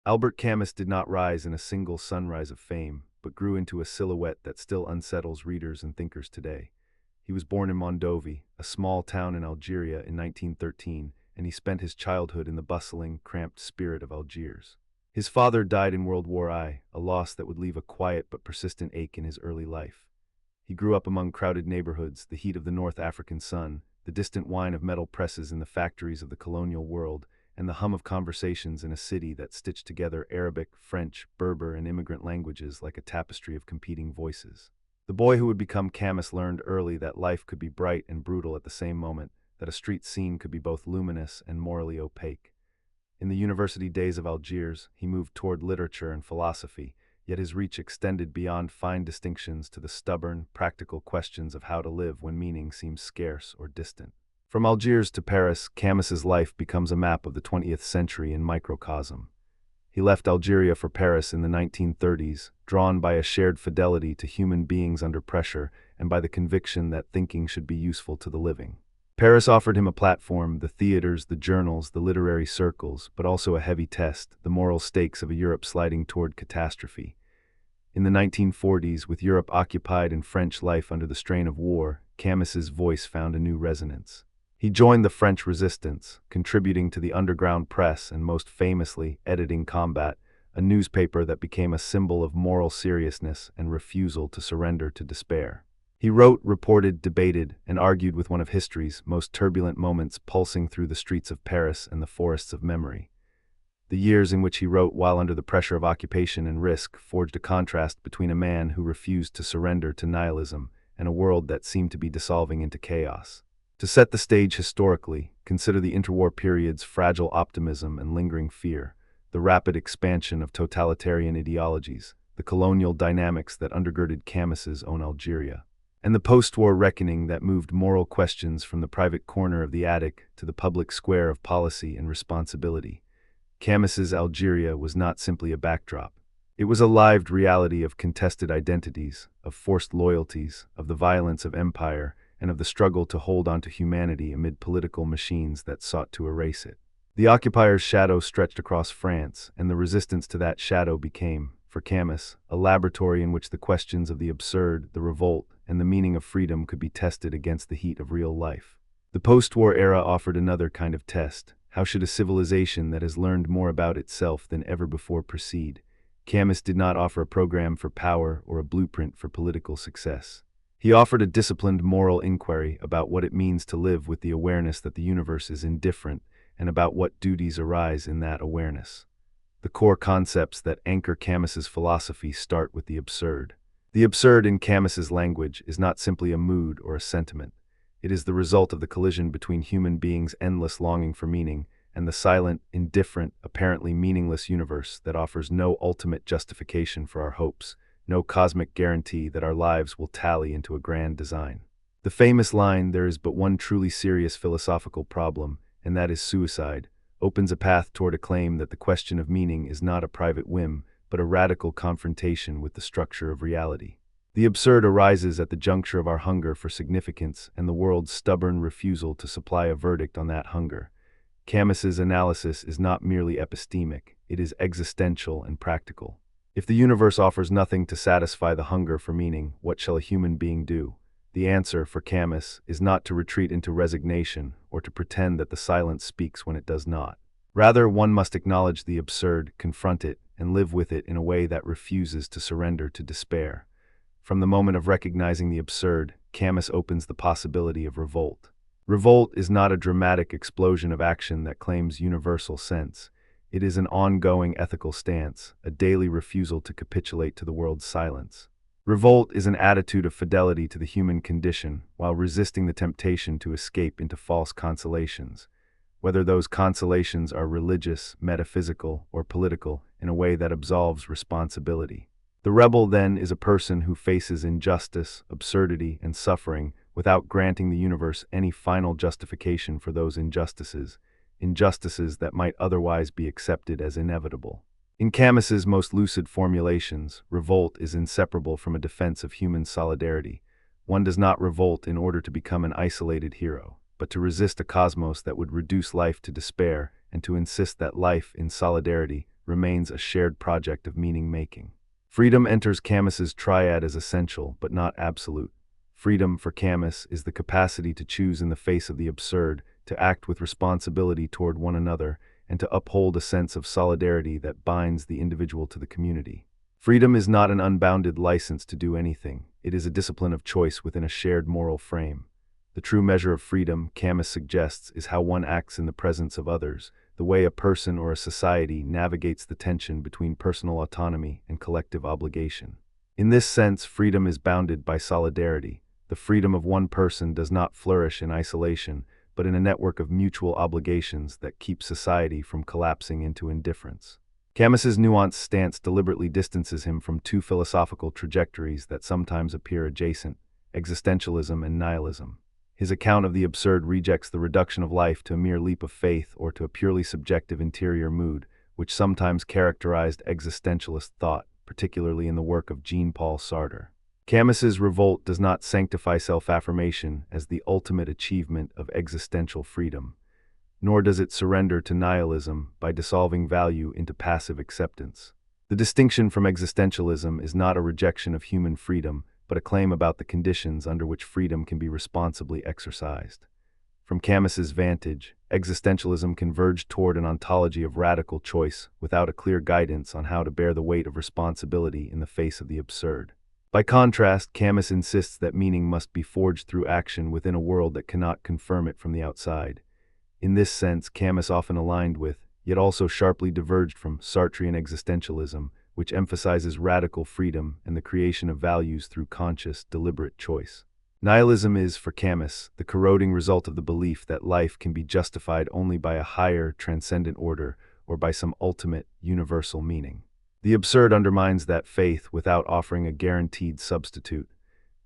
Albert Camus did not rise in a single sunrise of fame, but grew into a silhouette that still unsettles readers and thinkers today. He was born in Mondovi, a small town in Algeria, in 1913, and he spent his childhood in the bustling, cramped spirit of Algiers. His father died in World War I, a loss that would leave a quiet but persistent ache in his early life. He grew up among crowded neighborhoods, the heat of the North African sun, the distant whine of metal presses in the factories of the colonial world, and the hum of conversations in a city that stitched together Arabic, French, Berber, and immigrant languages like a tapestry of competing voices. The boy who would become Camus learned early that life could be bright and brutal at the same moment, that a street scene could be both luminous and morally opaque. In the university days of Algiers, he moved toward literature and philosophy, yet his reach extended beyond fine distinctions to the stubborn, practical questions of how to live when meaning seems scarce or distant. From Algiers to Paris, Camus's life becomes a map of the 20th century in microcosm. He left Algeria for Paris in the 1930s, drawn by a shared fidelity to human beings under pressure and by the conviction that thinking should be useful to the living. Paris offered him a platform, the theaters, the journals, the literary circles, but also a heavy test, the moral stakes of a Europe sliding toward catastrophe. In the 1940s, with Europe occupied and French life under the strain of war, Camus's voice found a new resonance. He joined the French resistance, contributing to the underground press and most famously editing Combat, a newspaper that became a symbol of moral seriousness and refusal to surrender to despair. He wrote, reported, debated, and argued with one of history's most turbulent moments pulsing through the streets of Paris and the forests of memory. The years in which he wrote while under the pressure of occupation and risk forged a contrast between a man who refused to surrender to nihilism and a world that seemed to be dissolving into chaos. To set the stage historically, consider the interwar period's fragile optimism and lingering fear, the rapid expansion of totalitarian ideologies, the colonial dynamics that undergirded Camus's own Algeria, and the post-war reckoning that moved moral questions from the private corner of the attic to the public square of policy and responsibility. Camus's Algeria was not simply a backdrop. It was a lived reality of contested identities, of forced loyalties, of the violence of empire, and of the struggle to hold on to humanity amid political machines that sought to erase it. The occupier's shadow stretched across France, and the resistance to that shadow became, for Camus, a laboratory in which the questions of the absurd, the revolt, and the meaning of freedom could be tested against the heat of real life. The post-war era offered another kind of test. How should a civilization that has learned more about itself than ever before proceed? Camus did not offer a program for power or a blueprint for political success. He offered a disciplined moral inquiry about what it means to live with the awareness that the universe is indifferent and about what duties arise in that awareness. The core concepts that anchor Camus's philosophy start with the absurd. The absurd in Camus's language is not simply a mood or a sentiment. It is the result of the collision between human beings' endless longing for meaning and the silent, indifferent, apparently meaningless universe that offers no ultimate justification for our hopes, no cosmic guarantee that our lives will tally into a grand design. The famous line, "There is but one truly serious philosophical problem, and that is suicide," opens a path toward a claim that the question of meaning is not a private whim, but a radical confrontation with the structure of reality. The absurd arises at the juncture of our hunger for significance and the world's stubborn refusal to supply a verdict on that hunger. Camus's analysis is not merely epistemic, it is existential and practical. If the universe offers nothing to satisfy the hunger for meaning, what shall a human being do? The answer, for Camus, is not to retreat into resignation or to pretend that the silence speaks when it does not. Rather, one must acknowledge the absurd, confront it, and live with it in a way that refuses to surrender to despair. From the moment of recognizing the absurd, Camus opens the possibility of revolt. Revolt is not a dramatic explosion of action that claims universal sense. It is an ongoing ethical stance, a daily refusal to capitulate to the world's silence. Revolt is an attitude of fidelity to the human condition while resisting the temptation to escape into false consolations, whether those consolations are religious, metaphysical, or political, in a way that absolves responsibility. The rebel, then, is a person who faces injustice, absurdity, and suffering without granting the universe any final justification for those injustices that might otherwise be accepted as inevitable. In Camus's most lucid formulations, revolt is inseparable from a defense of human solidarity. One does not revolt in order to become an isolated hero, but to resist a cosmos that would reduce life to despair and to insist that life, in solidarity, remains a shared project of meaning-making. Freedom enters Camus's triad as essential, but not absolute. Freedom, for Camus, is the capacity to choose in the face of the absurd, to act with responsibility toward one another, and to uphold a sense of solidarity that binds the individual to the community. Freedom is not an unbounded license to do anything. It is a discipline of choice within a shared moral frame. The true measure of freedom, Camus suggests, is how one acts in the presence of others, the way a person or a society navigates the tension between personal autonomy and collective obligation. In this sense, freedom is bounded by solidarity. The freedom of one person does not flourish in isolation, but in a network of mutual obligations that keep society from collapsing into indifference. Camus's nuanced stance deliberately distances him from two philosophical trajectories that sometimes appear adjacent: existentialism and nihilism. His account of the absurd rejects the reduction of life to a mere leap of faith or to a purely subjective interior mood, which sometimes characterized existentialist thought, particularly in the work of Jean-Paul Sartre. Camus's Revolt does not sanctify self-affirmation as the ultimate achievement of existential freedom, nor does it surrender to nihilism by dissolving value into passive acceptance. The distinction from existentialism is not a rejection of human freedom, but a claim about the conditions under which freedom can be responsibly exercised. From Camus's vantage, existentialism converged toward an ontology of radical choice without a clear guidance on how to bear the weight of responsibility in the face of the absurd. By contrast, Camus insists that meaning must be forged through action within a world that cannot confirm it from the outside. In this sense, Camus often aligned with, yet also sharply diverged from, Sartrean existentialism, which emphasizes radical freedom and the creation of values through conscious, deliberate choice. Nihilism is, for Camus, the corroding result of the belief that life can be justified only by a higher, transcendent order or by some ultimate, universal meaning. The absurd undermines that faith without offering a guaranteed substitute.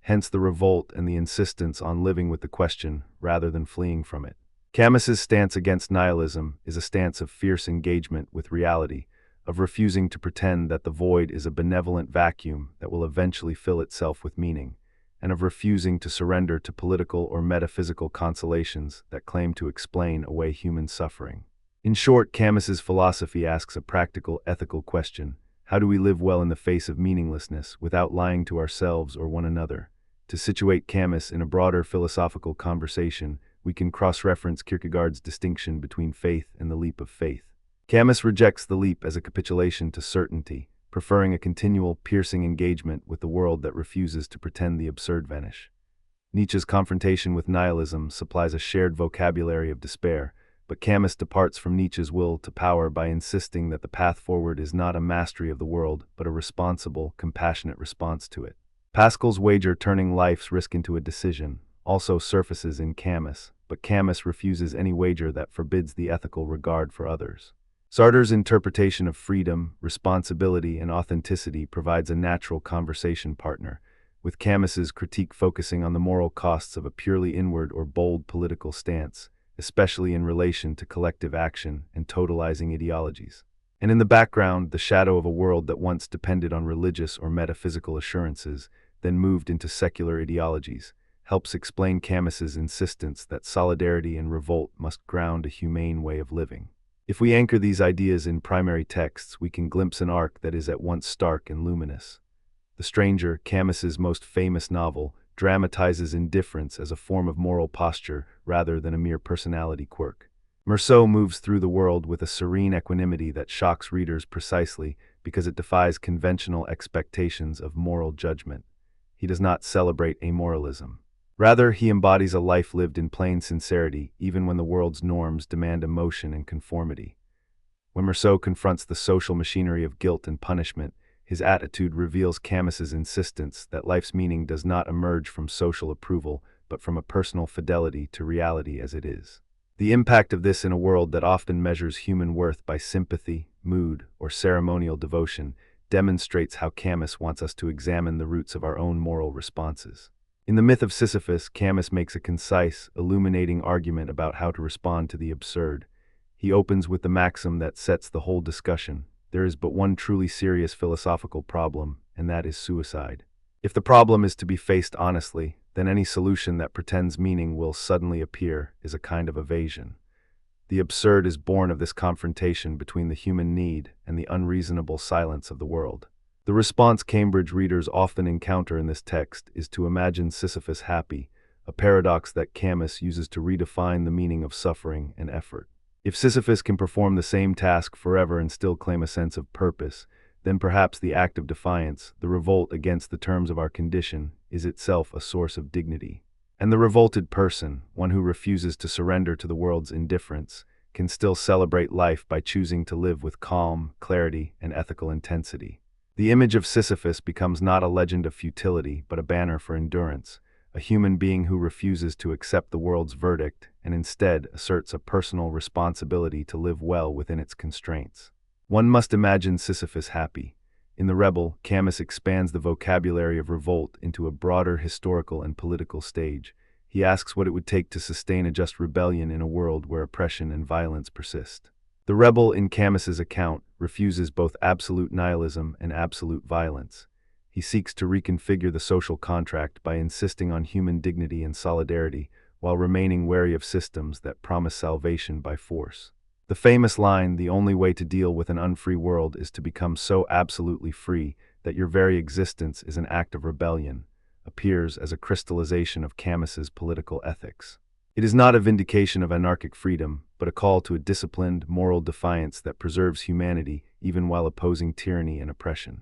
Hence the revolt and the insistence on living with the question rather than fleeing from it. Camus's stance against nihilism is a stance of fierce engagement with reality, of refusing to pretend that the void is a benevolent vacuum that will eventually fill itself with meaning, and of refusing to surrender to political or metaphysical consolations that claim to explain away human suffering. In short, Camus's philosophy asks a practical, ethical question: how do we live well in the face of meaninglessness without lying to ourselves or one another? To situate Camus in a broader philosophical conversation, we can cross-reference Kierkegaard's distinction between faith and the leap of faith. Camus rejects the leap as a capitulation to certainty, preferring a continual, piercing engagement with the world that refuses to pretend the absurd vanish. Nietzsche's confrontation with nihilism supplies a shared vocabulary of despair, but Camus departs from Nietzsche's will to power by insisting that the path forward is not a mastery of the world, but a responsible, compassionate response to it. Pascal's wager turning life's risk into a decision also surfaces in Camus, but Camus refuses any wager that forbids the ethical regard for others. Sartre's interpretation of freedom, responsibility, and authenticity provides a natural conversation partner, with Camus's critique focusing on the moral costs of a purely inward or bold political stance, especially in relation to collective action and totalizing ideologies. And in the background, the shadow of a world that once depended on religious or metaphysical assurances, then moved into secular ideologies, helps explain Camus's insistence that solidarity and revolt must ground a humane way of living. If we anchor these ideas in primary texts, we can glimpse an arc that is at once stark and luminous. The Stranger, Camus's most famous novel, dramatizes indifference as a form of moral posture rather than a mere personality quirk. Meursault moves through the world with a serene equanimity that shocks readers precisely because it defies conventional expectations of moral judgment. He does not celebrate amoralism. Rather, he embodies a life lived in plain sincerity, even when the world's norms demand emotion and conformity. When Meursault confronts the social machinery of guilt and punishment, his attitude reveals Camus's insistence that life's meaning does not emerge from social approval, but from a personal fidelity to reality as it is. The impact of this in a world that often measures human worth by sympathy, mood, or ceremonial devotion demonstrates how Camus wants us to examine the roots of our own moral responses. In the Myth of Sisyphus, Camus makes a concise, illuminating argument about how to respond to the absurd. He opens with the maxim that sets the whole discussion: there is but one truly serious philosophical problem, and that is suicide. If the problem is to be faced honestly, then any solution that pretends meaning will suddenly appear is a kind of evasion. The absurd is born of this confrontation between the human need and the unreasonable silence of the world. The response Cambridge readers often encounter in this text is to imagine Sisyphus happy, a paradox that Camus uses to redefine the meaning of suffering and effort. If Sisyphus can perform the same task forever and still claim a sense of purpose, then perhaps the act of defiance, the revolt against the terms of our condition, is itself a source of dignity. And the revolted person, one who refuses to surrender to the world's indifference, can still celebrate life by choosing to live with calm, clarity, and ethical intensity. The image of Sisyphus becomes not a legend of futility, but a banner for endurance, a human being who refuses to accept the world's verdict and instead asserts a personal responsibility to live well within its constraints. One must imagine Sisyphus happy. In The Rebel, Camus expands the vocabulary of revolt into a broader historical and political stage. He asks what it would take to sustain a just rebellion in a world where oppression and violence persist. The rebel, in Camus's account, refuses both absolute nihilism and absolute violence. He seeks to reconfigure the social contract by insisting on human dignity and solidarity, while remaining wary of systems that promise salvation by force. The famous line, "The only way to deal with an unfree world is to become so absolutely free that your very existence is an act of rebellion," appears as a crystallization of Camus's political ethics. It is not a vindication of anarchic freedom, but a call to a disciplined, moral defiance that preserves humanity even while opposing tyranny and oppression.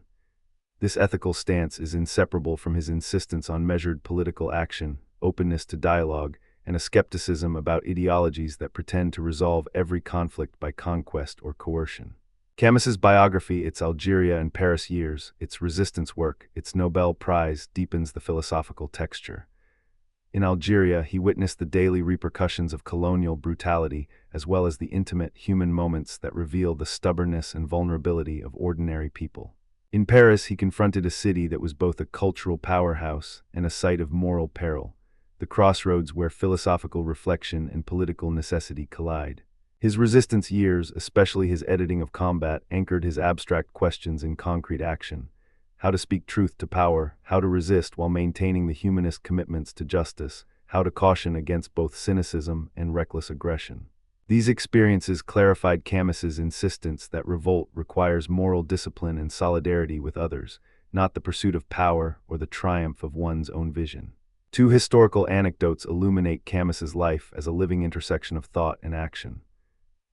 This ethical stance is inseparable from his insistence on measured political action, openness to dialogue, and a skepticism about ideologies that pretend to resolve every conflict by conquest or coercion. Camus's biography, its Algeria and Paris years, its resistance work, its Nobel Prize, deepens the philosophical texture. In Algeria, he witnessed the daily repercussions of colonial brutality, as well as the intimate human moments that reveal the stubbornness and vulnerability of ordinary people. In Paris, he confronted a city that was both a cultural powerhouse and a site of moral peril, the crossroads where philosophical reflection and political necessity collide. His resistance years, especially his editing of Combat, anchored his abstract questions in concrete action: how to speak truth to power, how to resist while maintaining the humanist commitments to justice, how to caution against both cynicism and reckless aggression. These experiences clarified Camus's insistence that revolt requires moral discipline and solidarity with others, not the pursuit of power or the triumph of one's own vision. Two historical anecdotes illuminate Camus's life as a living intersection of thought and action.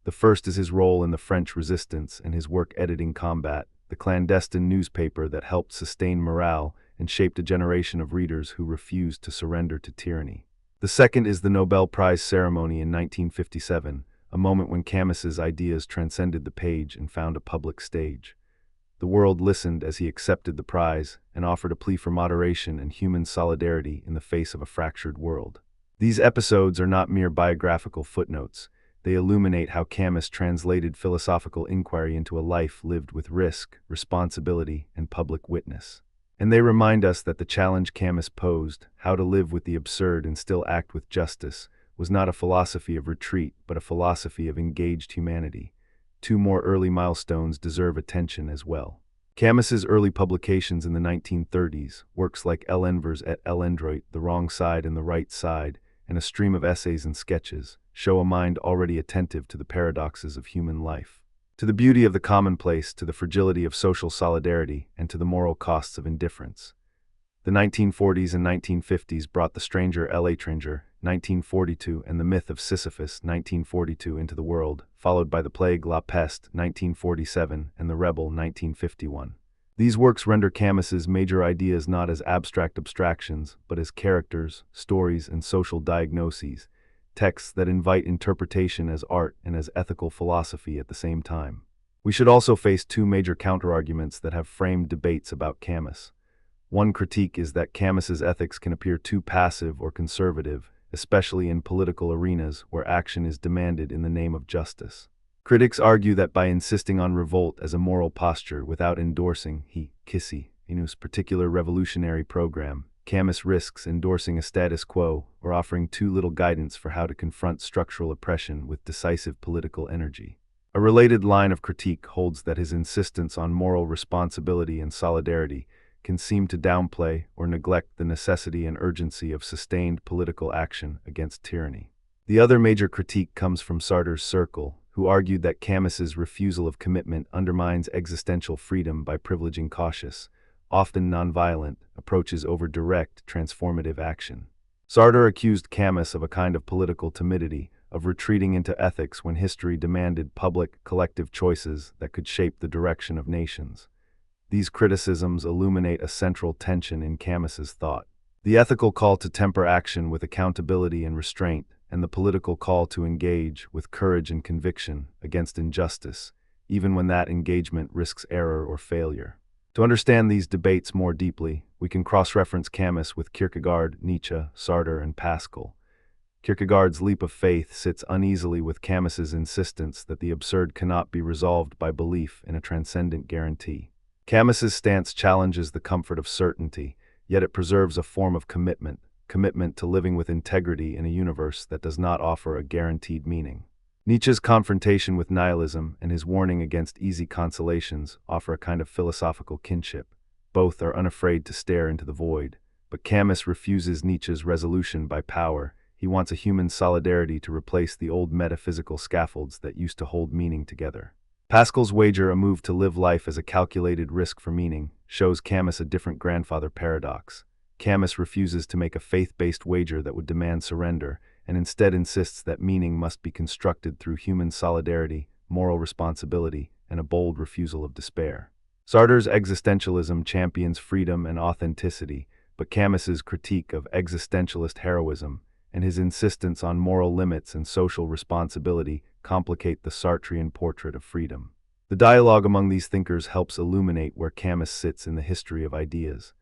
The first is his role in the French Resistance and his work editing Combat, the clandestine newspaper that helped sustain morale and shaped a generation of readers who refused to surrender to tyranny. The second is the Nobel Prize ceremony in 1957, a moment when Camus's ideas transcended the page and found a public stage. The world listened as he accepted the prize and offered a plea for moderation and human solidarity in the face of a fractured world. These episodes are not mere biographical footnotes. They illuminate how Camus translated philosophical inquiry into a life lived with risk, responsibility, and public witness. And they remind us that the challenge Camus posed, how to live with the absurd and still act with justice, was not a philosophy of retreat, but a philosophy of engaged humanity. Two more early milestones deserve attention as well. Camus's early publications in the 1930s, works like L'Envers et l'Endroit, The Wrong Side and the Right Side, and a stream of essays and sketches, show a mind already attentive to the paradoxes of human life, to the beauty of the commonplace, to the fragility of social solidarity, and to the moral costs of indifference. The 1940s and 1950s brought The Stranger L'Étranger, 1942, and The Myth of Sisyphus, 1942, into the world, followed by The Plague, La Peste, 1947, and The Rebel, 1951. These works render Camus's major ideas not as abstract abstractions, but as characters, stories, and social diagnoses, texts that invite interpretation as art and as ethical philosophy at the same time. We should also face two major counterarguments that have framed debates about Camus. One critique is that Camus's ethics can appear too passive or conservative, especially in political arenas where action is demanded in the name of justice. Critics argue that by insisting on revolt as a moral posture without endorsing his particular revolutionary program, Camus risks endorsing a status quo or offering too little guidance for how to confront structural oppression with decisive political energy. A related line of critique holds that his insistence on moral responsibility and solidarity can seem to downplay or neglect the necessity and urgency of sustained political action against tyranny. The other major critique comes from Sartre's circle, who argued that Camus's refusal of commitment undermines existential freedom by privileging cautious, often nonviolent, approaches over direct, transformative action. Sartre accused Camus of a kind of political timidity, of retreating into ethics when history demanded public, collective choices that could shape the direction of nations. These criticisms illuminate a central tension in Camus's thought: the ethical call to temper action with accountability and restraint, and the political call to engage with courage and conviction against injustice, even when that engagement risks error or failure. To understand these debates more deeply, we can cross-reference Camus with Kierkegaard, Nietzsche, Sartre, and Pascal. Kierkegaard's leap of faith sits uneasily with Camus's insistence that the absurd cannot be resolved by belief in a transcendent guarantee. Camus's stance challenges the comfort of certainty, yet it preserves a form of commitment to living with integrity in a universe that does not offer a guaranteed meaning. Nietzsche's confrontation with nihilism and his warning against easy consolations offer a kind of philosophical kinship. Both are unafraid to stare into the void, but Camus refuses Nietzsche's resolution by power. He wants a human solidarity to replace the old metaphysical scaffolds that used to hold meaning together. Pascal's wager, a move to live life as a calculated risk for meaning, shows Camus a different grandfather paradox. Camus refuses to make a faith-based wager that would demand surrender, and instead insists that meaning must be constructed through human solidarity, moral responsibility, and a bold refusal of despair. Sartre's existentialism champions freedom and authenticity, but Camus's critique of existentialist heroism and his insistence on moral limits and social responsibility complicate the Sartrean portrait of freedom. The dialogue among these thinkers helps illuminate where Camus sits in the history of ideas.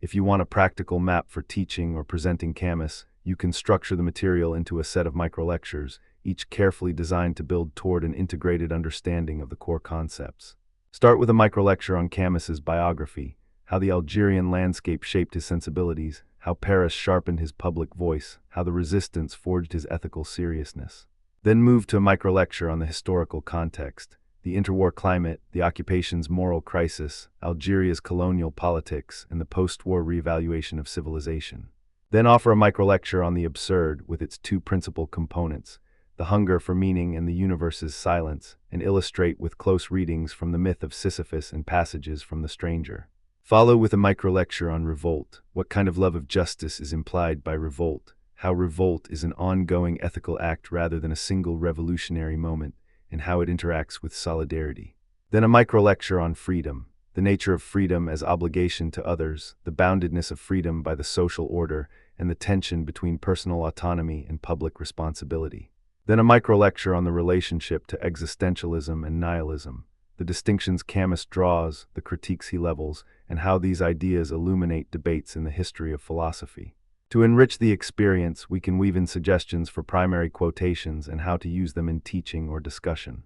If you want a practical map for teaching or presenting Camus, you can structure the material into a set of microlectures, each carefully designed to build toward an integrated understanding of the core concepts. Start with a microlecture on Camus's biography, how the Algerian landscape shaped his sensibilities, how Paris sharpened his public voice, how the resistance forged his ethical seriousness. Then move to a microlecture on the historical context, the interwar climate, the occupation's moral crisis, Algeria's colonial politics, and the post-war reevaluation of civilization. Then offer a microlecture on the absurd with its two principal components, the hunger for meaning and the universe's silence, and illustrate with close readings from the Myth of Sisyphus and passages from The Stranger. Follow with a microlecture on revolt, what kind of love of justice is implied by revolt, how revolt is an ongoing ethical act rather than a single revolutionary moment, and how it interacts with solidarity. Then a microlecture on freedom, the nature of freedom as obligation to others, the boundedness of freedom by the social order, and the tension between personal autonomy and public responsibility. Then a microlecture on the relationship to existentialism and nihilism, the distinctions Camus draws, the critiques he levels, and how these ideas illuminate debates in the history of philosophy. To enrich the experience, we can weave in suggestions for primary quotations and how to use them in teaching or discussion.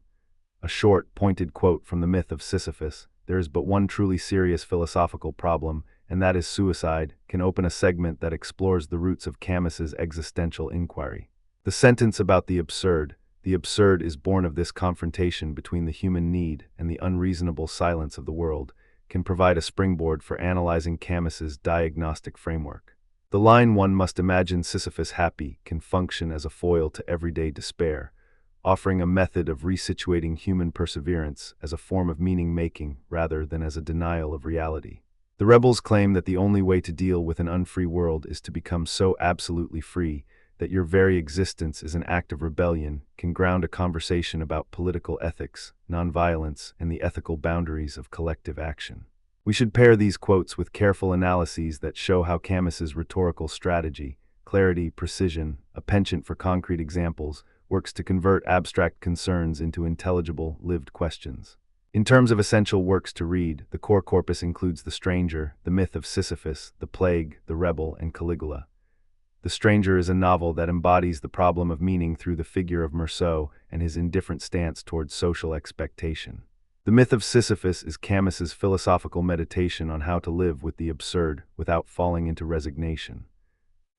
A short, pointed quote from the Myth of Sisyphus, "There is but one truly serious philosophical problem, and that is suicide," can open a segment that explores the roots of Camus's existential inquiry. The sentence about the absurd is born of this confrontation between the human need and the unreasonable silence of the world, can provide a springboard for analyzing Camus's diagnostic framework. The line "one must imagine Sisyphus happy" can function as a foil to everyday despair, offering a method of resituating human perseverance as a form of meaning-making rather than as a denial of reality. The rebels claim that the only way to deal with an unfree world is to become so absolutely free that your very existence is an act of rebellion, can ground a conversation about political ethics, nonviolence, and the ethical boundaries of collective action. We should pair these quotes with careful analyses that show how Camus's rhetorical strategy, clarity, precision, a penchant for concrete examples, works to convert abstract concerns into intelligible, lived questions. In terms of essential works to read, the core corpus includes The Stranger, The Myth of Sisyphus, The Plague, The Rebel, and Caligula. The Stranger is a novel that embodies the problem of meaning through the figure of Meursault and his indifferent stance towards social expectation. The Myth of Sisyphus is Camus's philosophical meditation on how to live with the absurd without falling into resignation.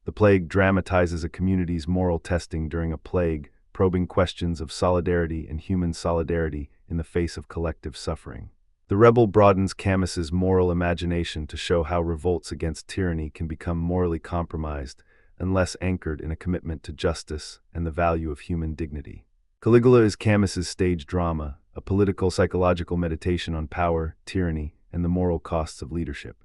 The Plague dramatizes a community's moral testing during a plague, probing questions of solidarity and human solidarity in the face of collective suffering. The Rebel broadens Camus's moral imagination to show how revolts against tyranny can become morally compromised, and less anchored in a commitment to justice and the value of human dignity. Caligula is Camus's stage drama, a political psychological meditation on power, tyranny, and the moral costs of leadership.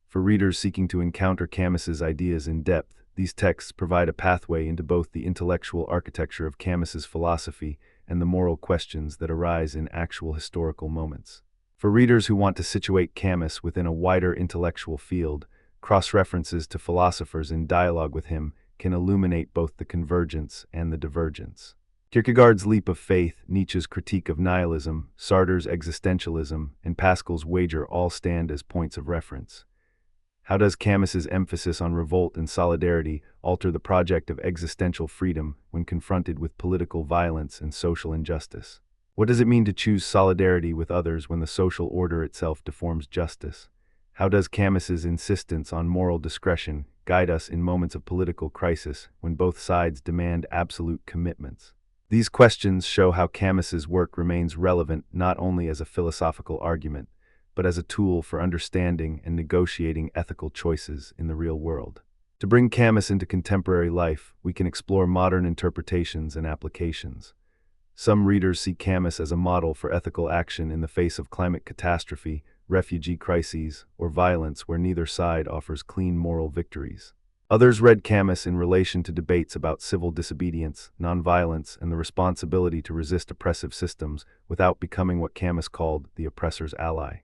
For readers seeking to encounter Camus's ideas in depth, these texts provide a pathway into both the intellectual architecture of Camus's philosophy and the moral questions that arise in actual historical moments. For readers who want to situate Camus within a wider intellectual field, cross-references to philosophers in dialogue with him can illuminate both the convergence and the divergence. Kierkegaard's leap of faith, Nietzsche's critique of nihilism, Sartre's existentialism, and Pascal's wager all stand as points of reference. How does Camus's emphasis on revolt and solidarity alter the project of existential freedom when confronted with political violence and social injustice? What does it mean to choose solidarity with others when the social order itself deforms justice? How does Camus's insistence on moral discretion guide us in moments of political crisis when both sides demand absolute commitments? These questions show how Camus's work remains relevant not only as a philosophical argument, but as a tool for understanding and negotiating ethical choices in the real world. To bring Camus into contemporary life, we can explore modern interpretations and applications. Some readers see Camus as a model for ethical action in the face of climate catastrophe, refugee crises, or violence where neither side offers clean moral victories. Others read Camus in relation to debates about civil disobedience, nonviolence, and the responsibility to resist oppressive systems without becoming what Camus called the oppressor's ally.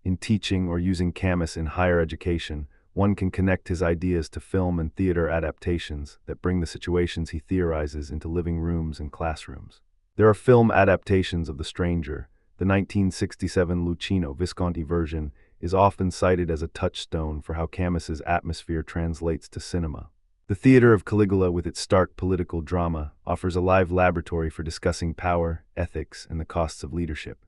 In teaching or using Camus in higher education, one can connect his ideas to film and theater adaptations that bring the situations he theorizes into living rooms and classrooms. There are film adaptations of The Stranger. The 1967 Luchino Visconti version is often cited as a touchstone for how Camus's atmosphere translates to cinema. The theater of Caligula, with its stark political drama, offers a live laboratory for discussing power, ethics, and the costs of leadership.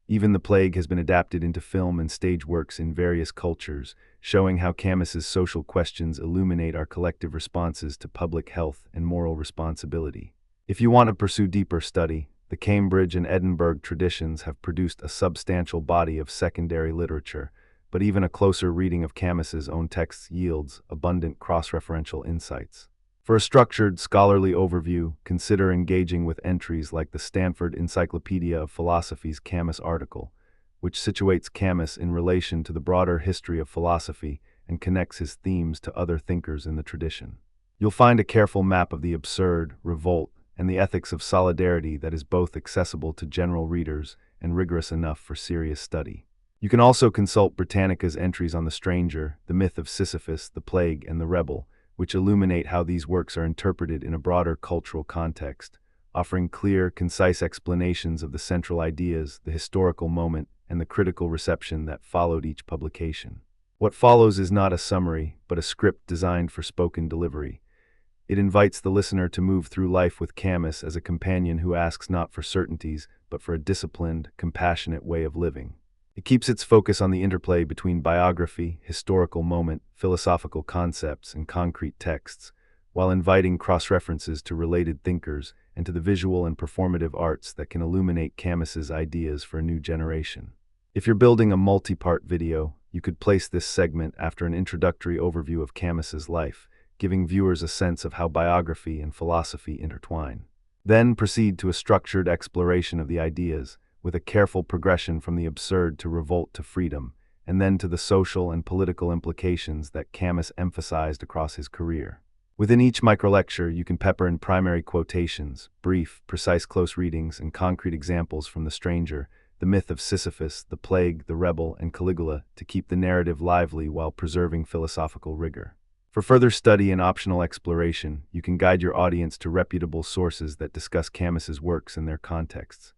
Even The Plague has been adapted into film and stage works in various cultures, showing how Camus's social questions illuminate our collective responses to public health and moral responsibility. If you want to pursue deeper study, the Cambridge and Edinburgh traditions have produced a substantial body of secondary literature, but even a closer reading of Camus's own texts yields abundant cross-referential insights. For a structured, scholarly overview, consider engaging with entries like the Stanford Encyclopedia of Philosophy's Camus article, which situates Camus in relation to the broader history of philosophy and connects his themes to other thinkers in the tradition. You'll find a careful map of the absurd, revolt, and the ethics of solidarity that is both accessible to general readers and rigorous enough for serious study. You can also consult Britannica's entries on The Stranger, The Myth of Sisyphus, The Plague, and The Rebel, which illuminate how these works are interpreted in a broader cultural context, offering clear, concise explanations of the central ideas, the historical moment, and the critical reception that followed each publication. What follows is not a summary, but a script designed for spoken delivery. It invites the listener to move through life with Camus as a companion who asks not for certainties, but for a disciplined, compassionate way of living. It keeps its focus on the interplay between biography, historical moment, philosophical concepts, and concrete texts, while inviting cross-references to related thinkers and to the visual and performative arts that can illuminate Camus's ideas for a new generation. If you're building a multi-part video, you could place this segment after an introductory overview of Camus's life, giving viewers a sense of how biography and philosophy intertwine. Then proceed to a structured exploration of the ideas, with a careful progression from the absurd to revolt to freedom, and then to the social and political implications that Camus emphasized across his career. Within each microlecture, you can pepper in primary quotations, brief, precise close readings, and concrete examples from The Stranger, The Myth of Sisyphus, The Plague, The Rebel, and Caligula to keep the narrative lively while preserving philosophical rigor. For further study and optional exploration, you can guide your audience to reputable sources that discuss Camus's works in their contexts.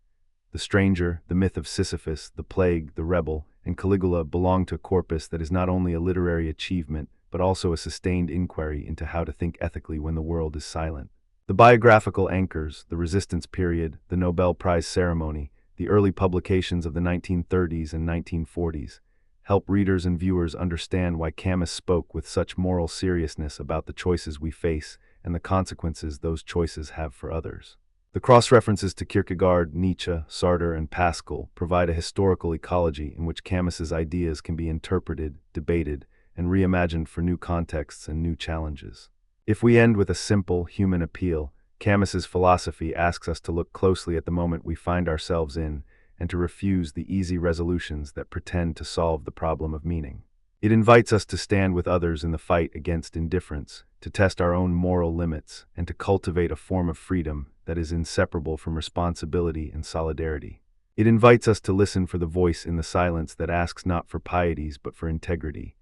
The Stranger, The Myth of Sisyphus, The Plague, The Rebel, and Caligula belong to a corpus that is not only a literary achievement, but also a sustained inquiry into how to think ethically when the world is silent. The biographical anchors, the Resistance period, the Nobel Prize ceremony, the early publications of the 1930s and 1940s, help readers and viewers understand why Camus spoke with such moral seriousness about the choices we face and the consequences those choices have for others. The cross-references to Kierkegaard, Nietzsche, Sartre, and Pascal provide a historical ecology in which Camus's ideas can be interpreted, debated, and reimagined for new contexts and new challenges. If we end with a simple, human appeal, Camus's philosophy asks us to look closely at the moment we find ourselves in and to refuse the easy resolutions that pretend to solve the problem of meaning. It invites us to stand with others in the fight against indifference, to test our own moral limits, and to cultivate a form of freedom that is inseparable from responsibility and solidarity. It invites us to listen for the voice in the silence that asks not for pieties but for integrity,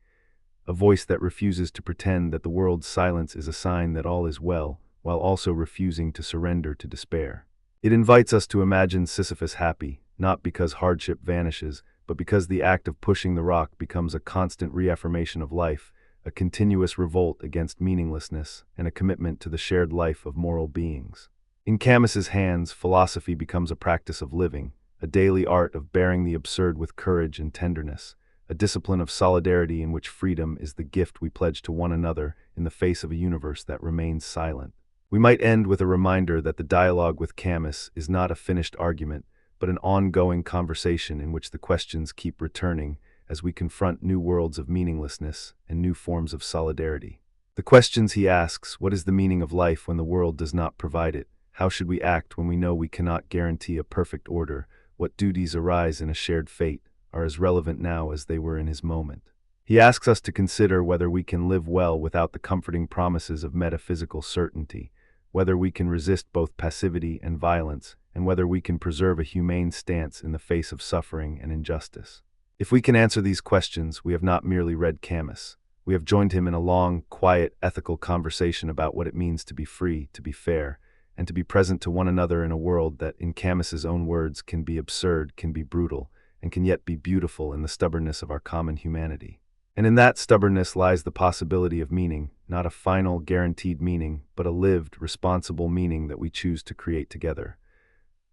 a voice that refuses to pretend that the world's silence is a sign that all is well, while also refusing to surrender to despair. It invites us to imagine Sisyphus happy, not because hardship vanishes, but because the act of pushing the rock becomes a constant reaffirmation of life, a continuous revolt against meaninglessness, and a commitment to the shared life of moral beings. In Camus's hands, philosophy becomes a practice of living, a daily art of bearing the absurd with courage and tenderness, a discipline of solidarity in which freedom is the gift we pledge to one another in the face of a universe that remains silent. We might end with a reminder that the dialogue with Camus is not a finished argument, but an ongoing conversation in which the questions keep returning as we confront new worlds of meaninglessness and new forms of solidarity. The questions he asks: what is the meaning of life when the world does not provide it? How should we act when we know we cannot guarantee a perfect order? What duties arise in a shared fate are as relevant now as they were in his moment. He asks us to consider whether we can live well without the comforting promises of metaphysical certainty, whether we can resist both passivity and violence, and whether we can preserve a humane stance in the face of suffering and injustice. If we can answer these questions, we have not merely read Camus. We have joined him in a long, quiet, ethical conversation about what it means to be free, to be fair, and to be present to one another in a world that, in Camus's own words, can be absurd, can be brutal, and can yet be beautiful in the stubbornness of our common humanity. And in that stubbornness lies the possibility of meaning, not a final, guaranteed meaning, but a lived, responsible meaning that we choose to create together.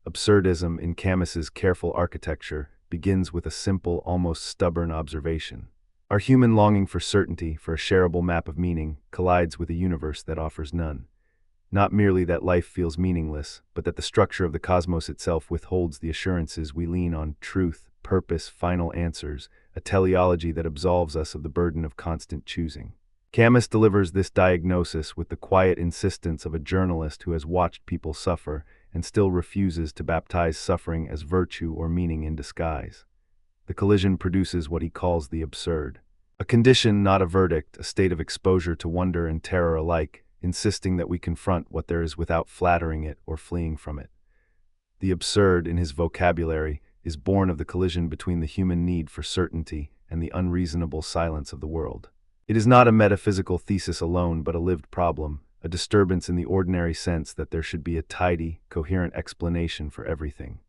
Absurdism, in Camus's careful architecture, begins with a simple, almost stubborn observation. Our human longing for certainty, for a shareable map of meaning, collides with a universe that offers none. Not merely that life feels meaningless, but that the structure of the cosmos itself withholds the assurances we lean on: truth, purpose, final answers, a teleology that absolves us of the burden of constant choosing. Camus delivers this diagnosis with the quiet insistence of a journalist who has watched people suffer and still refuses to baptize suffering as virtue or meaning in disguise. The collision produces what he calls the absurd. A condition, not a verdict, a state of exposure to wonder and terror alike, insisting that we confront what there is without flattering it or fleeing from it. The absurd, in his vocabulary, is born of the collision between the human need for certainty and the unreasonable silence of the world. It is not a metaphysical thesis alone, but a lived problem, a disturbance in the ordinary sense that there should be a tidy, coherent explanation for everything.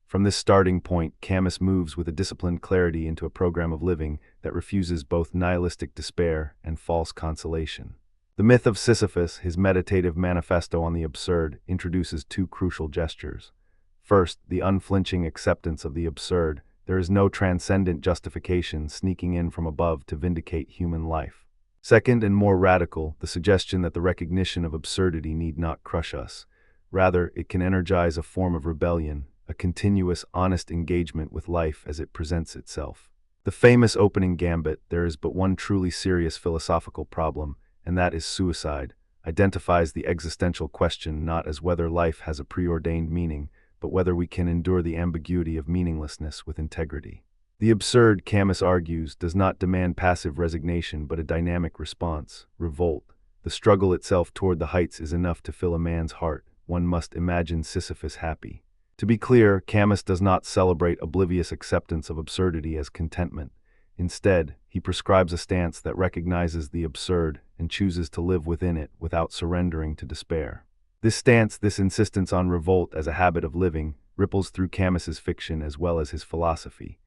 From this starting point, Camus moves with a disciplined clarity into a program of living that refuses both nihilistic despair and false consolation. The Myth of Sisyphus, his meditative manifesto on the absurd, introduces two crucial gestures. First, the unflinching acceptance of the absurd. There is no transcendent justification sneaking in from above to vindicate human life. Second, and more radical, the suggestion that the recognition of absurdity need not crush us. Rather, it can energize a form of rebellion, a continuous, honest engagement with life as it presents itself. The famous opening gambit, "There is but one truly serious philosophical problem, and that is suicide," identifies the existential question not as whether life has a preordained meaning, but whether we can endure the ambiguity of meaninglessness with integrity. The absurd, Camus argues, does not demand passive resignation but a dynamic response, revolt. The struggle itself toward the heights is enough to fill a man's heart. One must imagine Sisyphus happy. To be clear, Camus does not celebrate oblivious acceptance of absurdity as contentment. Instead, he prescribes a stance that recognizes the absurd and chooses to live within it without surrendering to despair. This stance, this insistence on revolt as a habit of living, ripples through Camus's fiction as well as his philosophy.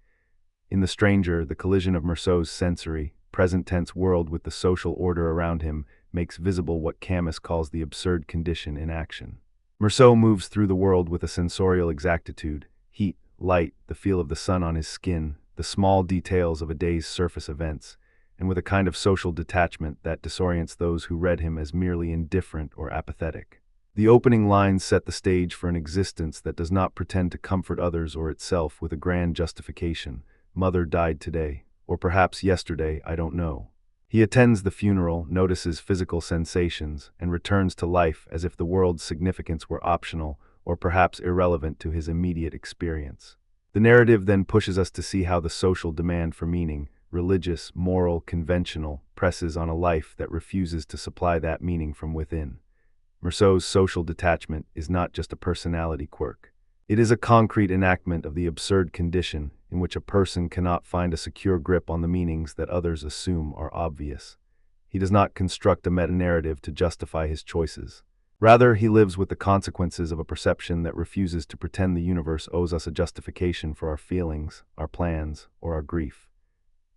In The Stranger, the collision of Meursault's sensory, present-tense world with the social order around him makes visible what Camus calls the absurd condition in action. Meursault moves through the world with a sensorial exactitude: heat, light, the feel of the sun on his skin, the small details of a day's surface events, and with a kind of social detachment that disorients those who read him as merely indifferent or apathetic. The opening lines set the stage for an existence that does not pretend to comfort others or itself with a grand justification: "Mother died today," or perhaps "yesterday, I don't know." He attends the funeral, notices physical sensations, and returns to life as if the world's significance were optional or perhaps irrelevant to his immediate experience. The narrative then pushes us to see how the social demand for meaning, religious, moral, conventional, presses on a life that refuses to supply that meaning from within. Meursault's social detachment is not just a personality quirk. It is a concrete enactment of the absurd condition in which a person cannot find a secure grip on the meanings that others assume are obvious. He does not construct a meta-narrative to justify his choices. Rather, he lives with the consequences of a perception that refuses to pretend the universe owes us a justification for our feelings, our plans, or our grief.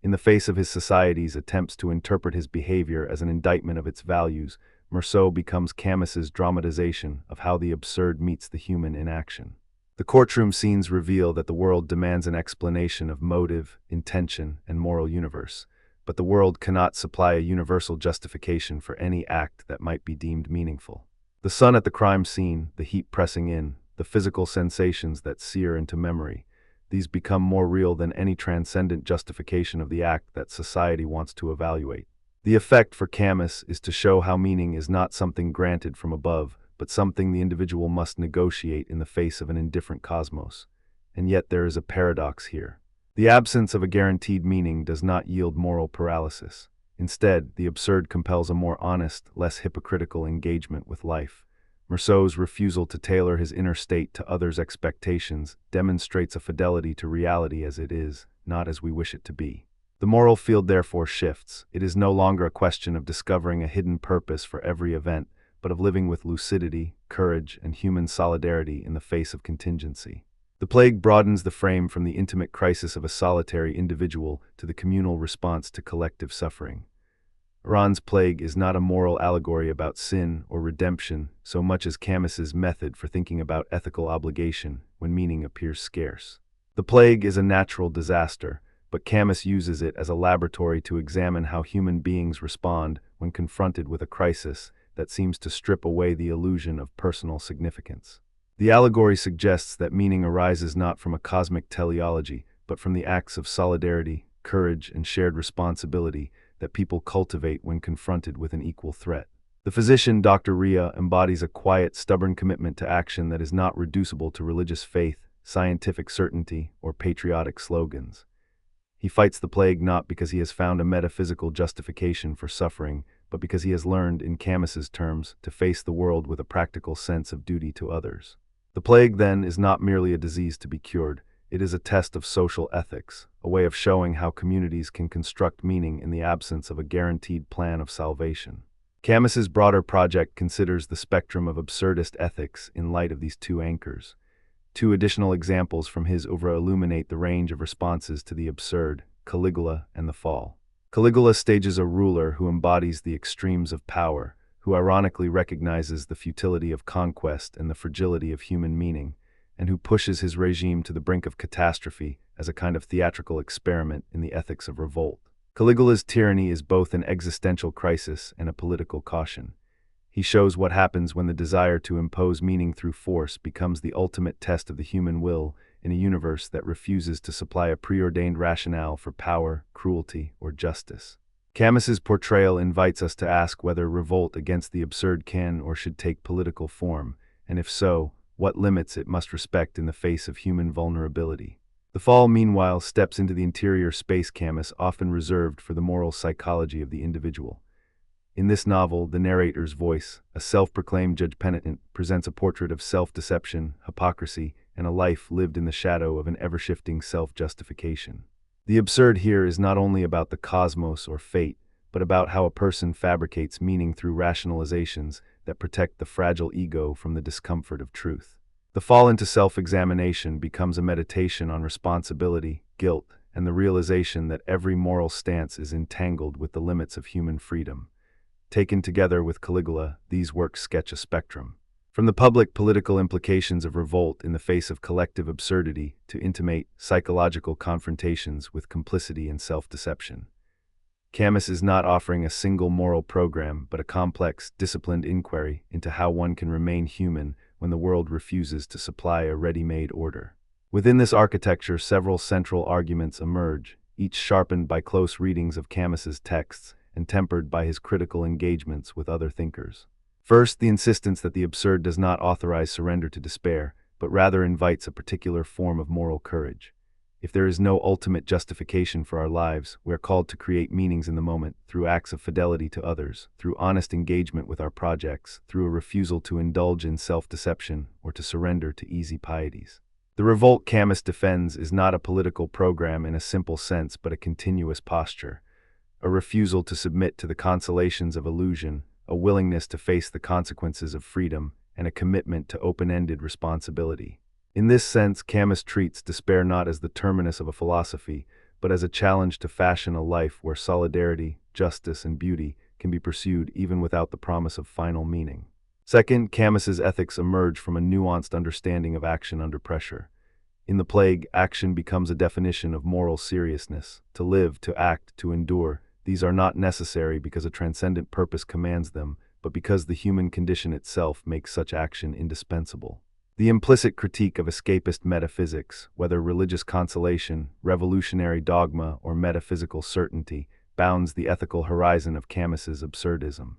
In the face of his society's attempts to interpret his behavior as an indictment of its values, Meursault becomes Camus's dramatization of how the absurd meets the human in action. The courtroom scenes reveal that the world demands an explanation of motive, intention, and moral universe, but the world cannot supply a universal justification for any act that might be deemed meaningful. The sun at the crime scene, the heat pressing in, the physical sensations that sear into memory, these become more real than any transcendent justification of the act that society wants to evaluate. The effect for Camus is to show how meaning is not something granted from above, but something the individual must negotiate in the face of an indifferent cosmos. And yet there is a paradox here. The absence of a guaranteed meaning does not yield moral paralysis. Instead, the absurd compels a more honest, less hypocritical engagement with life. Meursault's refusal to tailor his inner state to others' expectations demonstrates a fidelity to reality as it is, not as we wish it to be. The moral field therefore shifts. It is no longer a question of discovering a hidden purpose for every event, but of living with lucidity, courage, and human solidarity in the face of contingency. The plague broadens the frame from the intimate crisis of a solitary individual to the communal response to collective suffering. Iran's plague is not a moral allegory about sin or redemption so much as Camus's method for thinking about ethical obligation when meaning appears scarce. The plague is a natural disaster, but Camus uses it as a laboratory to examine how human beings respond when confronted with a crisis that seems to strip away the illusion of personal significance. The allegory suggests that meaning arises not from a cosmic teleology, but from the acts of solidarity, courage, and shared responsibility that people cultivate when confronted with an equal threat. The physician, Dr. Ria, embodies a quiet, stubborn commitment to action that is not reducible to religious faith, scientific certainty, or patriotic slogans. He fights the plague not because he has found a metaphysical justification for suffering, but because he has learned, in Camus's terms, to face the world with a practical sense of duty to others. The plague, then, is not merely a disease to be cured. It is a test of social ethics, a way of showing how communities can construct meaning in the absence of a guaranteed plan of salvation. Camus's broader project considers the spectrum of absurdist ethics in light of these two anchors. Two additional examples from his oeuvre illuminate the range of responses to the absurd: Caligula and the Fall. Caligula stages a ruler who embodies the extremes of power, who ironically recognizes the futility of conquest and the fragility of human meaning, and who pushes his regime to the brink of catastrophe as a kind of theatrical experiment in the ethics of revolt. Caligula's tyranny is both an existential crisis and a political caution. He shows what happens when the desire to impose meaning through force becomes the ultimate test of the human will in a universe that refuses to supply a preordained rationale for power, cruelty, or justice. Camus's portrayal invites us to ask whether revolt against the absurd can or should take political form, and if so, what limits it must respect in the face of human vulnerability. The Fall, meanwhile, steps into the interior space Camus often reserved for the moral psychology of the individual. In this novel, the narrator's voice, a self-proclaimed judge penitent, presents a portrait of self-deception, hypocrisy, and a life lived in the shadow of an ever-shifting self-justification. The absurd here is not only about the cosmos or fate, but about how a person fabricates meaning through rationalizations that protect the fragile ego from the discomfort of truth. The fall into self-examination becomes a meditation on responsibility, guilt, and the realization that every moral stance is entangled with the limits of human freedom. Taken together with Caligula, these works sketch a spectrum. From the public political implications of revolt in the face of collective absurdity to intimate, psychological confrontations with complicity and self-deception. Camus is not offering a single moral program, but a complex, disciplined inquiry into how one can remain human when the world refuses to supply a ready-made order. Within this architecture, several central arguments emerge, each sharpened by close readings of Camus's texts and tempered by his critical engagements with other thinkers. First, the insistence that the absurd does not authorize surrender to despair, but rather invites a particular form of moral courage. If there is no ultimate justification for our lives, we are called to create meanings in the moment through acts of fidelity to others, through honest engagement with our projects, through a refusal to indulge in self-deception or to surrender to easy pieties. The revolt Camus defends is not a political program in a simple sense but a continuous posture, a refusal to submit to the consolations of illusion, a willingness to face the consequences of freedom, and a commitment to open-ended responsibility. In this sense, Camus treats despair not as the terminus of a philosophy, but as a challenge to fashion a life where solidarity, justice, and beauty can be pursued even without the promise of final meaning. Second, Camus's ethics emerge from a nuanced understanding of action under pressure. In The Plague, action becomes a definition of moral seriousness. To live, to act, to endure, these are not necessary because a transcendent purpose commands them, but because the human condition itself makes such action indispensable. The implicit critique of escapist metaphysics, whether religious consolation, revolutionary dogma, or metaphysical certainty, bounds the ethical horizon of Camus's absurdism.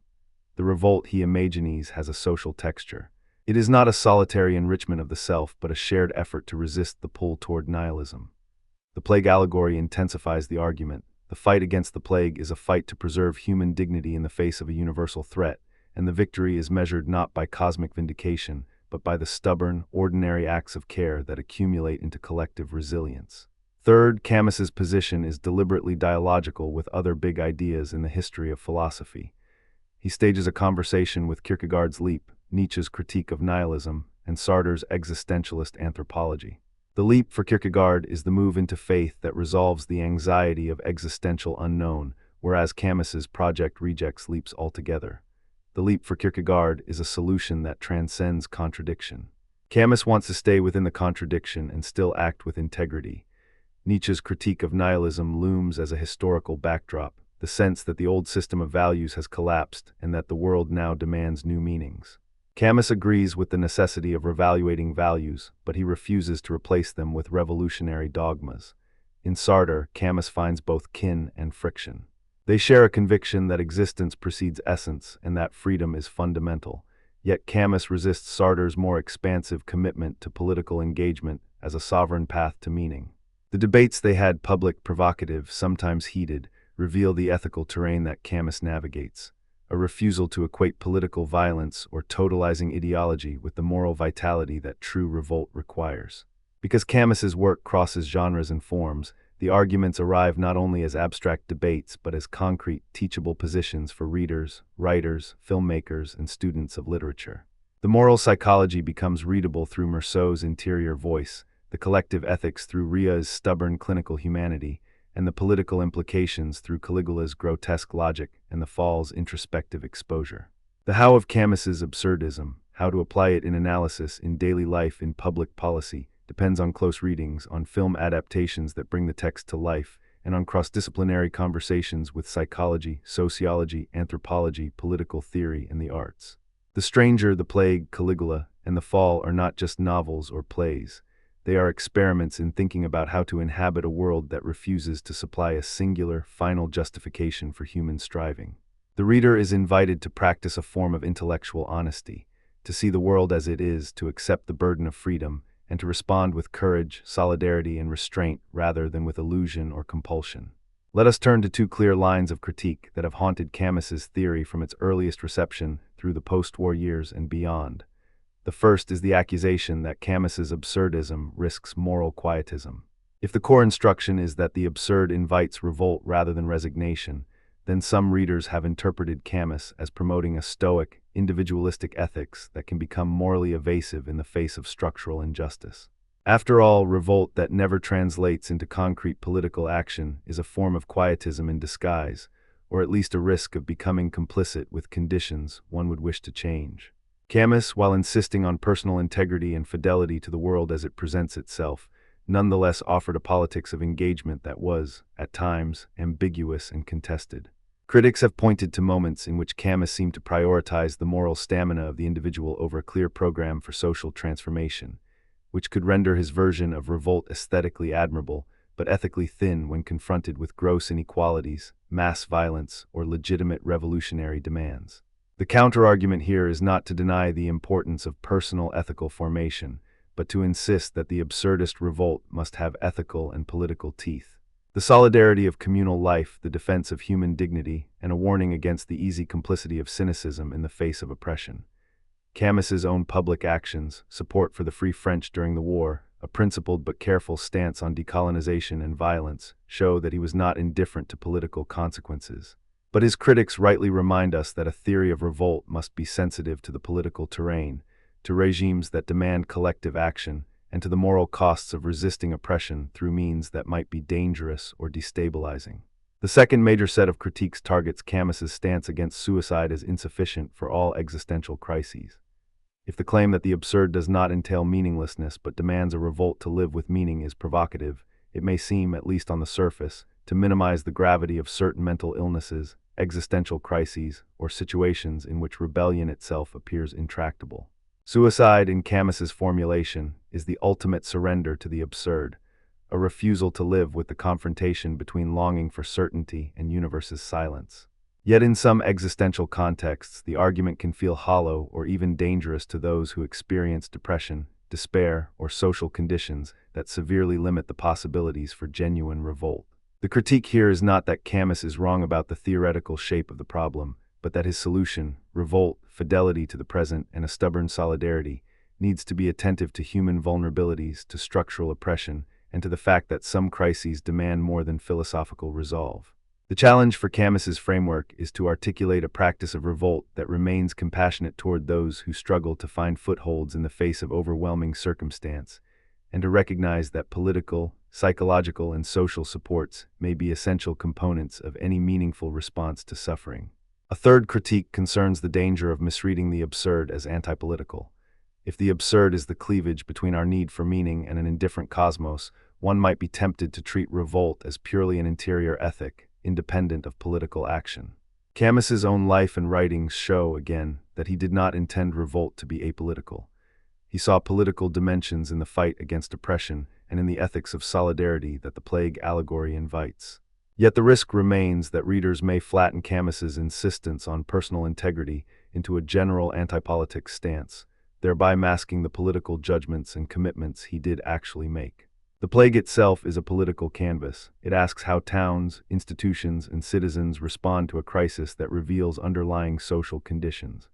The revolt he imagines has a social texture. It is not a solitary enrichment of the self, but a shared effort to resist the pull toward nihilism. The plague allegory intensifies the argument. The fight against the plague is a fight to preserve human dignity in the face of a universal threat, and the victory is measured not by cosmic vindication, but by the stubborn, ordinary acts of care that accumulate into collective resilience. Third, Camus's position is deliberately dialogical with other big ideas in the history of philosophy. He stages a conversation with Kierkegaard's leap, Nietzsche's critique of nihilism, and Sartre's existentialist anthropology. The leap for Kierkegaard is the move into faith that resolves the anxiety of existential unknown, whereas Camus's project rejects leaps altogether. The leap for Kierkegaard is a solution that transcends contradiction. Camus wants to stay within the contradiction and still act with integrity. Nietzsche's critique of nihilism looms as a historical backdrop, the sense that the old system of values has collapsed and that the world now demands new meanings. Camus agrees with the necessity of reevaluating values, but he refuses to replace them with revolutionary dogmas. In Sartre, Camus finds both kin and friction. They share a conviction that existence precedes essence and that freedom is fundamental, yet Camus resists Sartre's more expansive commitment to political engagement as a sovereign path to meaning. The debates they had, public, provocative, sometimes heated, reveal the ethical terrain that Camus navigates, a refusal to equate political violence or totalizing ideology with the moral vitality that true revolt requires. Because Camus's work crosses genres and forms, the arguments arrive not only as abstract debates but as concrete, teachable positions for readers, writers, filmmakers, and students of literature. The moral psychology becomes readable through Meursault's interior voice, the collective ethics through Ria's stubborn clinical humanity, and the political implications through Caligula's grotesque logic and the Fall's introspective exposure. The how of Camus's absurdism, how to apply it in analysis, in daily life, in public policy, depends on close readings, on film adaptations that bring the text to life, and on cross-disciplinary conversations with psychology, sociology, anthropology, political theory, and the arts. The Stranger, The Plague, Caligula, and The Fall are not just novels or plays. They are experiments in thinking about how to inhabit a world that refuses to supply a singular, final justification for human striving. The reader is invited to practice a form of intellectual honesty, to see the world as it is, to accept the burden of freedom, and to respond with courage, solidarity, and restraint rather than with illusion or compulsion. Let us turn to two clear lines of critique that have haunted Camus's theory from its earliest reception through the post-war years and beyond. The first is the accusation that Camus's absurdism risks moral quietism. If the core instruction is that the absurd invites revolt rather than resignation, then some readers have interpreted Camus as promoting a stoic, individualistic ethics that can become morally evasive in the face of structural injustice. After all, revolt that never translates into concrete political action is a form of quietism in disguise, or at least a risk of becoming complicit with conditions one would wish to change. Camus, while insisting on personal integrity and fidelity to the world as it presents itself, nonetheless offered a politics of engagement that was, at times, ambiguous and contested. Critics have pointed to moments in which Camus seemed to prioritize the moral stamina of the individual over a clear program for social transformation, which could render his version of revolt aesthetically admirable, but ethically thin when confronted with gross inequalities, mass violence, or legitimate revolutionary demands. The counterargument here is not to deny the importance of personal ethical formation, but to insist that the absurdist revolt must have ethical and political teeth. The solidarity of communal life, the defense of human dignity, and a warning against the easy complicity of cynicism in the face of oppression. Camus's own public actions, support for the Free French during the war, a principled but careful stance on decolonization and violence, show that he was not indifferent to political consequences. But his critics rightly remind us that a theory of revolt must be sensitive to the political terrain, to regimes that demand collective action, and to the moral costs of resisting oppression through means that might be dangerous or destabilizing. The second major set of critiques targets Camus's stance against suicide as insufficient for all existential crises. If the claim that the absurd does not entail meaninglessness but demands a revolt to live with meaning is provocative, it may seem, at least on the surface, to minimize the gravity of certain mental illnesses, existential crises, or situations in which rebellion itself appears intractable. Suicide, in Camus's formulation, is the ultimate surrender to the absurd, a refusal to live with the confrontation between longing for certainty and universe's silence. Yet in some existential contexts, the argument can feel hollow or even dangerous to those who experience depression, despair, or social conditions that severely limit the possibilities for genuine revolt. The critique here is not that Camus is wrong about the theoretical shape of the problem, but that his solution, revolt, fidelity to the present, and a stubborn solidarity, needs to be attentive to human vulnerabilities, to structural oppression, and to the fact that some crises demand more than philosophical resolve. The challenge for Camus's framework is to articulate a practice of revolt that remains compassionate toward those who struggle to find footholds in the face of overwhelming circumstance, and to recognize that political, psychological, and social supports may be essential components of any meaningful response to suffering. A third critique concerns the danger of misreading the absurd as anti-political. If the absurd is the cleavage between our need for meaning and an indifferent cosmos, one might be tempted to treat revolt as purely an interior ethic, independent of political action. Camus's own life and writings show, again, that he did not intend revolt to be apolitical. He saw political dimensions in the fight against oppression and in the ethics of solidarity that the plague allegory invites. Yet the risk remains that readers may flatten Camus's insistence on personal integrity into a general anti-politics stance, thereby masking the political judgments and commitments he did actually make. The plague itself is a political canvas. It asks how towns, institutions, and citizens respond to a crisis that reveals underlying social conditions.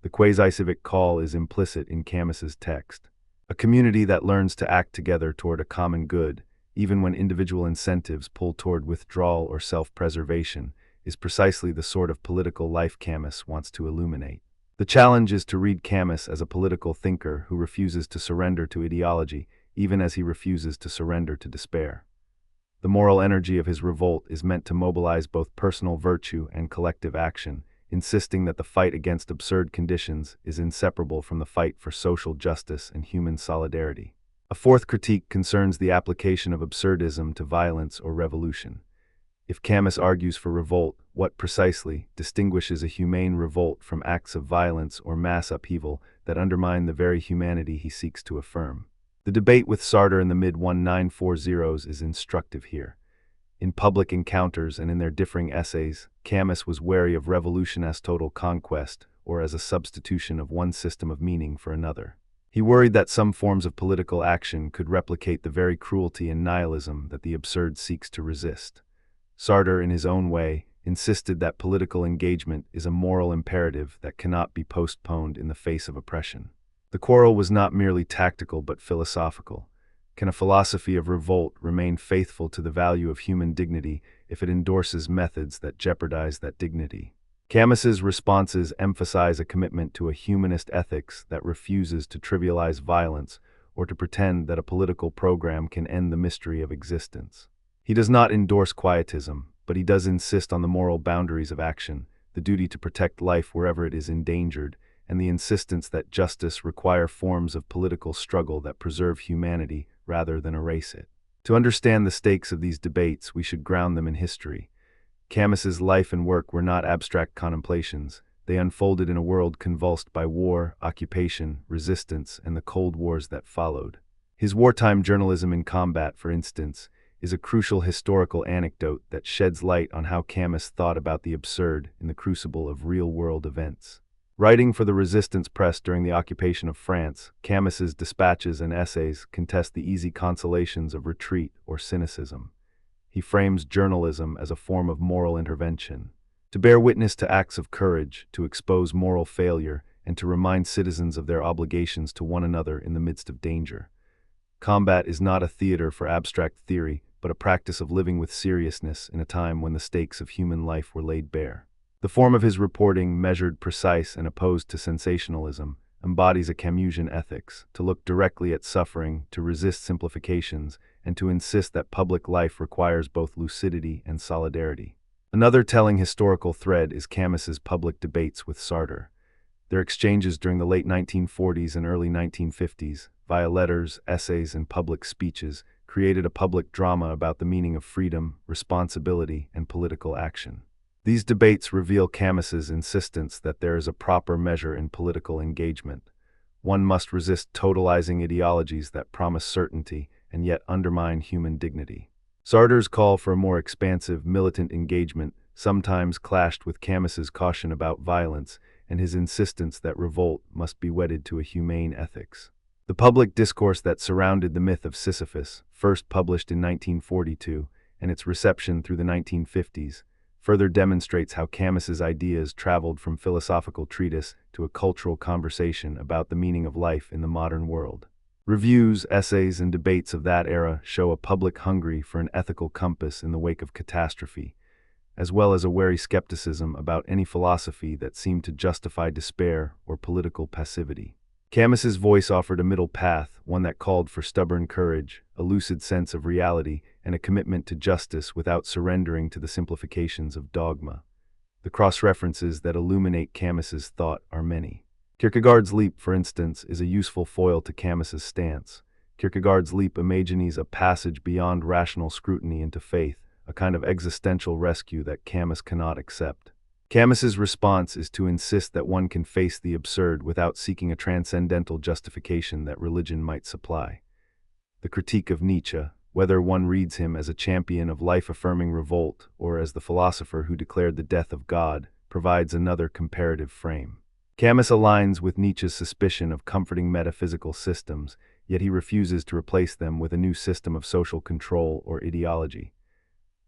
The quasi-civic call is implicit in Camus's text. A community that learns to act together toward a common good, even when individual incentives pull toward withdrawal or self-preservation, is precisely the sort of political life Camus wants to illuminate. The challenge is to read Camus as a political thinker who refuses to surrender to ideology, even as he refuses to surrender to despair. The moral energy of his revolt is meant to mobilize both personal virtue and collective action, insisting that the fight against absurd conditions is inseparable from the fight for social justice and human solidarity. A fourth critique concerns the application of absurdism to violence or revolution. If Camus argues for revolt, what precisely distinguishes a humane revolt from acts of violence or mass upheaval that undermine the very humanity he seeks to affirm? The debate with Sartre in the mid-1940s is instructive here. In public encounters and in their differing essays, Camus was wary of revolution as total conquest or as a substitution of one system of meaning for another. He worried that some forms of political action could replicate the very cruelty and nihilism that the absurd seeks to resist. Sartre, in his own way, insisted that political engagement is a moral imperative that cannot be postponed in the face of oppression. The quarrel was not merely tactical but philosophical. Can a philosophy of revolt remain faithful to the value of human dignity if it endorses methods that jeopardize that dignity? Camus's responses emphasize a commitment to a humanist ethics that refuses to trivialize violence or to pretend that a political program can end the mystery of existence. He does not endorse quietism, but he does insist on the moral boundaries of action, the duty to protect life wherever it is endangered, and the insistence that justice require forms of political struggle that preserve humanity rather than erase it. To understand the stakes of these debates, we should ground them in history. Camus's life and work were not abstract contemplations. They unfolded in a world convulsed by war, occupation, resistance, and the Cold Wars that followed. His wartime journalism in combat, for instance, is a crucial historical anecdote that sheds light on how Camus thought about the absurd in the crucible of real-world events. Writing for the resistance press during the occupation of France, Camus's dispatches and essays contest the easy consolations of retreat or cynicism. He frames journalism as a form of moral intervention, to bear witness to acts of courage, to expose moral failure, and to remind citizens of their obligations to one another in the midst of danger. Combat is not a theater for abstract theory, but a practice of living with seriousness in a time when the stakes of human life were laid bare. The form of his reporting, measured, precise, and opposed to sensationalism, embodies a Camusian ethics, to look directly at suffering, to resist simplifications, and to insist that public life requires both lucidity and solidarity. Another telling historical thread is Camus's public debates with Sartre. Their exchanges during the late 1940s and early 1950s, via letters, essays, and public speeches, created a public drama about the meaning of freedom, responsibility, and political action. These debates reveal Camus's insistence that there is a proper measure in political engagement. One must resist totalizing ideologies that promise certainty and yet undermine human dignity. Sartre's call for a more expansive, militant engagement sometimes clashed with Camus's caution about violence and his insistence that revolt must be wedded to a humane ethics. The public discourse that surrounded the Myth of Sisyphus, first published in 1942, and its reception through the 1950s, further demonstrates how Camus's ideas traveled from philosophical treatise to a cultural conversation about the meaning of life in the modern world. Reviews, essays, and debates of that era show a public hungry for an ethical compass in the wake of catastrophe, as well as a wary skepticism about any philosophy that seemed to justify despair or political passivity. Camus's voice offered a middle path, one that called for stubborn courage, a lucid sense of reality, and a commitment to justice without surrendering to the simplifications of dogma. The cross-references that illuminate Camus's thought are many. Kierkegaard's leap, for instance, is a useful foil to Camus's stance. Kierkegaard's leap imagines a passage beyond rational scrutiny into faith, a kind of existential rescue that Camus cannot accept. Camus's response is to insist that one can face the absurd without seeking a transcendental justification that religion might supply. The critique of Nietzsche, whether one reads him as a champion of life-affirming revolt or as the philosopher who declared the death of God, provides another comparative frame. Camus aligns with Nietzsche's suspicion of comforting metaphysical systems, yet he refuses to replace them with a new system of social control or ideology.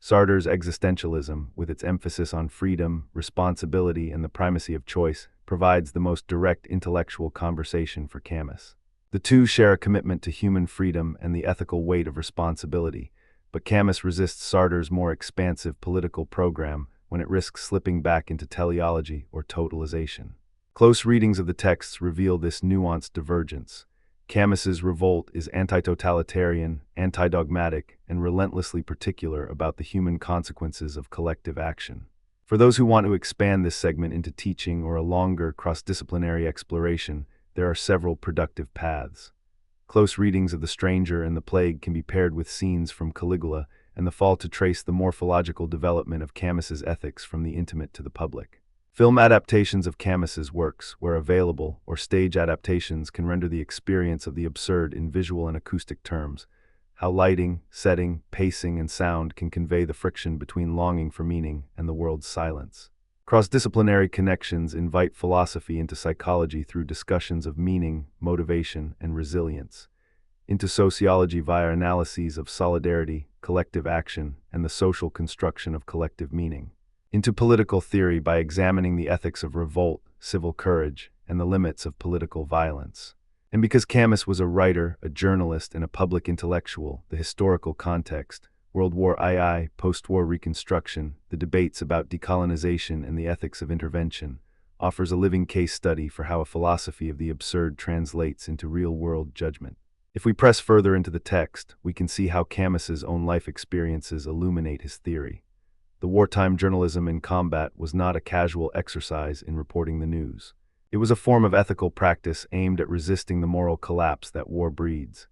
Sartre's existentialism, with its emphasis on freedom, responsibility, and the primacy of choice, provides the most direct intellectual conversation for Camus. The two share a commitment to human freedom and the ethical weight of responsibility, but Camus resists Sartre's more expansive political program when it risks slipping back into teleology or totalization. Close readings of the texts reveal this nuanced divergence. Camus's revolt is anti-totalitarian, anti-dogmatic, and relentlessly particular about the human consequences of collective action. For those who want to expand this segment into teaching or a longer cross-disciplinary exploration, there are several productive paths. Close readings of The Stranger and the Plague can be paired with scenes from Caligula and The Fall to trace the morphological development of Camus's ethics from the intimate to the public. Film adaptations of Camus's works, where available, or stage adaptations can render the experience of the absurd in visual and acoustic terms. How lighting, setting, pacing, and sound can convey the friction between longing for meaning and the world's silence. Cross-disciplinary connections invite philosophy into psychology through discussions of meaning, motivation, and resilience, into sociology via analyses of solidarity, collective action, and the social construction of collective meaning, into political theory by examining the ethics of revolt, civil courage, and the limits of political violence. And because Camus was a writer, a journalist, and a public intellectual, the historical context, World War II, post-war reconstruction, the debates about decolonization and the ethics of intervention, offers a living case study for how a philosophy of the absurd translates into real-world judgment. If we press further into the text, we can see how Camus's own life experiences illuminate his theory. The wartime journalism in combat was not a casual exercise in reporting the news. It was a form of ethical practice aimed at resisting the moral collapse that war breeds.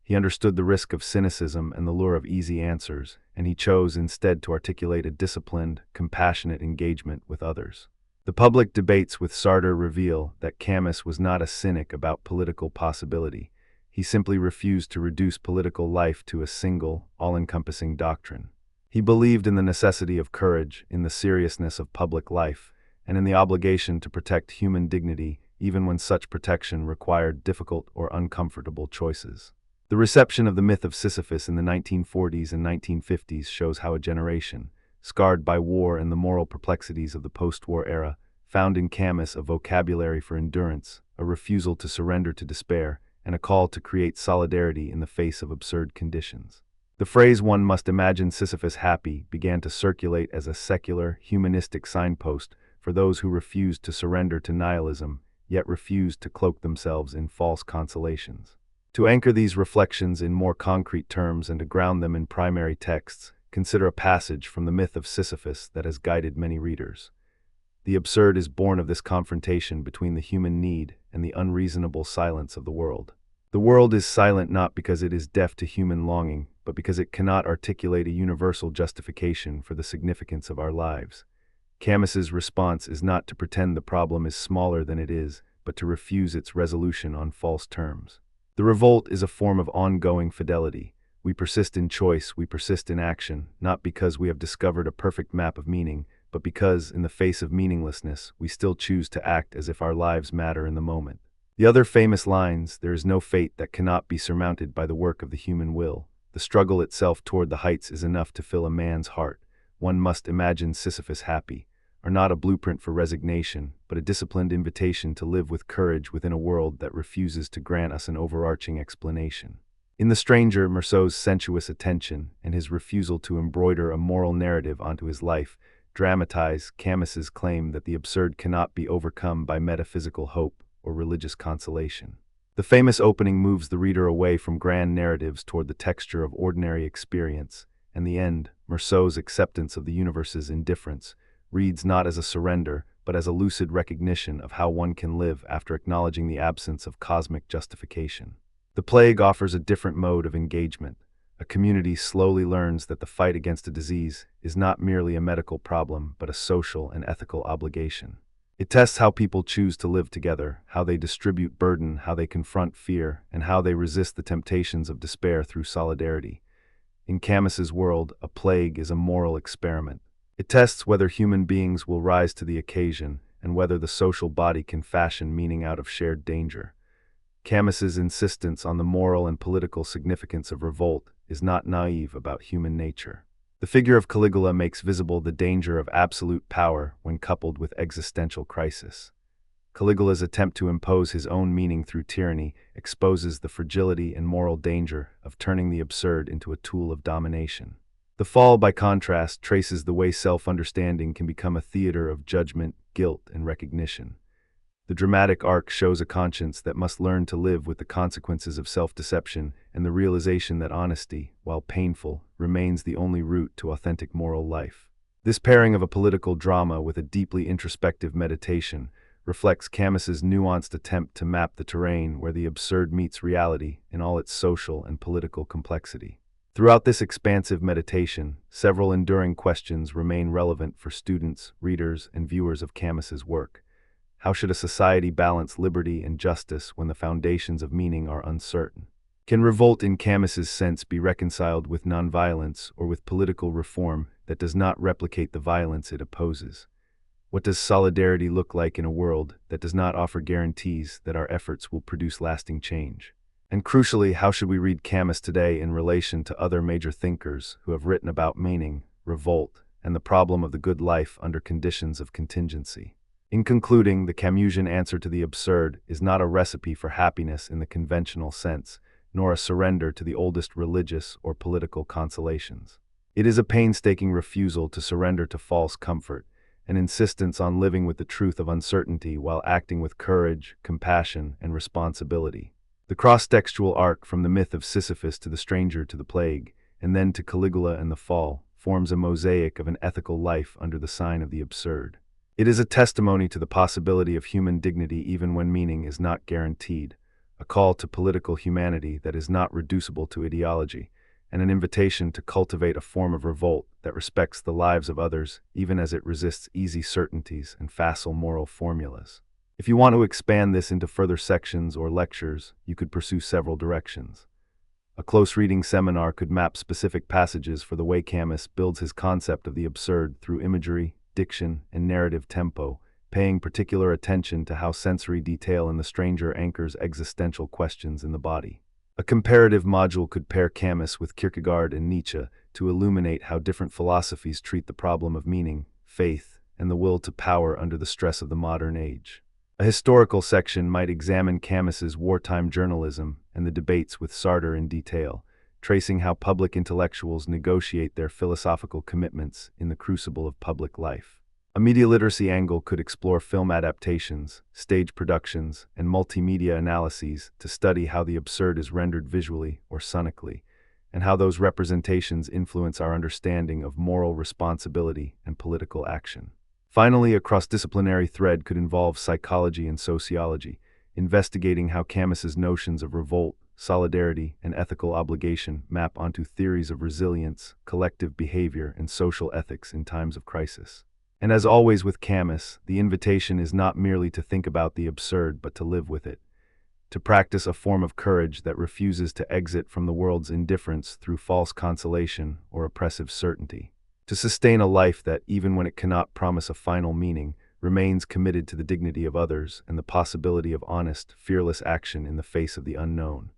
He understood the risk of cynicism and the lure of easy answers, and he chose instead to articulate a disciplined, compassionate engagement with others. The public debates with Sartre reveal that Camus was not a cynic about political possibility. He simply refused to reduce political life to a single, all-encompassing doctrine. He believed in the necessity of courage, in the seriousness of public life, and in the obligation to protect human dignity even when such protection required difficult or uncomfortable choices. The reception of the myth of Sisyphus in the 1940s and 1950s shows how a generation, scarred by war and the moral perplexities of the post-war era, found in Camus a vocabulary for endurance, a refusal to surrender to despair, and a call to create solidarity in the face of absurd conditions. The phrase "one must imagine Sisyphus happy" began to circulate as a secular, humanistic signpost for those who refused to surrender to nihilism, yet refused to cloak themselves in false consolations. To anchor these reflections in more concrete terms and to ground them in primary texts, consider a passage from the Myth of Sisyphus that has guided many readers. The absurd is born of this confrontation between the human need and the unreasonable silence of the world. The world is silent not because it is deaf to human longing, but because it cannot articulate a universal justification for the significance of our lives. Camus's response is not to pretend the problem is smaller than it is, but to refuse its resolution on false terms. The revolt is a form of ongoing fidelity. We persist in choice, we persist in action, not because we have discovered a perfect map of meaning, but because, in the face of meaninglessness, we still choose to act as if our lives matter in the moment. The other famous lines, "There is no fate that cannot be surmounted by the work of the human will. The struggle itself toward the heights is enough to fill a man's heart. One must imagine Sisyphus happy," are not a blueprint for resignation, but a disciplined invitation to live with courage within a world that refuses to grant us an overarching explanation. In The Stranger, Meursault's sensuous attention and his refusal to embroider a moral narrative onto his life dramatize Camus's claim that the absurd cannot be overcome by metaphysical hope or religious consolation. The famous opening moves the reader away from grand narratives toward the texture of ordinary experience, and the end, Meursault's acceptance of the universe's indifference, reads not as a surrender, but as a lucid recognition of how one can live after acknowledging the absence of cosmic justification. The Plague offers a different mode of engagement. A community slowly learns that the fight against a disease is not merely a medical problem, but a social and ethical obligation. It tests how people choose to live together, how they distribute burden, how they confront fear, and how they resist the temptations of despair through solidarity. In Camus's world, a plague is a moral experiment. It tests whether human beings will rise to the occasion and whether the social body can fashion meaning out of shared danger. Camus's insistence on the moral and political significance of revolt is not naive about human nature. The figure of Caligula makes visible the danger of absolute power when coupled with existential crisis. Caligula's attempt to impose his own meaning through tyranny exposes the fragility and moral danger of turning the absurd into a tool of domination. The Fall, by contrast, traces the way self-understanding can become a theater of judgment, guilt, and recognition. The dramatic arc shows a conscience that must learn to live with the consequences of self-deception and the realization that honesty, while painful, remains the only route to authentic moral life. This pairing of a political drama with a deeply introspective meditation reflects Camus's nuanced attempt to map the terrain where the absurd meets reality in all its social and political complexity. Throughout this expansive meditation, several enduring questions remain relevant for students, readers, and viewers of Camus's work. How should a society balance liberty and justice when the foundations of meaning are uncertain? Can revolt in Camus's sense be reconciled with nonviolence or with political reform that does not replicate the violence it opposes? What does solidarity look like in a world that does not offer guarantees that our efforts will produce lasting change? And crucially, how should we read Camus today in relation to other major thinkers who have written about meaning, revolt, and the problem of the good life under conditions of contingency? In concluding, the Camusian answer to the absurd is not a recipe for happiness in the conventional sense, nor a surrender to the oldest religious or political consolations. It is a painstaking refusal to surrender to false comfort, an insistence on living with the truth of uncertainty while acting with courage, compassion, and responsibility. The cross-textual arc from the Myth of Sisyphus to The Stranger to the Plague, and then to Caligula and the Fall, forms a mosaic of an ethical life under the sign of the absurd. It is a testimony to the possibility of human dignity even when meaning is not guaranteed, a call to political humanity that is not reducible to ideology, and an invitation to cultivate a form of revolt that respects the lives of others even as it resists easy certainties and facile moral formulas. If you want to expand this into further sections or lectures, you could pursue several directions. A close reading seminar could map specific passages for the way Camus builds his concept of the absurd through imagery, diction, and narrative tempo, paying particular attention to how sensory detail in the stranger anchors existential questions in the body. A comparative module could pair Camus with Kierkegaard and Nietzsche to illuminate how different philosophies treat the problem of meaning, faith, and the will to power under the stress of the modern age. A historical section might examine Camus's wartime journalism and the debates with Sartre in detail, tracing how public intellectuals negotiate their philosophical commitments in the crucible of public life. A media literacy angle could explore film adaptations, stage productions, and multimedia analyses to study how the absurd is rendered visually or sonically, and how those representations influence our understanding of moral responsibility and political action. Finally, a cross-disciplinary thread could involve psychology and sociology, investigating how Camus's notions of revolt, solidarity, and ethical obligation map onto theories of resilience, collective behavior, and social ethics in times of crisis. And as always with Camus, the invitation is not merely to think about the absurd but to live with it, to practice a form of courage that refuses to exit from the world's indifference through false consolation or oppressive certainty, to sustain a life that, even when it cannot promise a final meaning, remains committed to the dignity of others and the possibility of honest, fearless action in the face of the unknown.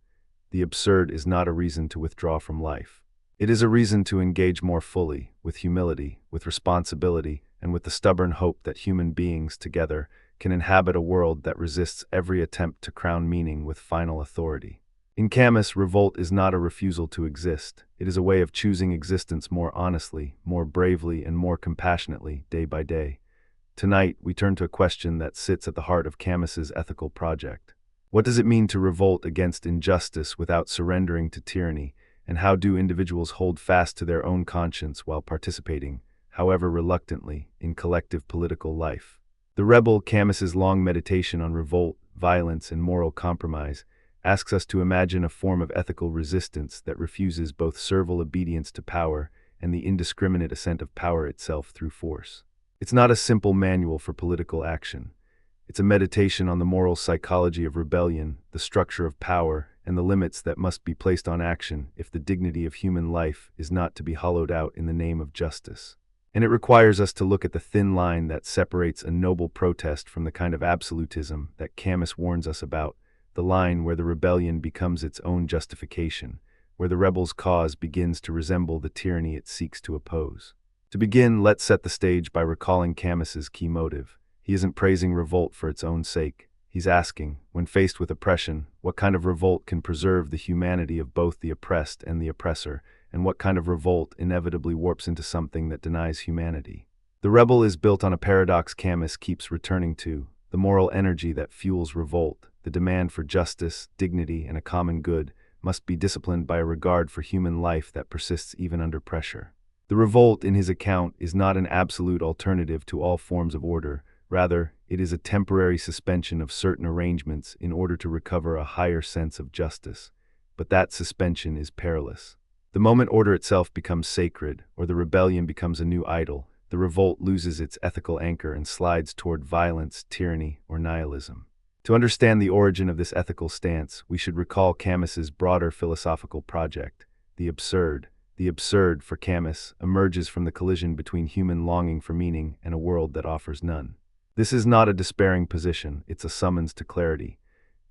The absurd is not a reason to withdraw from life. It is a reason to engage more fully, with humility, with responsibility, and with the stubborn hope that human beings together can inhabit a world that resists every attempt to crown meaning with final authority. In Camus, revolt is not a refusal to exist. It is a way of choosing existence more honestly, more bravely, and more compassionately, day by day. Tonight, we turn to a question that sits at the heart of Camus's ethical project. What does it mean to revolt against injustice without surrendering to tyranny, and how do individuals hold fast to their own conscience while participating, however reluctantly, in collective political life? The Rebel, Camus's long meditation on revolt, violence, and moral compromise, asks us to imagine a form of ethical resistance that refuses both servile obedience to power and the indiscriminate ascent of power itself through force. It's not a simple manual for political action. It's a meditation on the moral psychology of rebellion, the structure of power, and the limits that must be placed on action if the dignity of human life is not to be hollowed out in the name of justice. And it requires us to look at the thin line that separates a noble protest from the kind of absolutism that Camus warns us about, the line where the rebellion becomes its own justification, where the rebel's cause begins to resemble the tyranny it seeks to oppose. To begin, let's set the stage by recalling Camus's key motive. He isn't praising revolt for its own sake. He's asking, when faced with oppression, what kind of revolt can preserve the humanity of both the oppressed and the oppressor, and what kind of revolt inevitably warps into something that denies humanity. The Rebel is built on a paradox Camus keeps returning to, the moral energy that fuels revolt, the demand for justice, dignity, and a common good, must be disciplined by a regard for human life that persists even under pressure. The revolt, in his account, is not an absolute alternative to all forms of order. Rather, it is a temporary suspension of certain arrangements in order to recover a higher sense of justice. But that suspension is perilous. The moment order itself becomes sacred, or the rebellion becomes a new idol, the revolt loses its ethical anchor and slides toward violence, tyranny, or nihilism. To understand the origin of this ethical stance, we should recall Camus's broader philosophical project, the absurd. The absurd, for Camus, emerges from the collision between human longing for meaning and a world that offers none. This is not a despairing position, it's a summons to clarity.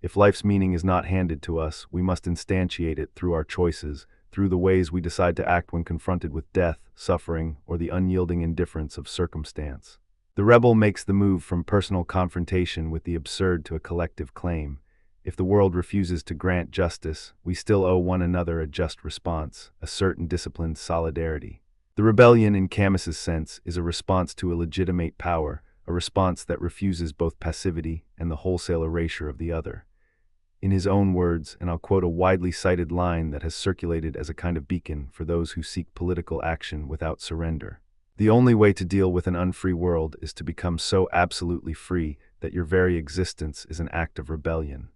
If life's meaning is not handed to us, we must instantiate it through our choices, through the ways we decide to act when confronted with death, suffering, or the unyielding indifference of circumstance. The Rebel makes the move from personal confrontation with the absurd to a collective claim. If the world refuses to grant justice, we still owe one another a just response, a certain disciplined solidarity. The rebellion, in Camus's sense, is a response to a legitimate power, a response that refuses both passivity and the wholesale erasure of the other. In his own words, and I'll quote a widely cited line that has circulated as a kind of beacon for those who seek political action without surrender: "The only way to deal with an unfree world is to become so absolutely free that your very existence is an act of rebellion."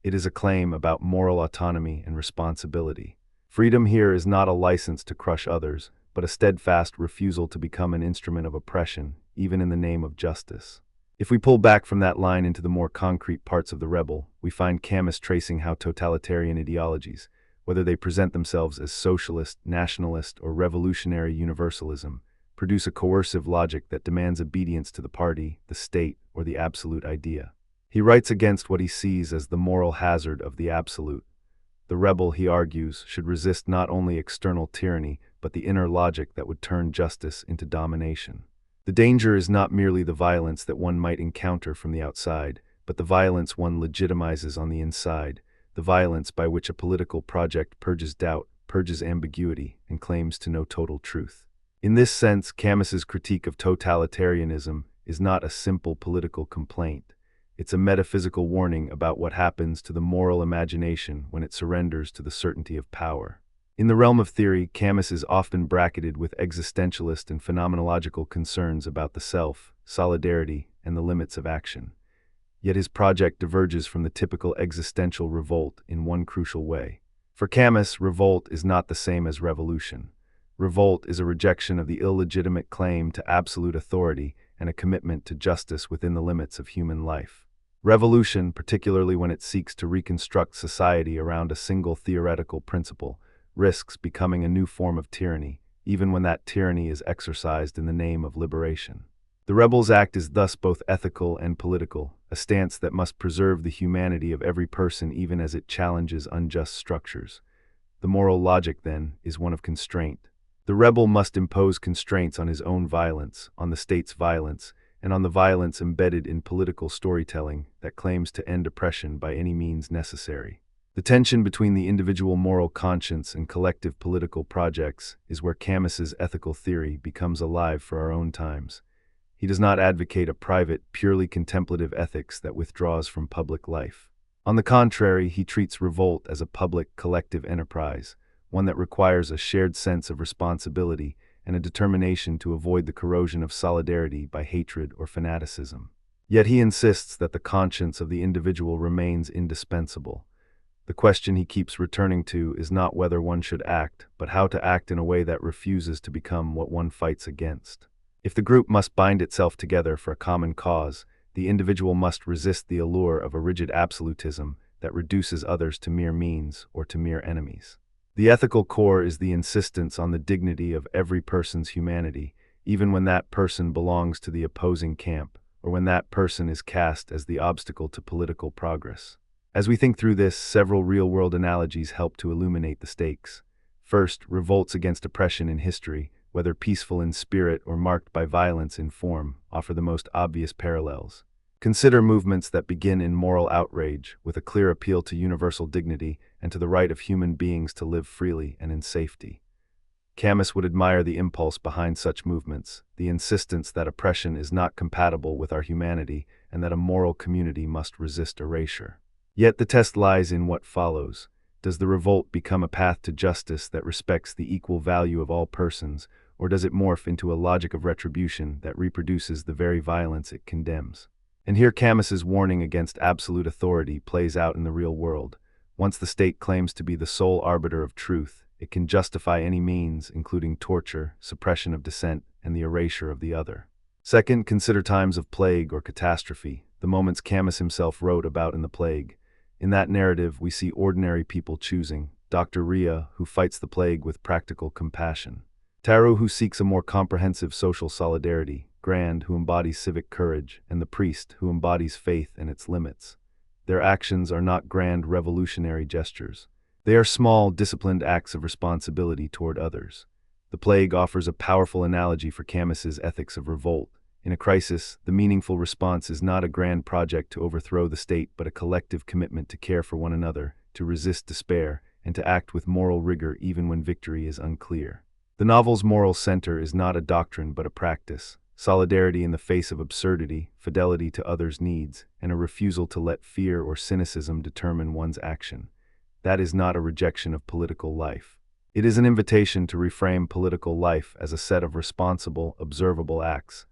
It is a claim about moral autonomy and responsibility. Freedom here is not a license to crush others, but a steadfast refusal to become an instrument of oppression, even in the name of justice. If we pull back from that line into the more concrete parts of the rebel, we find Camus tracing how totalitarian ideologies, whether they present themselves as socialist, nationalist, or revolutionary universalism, produce a coercive logic that demands obedience to the party, the state, or the absolute idea. He writes against what he sees as the moral hazard of the absolute. The rebel, he argues, should resist not only external tyranny, but the inner logic that would turn justice into domination. The danger is not merely the violence that one might encounter from the outside, but the violence one legitimizes on the inside, the violence by which a political project purges doubt, purges ambiguity, and claims to know total truth. In this sense, Camus's critique of totalitarianism is not a simple political complaint. It's a metaphysical warning about what happens to the moral imagination when it surrenders to the certainty of power. In the realm of theory, Camus is often bracketed with existentialist and phenomenological concerns about the self, solidarity, and the limits of action. Yet his project diverges from the typical existential revolt in one crucial way. For Camus, revolt is not the same as revolution. Revolt is a rejection of the illegitimate claim to absolute authority and a commitment to justice within the limits of human life. Revolution, particularly when it seeks to reconstruct society around a single theoretical principle, risks becoming a new form of tyranny, even when that tyranny is exercised in the name of liberation. The rebel's act is thus both ethical and political, a stance that must preserve the humanity of every person even as it challenges unjust structures. The moral logic, then, is one of constraint. The rebel must impose constraints on his own violence, on the state's violence, and on the violence embedded in political storytelling that claims to end oppression by any means necessary. The tension between the individual moral conscience and collective political projects is where Camus's ethical theory becomes alive for our own times. He does not advocate a private, purely contemplative ethics that withdraws from public life. On the contrary, he treats revolt as a public, collective enterprise, one that requires a shared sense of responsibility and a determination to avoid the corrosion of solidarity by hatred or fanaticism. Yet he insists that the conscience of the individual remains indispensable. The question he keeps returning to is not whether one should act, but how to act in a way that refuses to become what one fights against. If the group must bind itself together for a common cause, the individual must resist the allure of a rigid absolutism that reduces others to mere means or to mere enemies. The ethical core is the insistence on the dignity of every person's humanity, even when that person belongs to the opposing camp, or when that person is cast as the obstacle to political progress. As we think through this, several real-world analogies help to illuminate the stakes. First, revolts against oppression in history, whether peaceful in spirit or marked by violence in form, offer the most obvious parallels. Consider movements that begin in moral outrage, with a clear appeal to universal dignity and to the right of human beings to live freely and in safety. Camus would admire the impulse behind such movements, the insistence that oppression is not compatible with our humanity and that a moral community must resist erasure. Yet the test lies in what follows. Does the revolt become a path to justice that respects the equal value of all persons, or does it morph into a logic of retribution that reproduces the very violence it condemns? And here Camus's warning against absolute authority plays out in the real world. Once the state claims to be the sole arbiter of truth, it can justify any means, including torture, suppression of dissent, and the erasure of the other. Second, consider times of plague or catastrophe, the moments Camus himself wrote about in The Plague. In that narrative, we see ordinary people choosing: Dr. Ria, who fights the plague with practical compassion; Taru, who seeks a more comprehensive social solidarity; Grand, who embodies civic courage; and the priest, who embodies faith and its limits. Their actions are not grand revolutionary gestures. They are small, disciplined acts of responsibility toward others. The Plague offers a powerful analogy for Camus's ethics of revolt. In a crisis, the meaningful response is not a grand project to overthrow the state, but a collective commitment to care for one another, to resist despair, and to act with moral rigor even when victory is unclear. The novel's moral center is not a doctrine but a practice: solidarity in the face of absurdity, fidelity to others' needs, and a refusal to let fear or cynicism determine one's action. That is not a rejection of political life. It is an invitation to reframe political life as a set of responsible, observable acts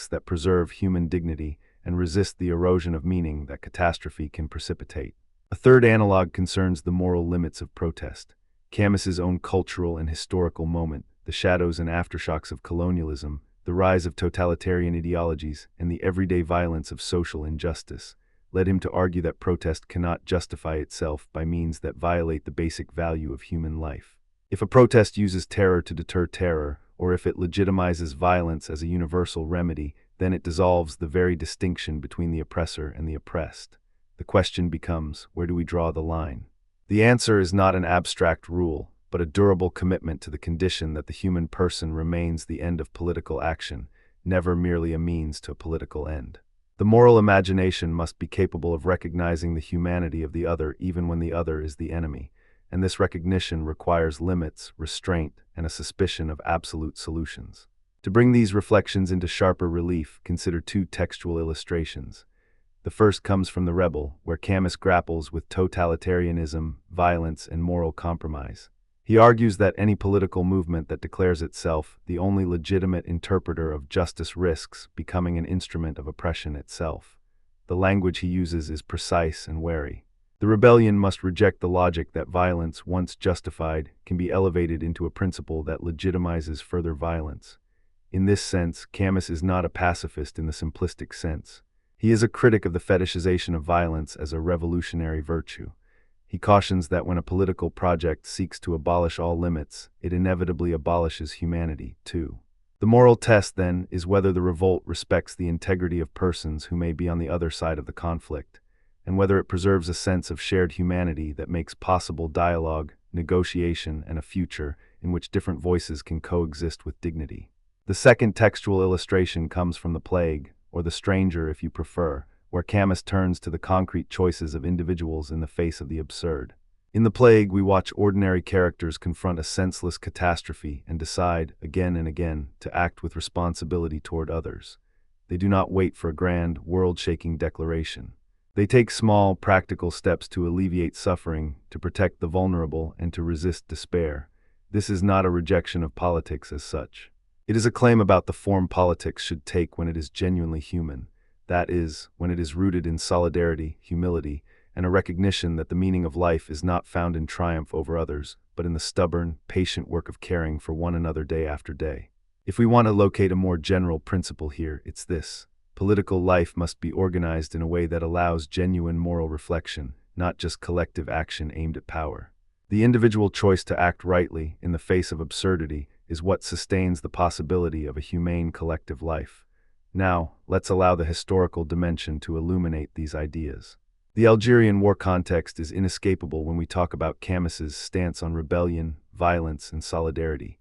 that preserve human dignity and resist the erosion of meaning that catastrophe can precipitate. A third analog concerns the moral limits of protest. Camus's own cultural and historical moment, the shadows and aftershocks of colonialism, the rise of totalitarian ideologies, and the everyday violence of social injustice led him to argue that protest cannot justify itself by means that violate the basic value of human life. If a protest uses terror to deter terror, or if it legitimizes violence as a universal remedy, then it dissolves the very distinction between the oppressor and the oppressed. The question becomes, where do we draw the line? The answer is not an abstract rule, but a durable commitment to the condition that the human person remains the end of political action, never merely a means to a political end. The moral imagination must be capable of recognizing the humanity of the other even when the other is the enemy, and this recognition requires limits, restraint, and a suspicion of absolute solutions. To bring these reflections into sharper relief, consider two textual illustrations. The first comes from The Rebel, where Camus grapples with totalitarianism, violence, and moral compromise. He argues that any political movement that declares itself the only legitimate interpreter of justice risks becoming an instrument of oppression itself. The language he uses is precise and wary. The rebellion must reject the logic that violence, once justified, can be elevated into a principle that legitimizes further violence. In this sense, Camus is not a pacifist in the simplistic sense. He is a critic of the fetishization of violence as a revolutionary virtue. He cautions that when a political project seeks to abolish all limits, it inevitably abolishes humanity, too. The moral test, then, is whether the revolt respects the integrity of persons who may be on the other side of the conflict, and whether it preserves a sense of shared humanity that makes possible dialogue, negotiation, and a future in which different voices can coexist with dignity. The second textual illustration comes from The Plague, or The Stranger if you prefer, where Camus turns to the concrete choices of individuals in the face of the absurd. In The Plague, we watch ordinary characters confront a senseless catastrophe and decide, again and again, to act with responsibility toward others. They do not wait for a grand, world-shaking declaration. They take small, practical steps to alleviate suffering, to protect the vulnerable, and to resist despair. This is not a rejection of politics as such. It is a claim about the form politics should take when it is genuinely human. That is, when it is rooted in solidarity, humility, and a recognition that the meaning of life is not found in triumph over others, but in the stubborn, patient work of caring for one another day after day. If we want to locate a more general principle here, it's this. Political life must be organized in a way that allows genuine moral reflection, not just collective action aimed at power. The individual choice to act rightly in the face of absurdity is what sustains the possibility of a humane collective life. Now, let's allow the historical dimension to illuminate these ideas. The Algerian war context is inescapable when we talk about Camus's stance on rebellion, violence, and solidarity.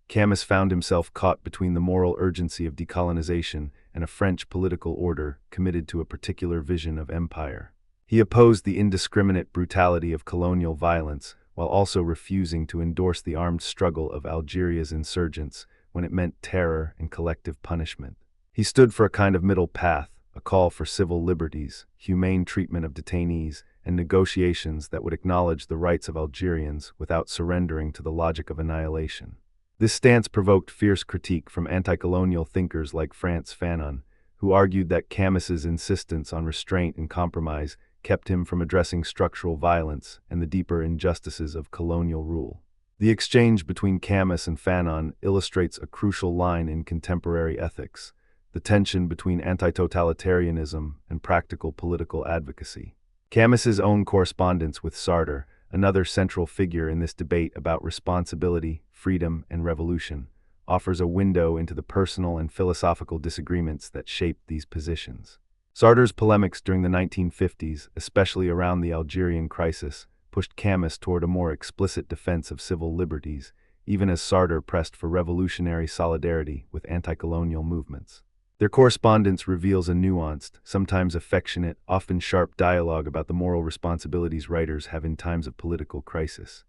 Camus found himself caught between the moral urgency of decolonization and a French political order committed to a particular vision of empire. He opposed the indiscriminate brutality of colonial violence while also refusing to endorse the armed struggle of Algeria's insurgents when it meant terror and collective punishment. He stood for a kind of middle path, a call for civil liberties, humane treatment of detainees, and negotiations that would acknowledge the rights of Algerians without surrendering to the logic of annihilation. This stance provoked fierce critique from anti-colonial thinkers like Frantz Fanon, who argued that Camus's insistence on restraint and compromise kept him from addressing structural violence and the deeper injustices of colonial rule. The exchange between Camus and Fanon illustrates a crucial line in contemporary ethics: the tension between anti-totalitarianism and practical political advocacy. Camus's own correspondence with Sartre, another central figure in this debate about responsibility, freedom, and revolution, offers a window into the personal and philosophical disagreements that shaped these positions. Sartre's polemics during the 1950s, especially around the Algerian crisis, pushed Camus toward a more explicit defense of civil liberties, even as Sartre pressed for revolutionary solidarity with anti-colonial movements. Their correspondence reveals a nuanced, sometimes affectionate, often sharp dialogue about the moral responsibilities writers have in times of political crisis.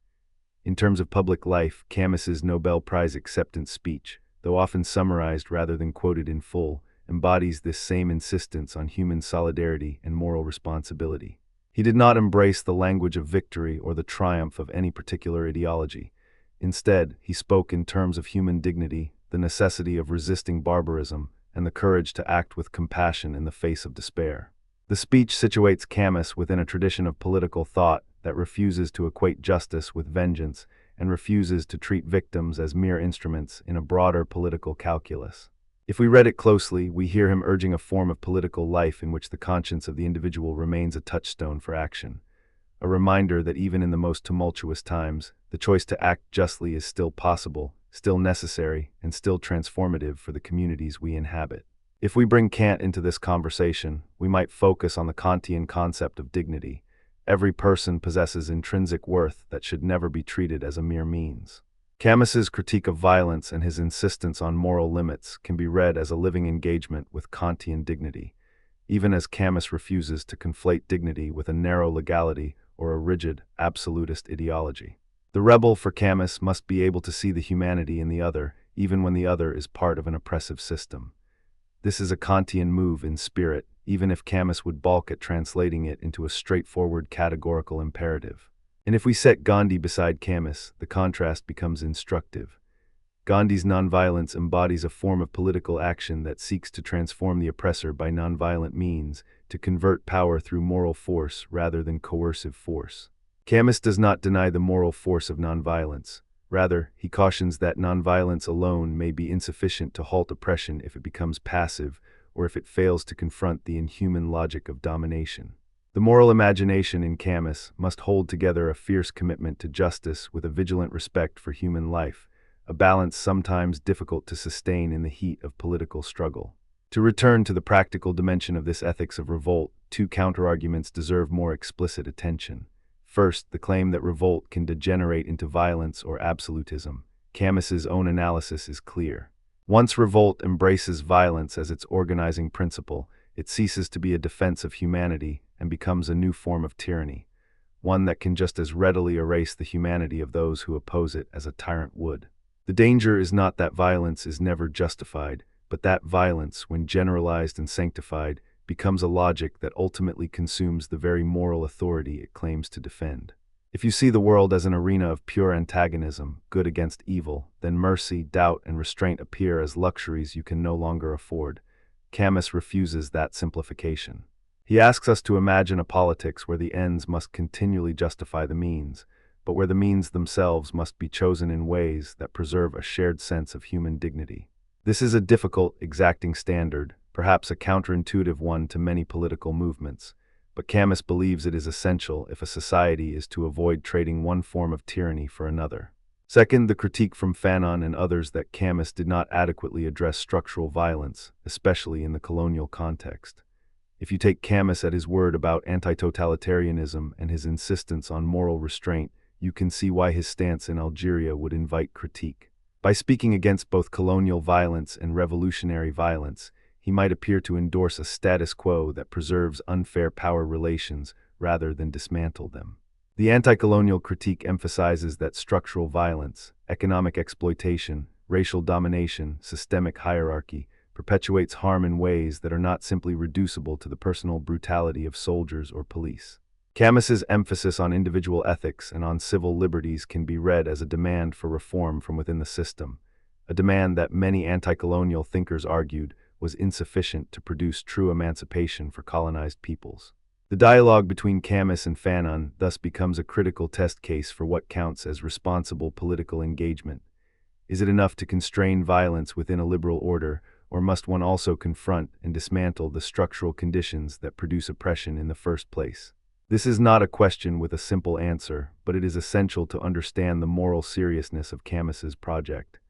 In terms of public life, Camus's Nobel Prize acceptance speech, though often summarized rather than quoted in full, embodies this same insistence on human solidarity and moral responsibility. He did not embrace the language of victory or the triumph of any particular ideology. Instead, he spoke in terms of human dignity, the necessity of resisting barbarism, and the courage to act with compassion in the face of despair. The speech situates Camus within a tradition of political thought that refuses to equate justice with vengeance and refuses to treat victims as mere instruments in a broader political calculus. If we read it closely, we hear him urging a form of political life in which the conscience of the individual remains a touchstone for action, a reminder that even in the most tumultuous times, the choice to act justly is still possible, still necessary, and still transformative for the communities we inhabit. If we bring Kant into this conversation, we might focus on the Kantian concept of dignity. Every person possesses intrinsic worth that should never be treated as a mere means. Camus's critique of violence and his insistence on moral limits can be read as a living engagement with Kantian dignity, even as Camus refuses to conflate dignity with a narrow legality or a rigid, absolutist ideology. The rebel for Camus must be able to see the humanity in the other, even when the other is part of an oppressive system. This is a Kantian move in spirit, even if Camus would balk at translating it into a straightforward categorical imperative. And if we set Gandhi beside Camus, the contrast becomes instructive. Gandhi's nonviolence embodies a form of political action that seeks to transform the oppressor by nonviolent means, to convert power through moral force rather than coercive force. Camus does not deny the moral force of nonviolence. Rather, he cautions that nonviolence alone may be insufficient to halt oppression if it becomes passive or if it fails to confront the inhuman logic of domination. The moral imagination in Camus must hold together a fierce commitment to justice with a vigilant respect for human life, a balance sometimes difficult to sustain in the heat of political struggle. To return to the practical dimension of this ethics of revolt, two counterarguments deserve more explicit attention. First, the claim that revolt can degenerate into violence or absolutism. Camus's own analysis is clear. Once revolt embraces violence as its organizing principle, it ceases to be a defense of humanity and becomes a new form of tyranny, one that can just as readily erase the humanity of those who oppose it as a tyrant would. The danger is not that violence is never justified, but that violence, when generalized and sanctified, becomes a logic that ultimately consumes the very moral authority it claims to defend. If you see the world as an arena of pure antagonism, good against evil, then mercy, doubt, and restraint appear as luxuries you can no longer afford. Camus refuses that simplification. He asks us to imagine a politics where the ends must continually justify the means, but where the means themselves must be chosen in ways that preserve a shared sense of human dignity. This is a difficult, exacting standard, perhaps a counterintuitive one to many political movements, but Camus believes it is essential if a society is to avoid trading one form of tyranny for another. Second, the critique from Fanon and others that Camus did not adequately address structural violence, especially in the colonial context. If you take Camus at his word about anti-totalitarianism and his insistence on moral restraint, you can see why his stance in Algeria would invite critique. By speaking against both colonial violence and revolutionary violence, he might appear to endorse a status quo that preserves unfair power relations rather than dismantle them. The anti-colonial critique emphasizes that structural violence, economic exploitation, racial domination, systemic hierarchy, perpetuates harm in ways that are not simply reducible to the personal brutality of soldiers or police. Camus's emphasis on individual ethics and on civil liberties can be read as a demand for reform from within the system, a demand that many anti-colonial thinkers argued was insufficient to produce true emancipation for colonized peoples. The dialogue between Camus and Fanon thus becomes a critical test case for what counts as responsible political engagement. Is it enough to constrain violence within a liberal order, or must one also confront and dismantle the structural conditions that produce oppression in the first place? This is not a question with a simple answer, but it is essential to understand the moral seriousness of Camus's project.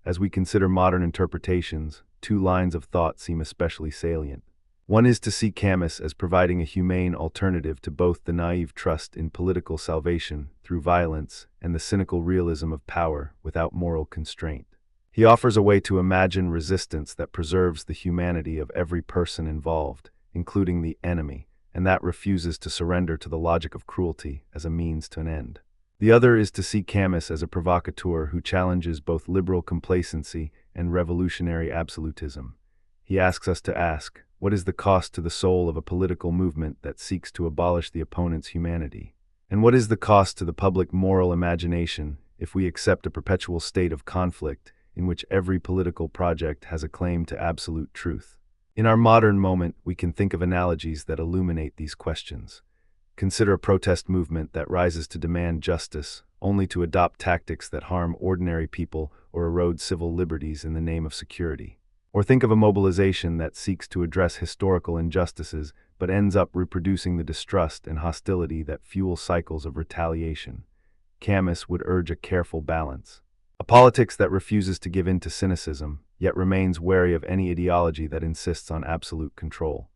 As we consider modern interpretations, two lines of thought seem especially salient. One is to see Camus as providing a humane alternative to both the naive trust in political salvation through violence and the cynical realism of power without moral constraint. He offers a way to imagine resistance that preserves the humanity of every person involved, including the enemy, and that refuses to surrender to the logic of cruelty as a means to an end. The other is to see Camus as a provocateur who challenges both liberal complacency and revolutionary absolutism. He asks us to ask, what is the cost to the soul of a political movement that seeks to abolish the opponent's humanity? And what is the cost to the public moral imagination if we accept a perpetual state of conflict in which every political project has a claim to absolute truth? In our modern moment, we can think of analogies that illuminate these questions. Consider a protest movement that rises to demand justice, only to adopt tactics that harm ordinary people or erode civil liberties in the name of security. Or think of a mobilization that seeks to address historical injustices but ends up reproducing the distrust and hostility that fuel cycles of retaliation. Camus would urge a careful balance. A politics that refuses to give in to cynicism, yet remains wary of any ideology that insists on absolute control.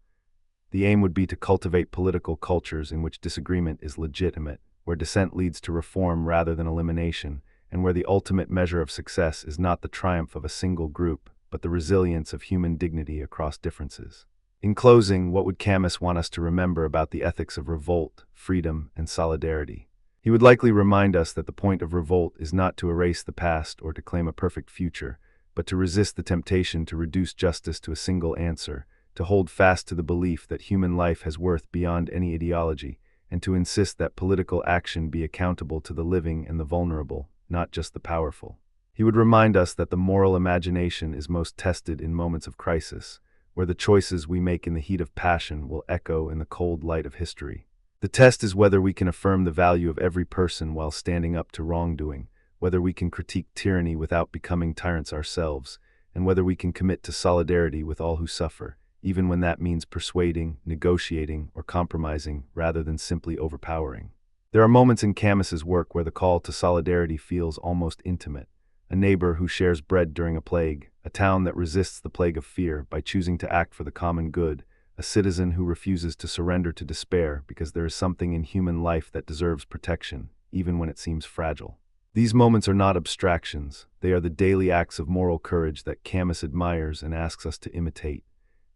The aim would be to cultivate political cultures in which disagreement is legitimate, where dissent leads to reform rather than elimination, and where the ultimate measure of success is not the triumph of a single group, but the resilience of human dignity across differences. In closing, what would Camus want us to remember about the ethics of revolt, freedom, and solidarity? He would likely remind us that the point of revolt is not to erase the past or to claim a perfect future, but to resist the temptation to reduce justice to a single answer, to hold fast to the belief that human life has worth beyond any ideology, and to insist that political action be accountable to the living and the vulnerable, not just the powerful. He would remind us that the moral imagination is most tested in moments of crisis, where the choices we make in the heat of passion will echo in the cold light of history. The test is whether we can affirm the value of every person while standing up to wrongdoing, whether we can critique tyranny without becoming tyrants ourselves, and whether we can commit to solidarity with all who suffer, even when that means persuading, negotiating, or compromising rather than simply overpowering. There are moments in Camus's work where the call to solidarity feels almost intimate. A neighbor who shares bread during a plague, a town that resists the plague of fear by choosing to act for the common good, a citizen who refuses to surrender to despair because there is something in human life that deserves protection, even when it seems fragile. These moments are not abstractions, they are the daily acts of moral courage that Camus admires and asks us to imitate.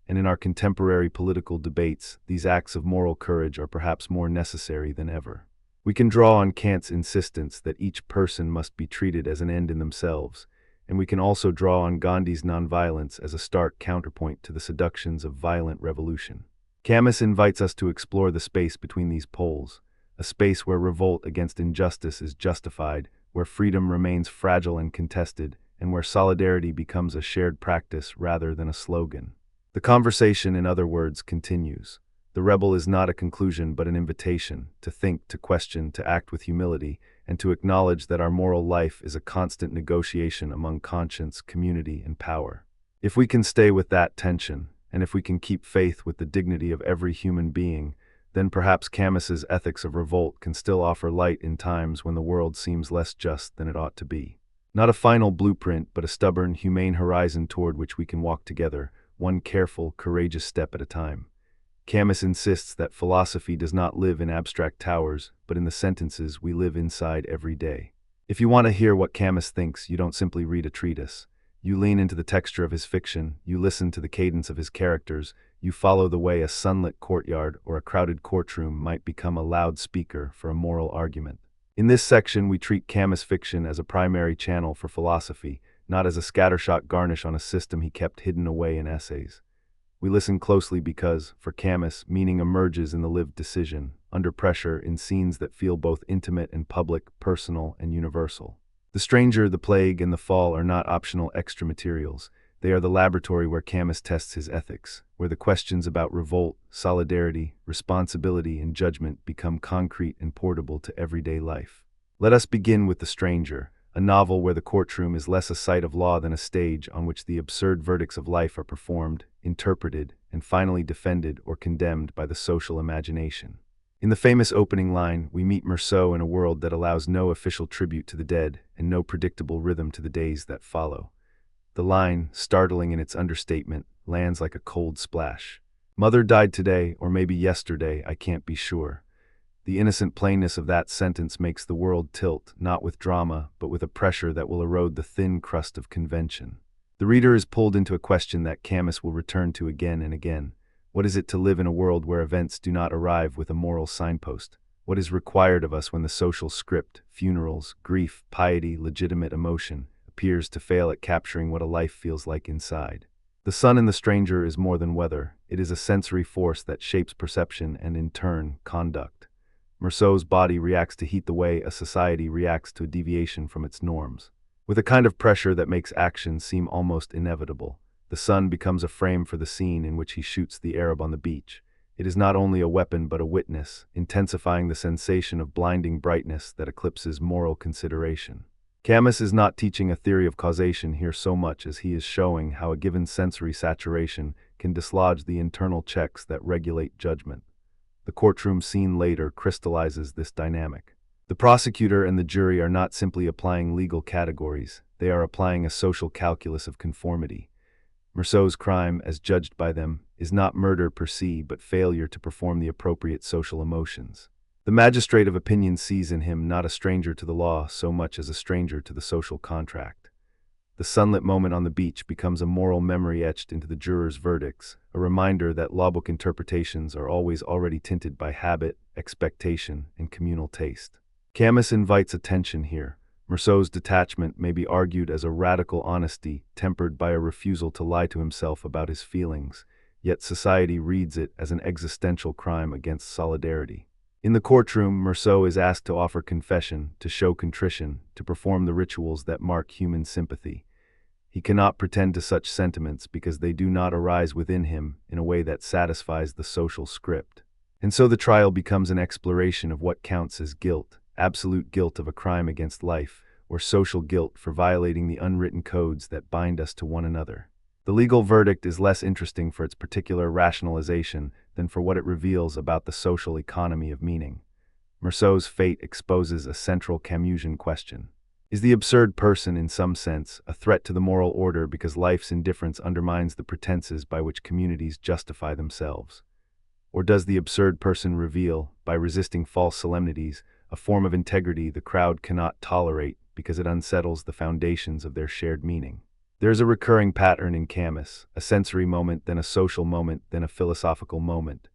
And in our contemporary political debates, these acts of moral courage are perhaps more necessary than ever. We can draw on Kant's insistence that each person must be treated as an end in themselves, and we can also draw on Gandhi's nonviolence as a stark counterpoint to the seductions of violent revolution. Camus invites us to explore the space between these poles, a space where revolt against injustice is justified, where freedom remains fragile and contested, and where solidarity becomes a shared practice rather than a slogan. The conversation, in other words, continues. The rebel is not a conclusion but an invitation to think, to question, to act with humility, and to acknowledge that our moral life is a constant negotiation among conscience, community, and power. If we can stay with that tension, and if we can keep faith with the dignity of every human being, then perhaps Camus's ethics of revolt can still offer light in times when the world seems less just than it ought to be. Not a final blueprint, but a stubborn, humane horizon toward which we can walk together, one careful, courageous step at a time. Camus insists that philosophy does not live in abstract towers, but in the sentences we live inside every day. If you want to hear what Camus thinks, you don't simply read a treatise. You lean into the texture of his fiction, you listen to the cadence of his characters, you follow the way a sunlit courtyard or a crowded courtroom might become a loudspeaker for a moral argument. In this section, we treat Camus fiction as a primary channel for philosophy, not as a scattershot garnish on a system he kept hidden away in essays. We listen closely because, for Camus, meaning emerges in the lived decision, under pressure, in scenes that feel both intimate and public, personal and universal. The stranger, the plague, and the fall are not optional extra materials. They are the laboratory where Camus tests his ethics, where the questions about revolt, solidarity, responsibility, and judgment become concrete and portable to everyday life. Let us begin with The Stranger, a novel where the courtroom is less a site of law than a stage on which the absurd verdicts of life are performed, interpreted, and finally defended or condemned by the social imagination. In the famous opening line, we meet Meursault in a world that allows no official tribute to the dead and no predictable rhythm to the days that follow. The line, startling in its understatement, lands like a cold splash. Mother died today, or maybe yesterday, I can't be sure. The innocent plainness of that sentence makes the world tilt, not with drama, but with a pressure that will erode the thin crust of convention. The reader is pulled into a question that Camus will return to again and again. What is it to live in a world where events do not arrive with a moral signpost? What is required of us when the social script, funerals, grief, piety, legitimate emotion, appears to fail at capturing what a life feels like inside? The sun in The Stranger is more than weather. It is a sensory force that shapes perception and, in turn, conduct. Meursault's body reacts to heat the way a society reacts to a deviation from its norms. With a kind of pressure that makes action seem almost inevitable, the sun becomes a frame for the scene in which he shoots the Arab on the beach. It is not only a weapon but a witness, intensifying the sensation of blinding brightness that eclipses moral consideration. Camus is not teaching a theory of causation here so much as he is showing how a given sensory saturation can dislodge the internal checks that regulate judgment. The courtroom scene later crystallizes this dynamic. The prosecutor and the jury are not simply applying legal categories, they are applying a social calculus of conformity. Meursault's crime, as judged by them, is not murder per se but failure to perform the appropriate social emotions. The magistrate of opinion sees in him not a stranger to the law so much as a stranger to the social contract. The sunlit moment on the beach becomes a moral memory etched into the jurors' verdicts, a reminder that law book interpretations are always already tinted by habit, expectation, and communal taste. Camus invites attention here. Meursault's detachment may be argued as a radical honesty tempered by a refusal to lie to himself about his feelings, yet society reads it as an existential crime against solidarity. In the courtroom, Meursault is asked to offer confession, to show contrition, to perform the rituals that mark human sympathy. He cannot pretend to such sentiments because they do not arise within him in a way that satisfies the social script. And so the trial becomes an exploration of what counts as guilt, absolute guilt of a crime against life, or social guilt for violating the unwritten codes that bind us to one another. The legal verdict is less interesting for its particular rationalization than for what it reveals about the social economy of meaning. Meursault's fate exposes a central Camusian question. Is the absurd person, in some sense, a threat to the moral order because life's indifference undermines the pretenses by which communities justify themselves? Or does the absurd person reveal, by resisting false solemnities, a form of integrity the crowd cannot tolerate because it unsettles the foundations of their shared meaning? There is a recurring pattern in Camus, a sensory moment, then a social moment, then a philosophical moment.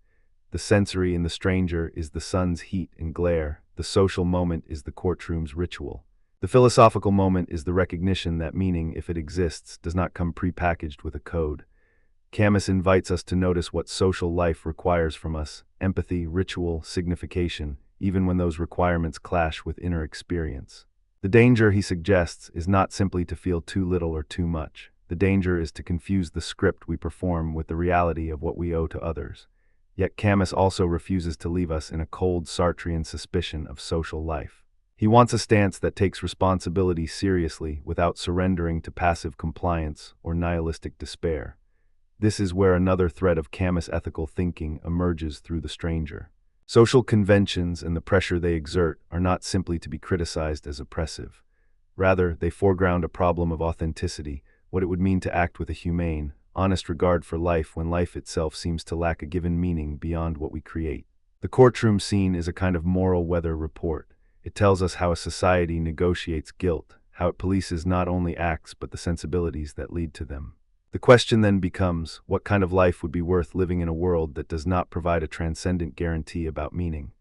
The sensory in The Stranger is the sun's heat and glare, the social moment is the courtroom's ritual. The philosophical moment is the recognition that meaning, if it exists, does not come pre-packaged with a code. Camus invites us to notice what social life requires from us: empathy, ritual, signification, even when those requirements clash with inner experience. The danger, he suggests, is not simply to feel too little or too much. The danger is to confuse the script we perform with the reality of what we owe to others. Yet Camus also refuses to leave us in a cold Sartrean suspicion of social life. He wants a stance that takes responsibility seriously without surrendering to passive compliance or nihilistic despair. This is where another thread of Camus ethical thinking emerges through The Stranger. Social conventions and the pressure they exert are not simply to be criticized as oppressive. Rather, they foreground a problem of authenticity, what it would mean to act with a humane, honest regard for life when life itself seems to lack a given meaning beyond what we create. The courtroom scene is a kind of moral weather report. It tells us how a society negotiates guilt, how it polices not only acts but the sensibilities that lead to them. The question then becomes, what kind of life would be worth living in a world that does not provide a transcendent guarantee about meaning?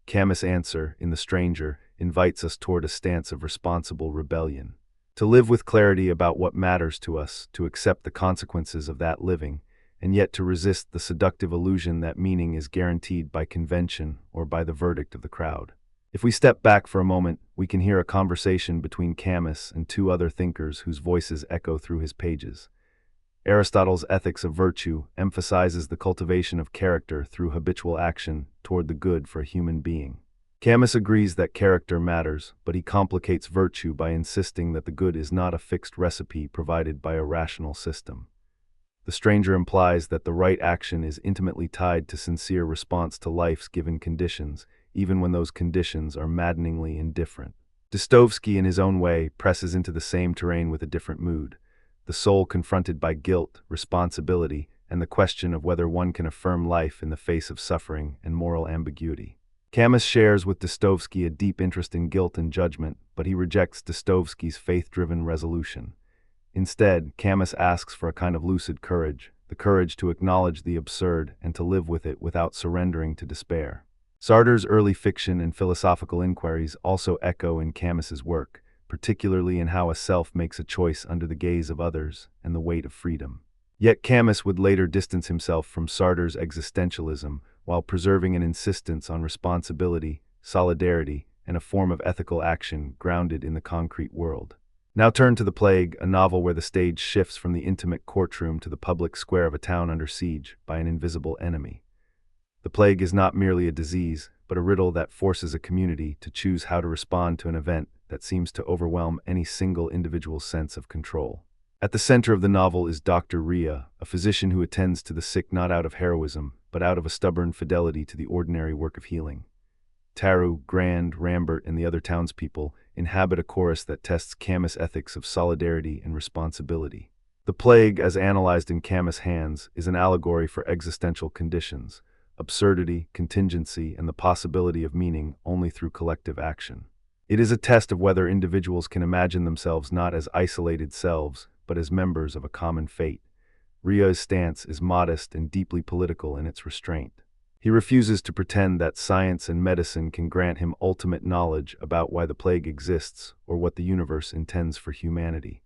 Camus' answer, in The Stranger, invites us toward a stance of responsible rebellion. To live with clarity about what matters to us, to accept the consequences of that living, and yet to resist the seductive illusion that meaning is guaranteed by convention or by the verdict of the crowd. If we step back for a moment, we can hear a conversation between Camus and two other thinkers whose voices echo through his pages. Aristotle's Ethics of Virtue emphasizes the cultivation of character through habitual action toward the good for a human being. Camus agrees that character matters, but he complicates virtue by insisting that the good is not a fixed recipe provided by a rational system. The Stranger implies that the right action is intimately tied to sincere response to life's given conditions, even when those conditions are maddeningly indifferent. Dostoevsky, in his own way, presses into the same terrain with a different mood. The soul confronted by guilt, responsibility, and the question of whether one can affirm life in the face of suffering and moral ambiguity. Camus shares with Dostoevsky a deep interest in guilt and judgment, but he rejects Dostoevsky's faith-driven resolution. Instead, Camus asks for a kind of lucid courage, the courage to acknowledge the absurd and to live with it without surrendering to despair. Sartre's early fiction and philosophical inquiries also echo in Camus's work, particularly in how a self makes a choice under the gaze of others and the weight of freedom. Yet Camus would later distance himself from Sartre's existentialism while preserving an insistence on responsibility, solidarity, and a form of ethical action grounded in the concrete world. Now turn to The Plague, a novel where the stage shifts from the intimate courtroom to the public square of a town under siege by an invisible enemy. The plague is not merely a disease, but a riddle that forces a community to choose how to respond to an event that seems to overwhelm any single individual's sense of control. At the center of the novel is Dr. Ria, a physician who attends to the sick not out of heroism, but out of a stubborn fidelity to the ordinary work of healing. Taru, Grand, Rambert, and the other townspeople inhabit a chorus that tests Camus' ethics of solidarity and responsibility. The plague, as analyzed in Camus' hands, is an allegory for existential conditions, absurdity, contingency, and the possibility of meaning only through collective action. It is a test of whether individuals can imagine themselves not as isolated selves, but as members of a common fate. Ria's stance is modest and deeply political in its restraint. He refuses to pretend that science and medicine can grant him ultimate knowledge about why the plague exists or what the universe intends for humanity.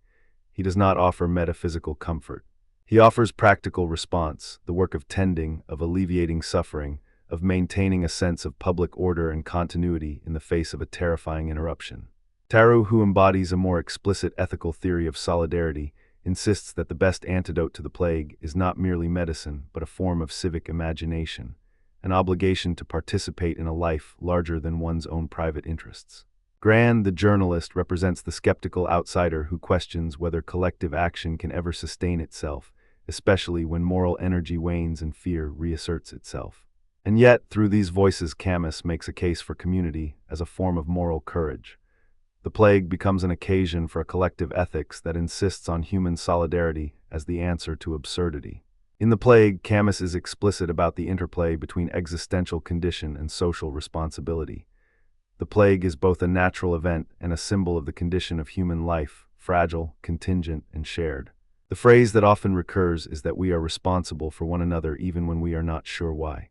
He does not offer metaphysical comfort. He offers practical response, the work of tending, of alleviating suffering, of maintaining a sense of public order and continuity in the face of a terrifying interruption. Taru, who embodies a more explicit ethical theory of solidarity, insists that the best antidote to the plague is not merely medicine, but a form of civic imagination, an obligation to participate in a life larger than one's own private interests. Gran, the journalist, represents the skeptical outsider who questions whether collective action can ever sustain itself, especially when moral energy wanes and fear reasserts itself. And yet, through these voices, Camus makes a case for community as a form of moral courage. The plague becomes an occasion for a collective ethics that insists on human solidarity as the answer to absurdity. In The Plague, Camus is explicit about the interplay between existential condition and social responsibility. The plague is both a natural event and a symbol of the condition of human life, fragile, contingent, and shared. The phrase that often recurs is that we are responsible for one another even when we are not sure why.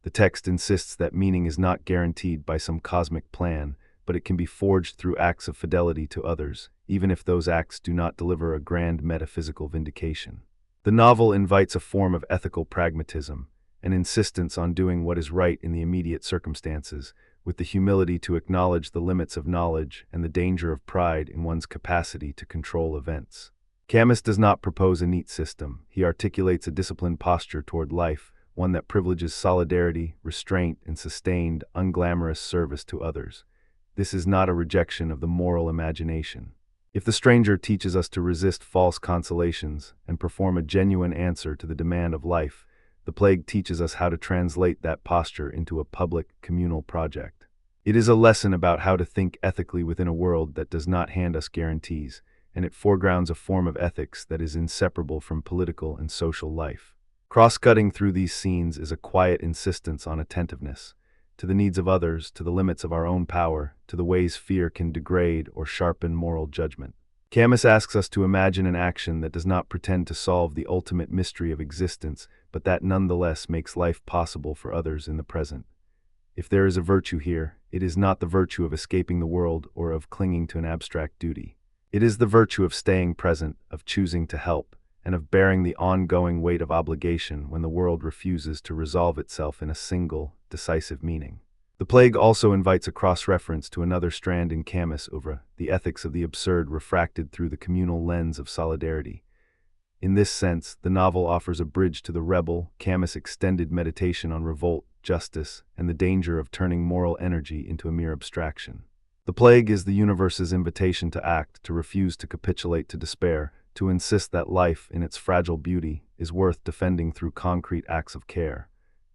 The text insists that meaning is not guaranteed by some cosmic plan, but it can be forged through acts of fidelity to others, even if those acts do not deliver a grand metaphysical vindication. The novel invites a form of ethical pragmatism, an insistence on doing what is right in the immediate circumstances, with the humility to acknowledge the limits of knowledge and the danger of pride in one's capacity to control events. Camus does not propose a neat system. He articulates a disciplined posture toward life, one that privileges solidarity, restraint, and sustained, unglamorous service to others. This is not a rejection of the moral imagination. If The Stranger teaches us to resist false consolations and perform a genuine answer to the demand of life, The Plague teaches us how to translate that posture into a public, communal project. It is a lesson about how to think ethically within a world that does not hand us guarantees, and it foregrounds a form of ethics that is inseparable from political and social life. Cross-cutting through these scenes is a quiet insistence on attentiveness, to the needs of others, to the limits of our own power, to the ways fear can degrade or sharpen moral judgment. Camus asks us to imagine an action that does not pretend to solve the ultimate mystery of existence, but that nonetheless makes life possible for others in the present. If there is a virtue here, it is not the virtue of escaping the world or of clinging to an abstract duty. It is the virtue of staying present, of choosing to help, and of bearing the ongoing weight of obligation when the world refuses to resolve itself in a single, decisive meaning. The Plague also invites a cross-reference to another strand in Camus' oeuvre, the ethics of the absurd refracted through the communal lens of solidarity. In this sense, the novel offers a bridge to the rebel, Camus' extended meditation on revolt, justice, and the danger of turning moral energy into a mere abstraction. The Plague is the universe's invitation to act, to refuse to capitulate to despair, to insist that life, in its fragile beauty, is worth defending through concrete acts of care.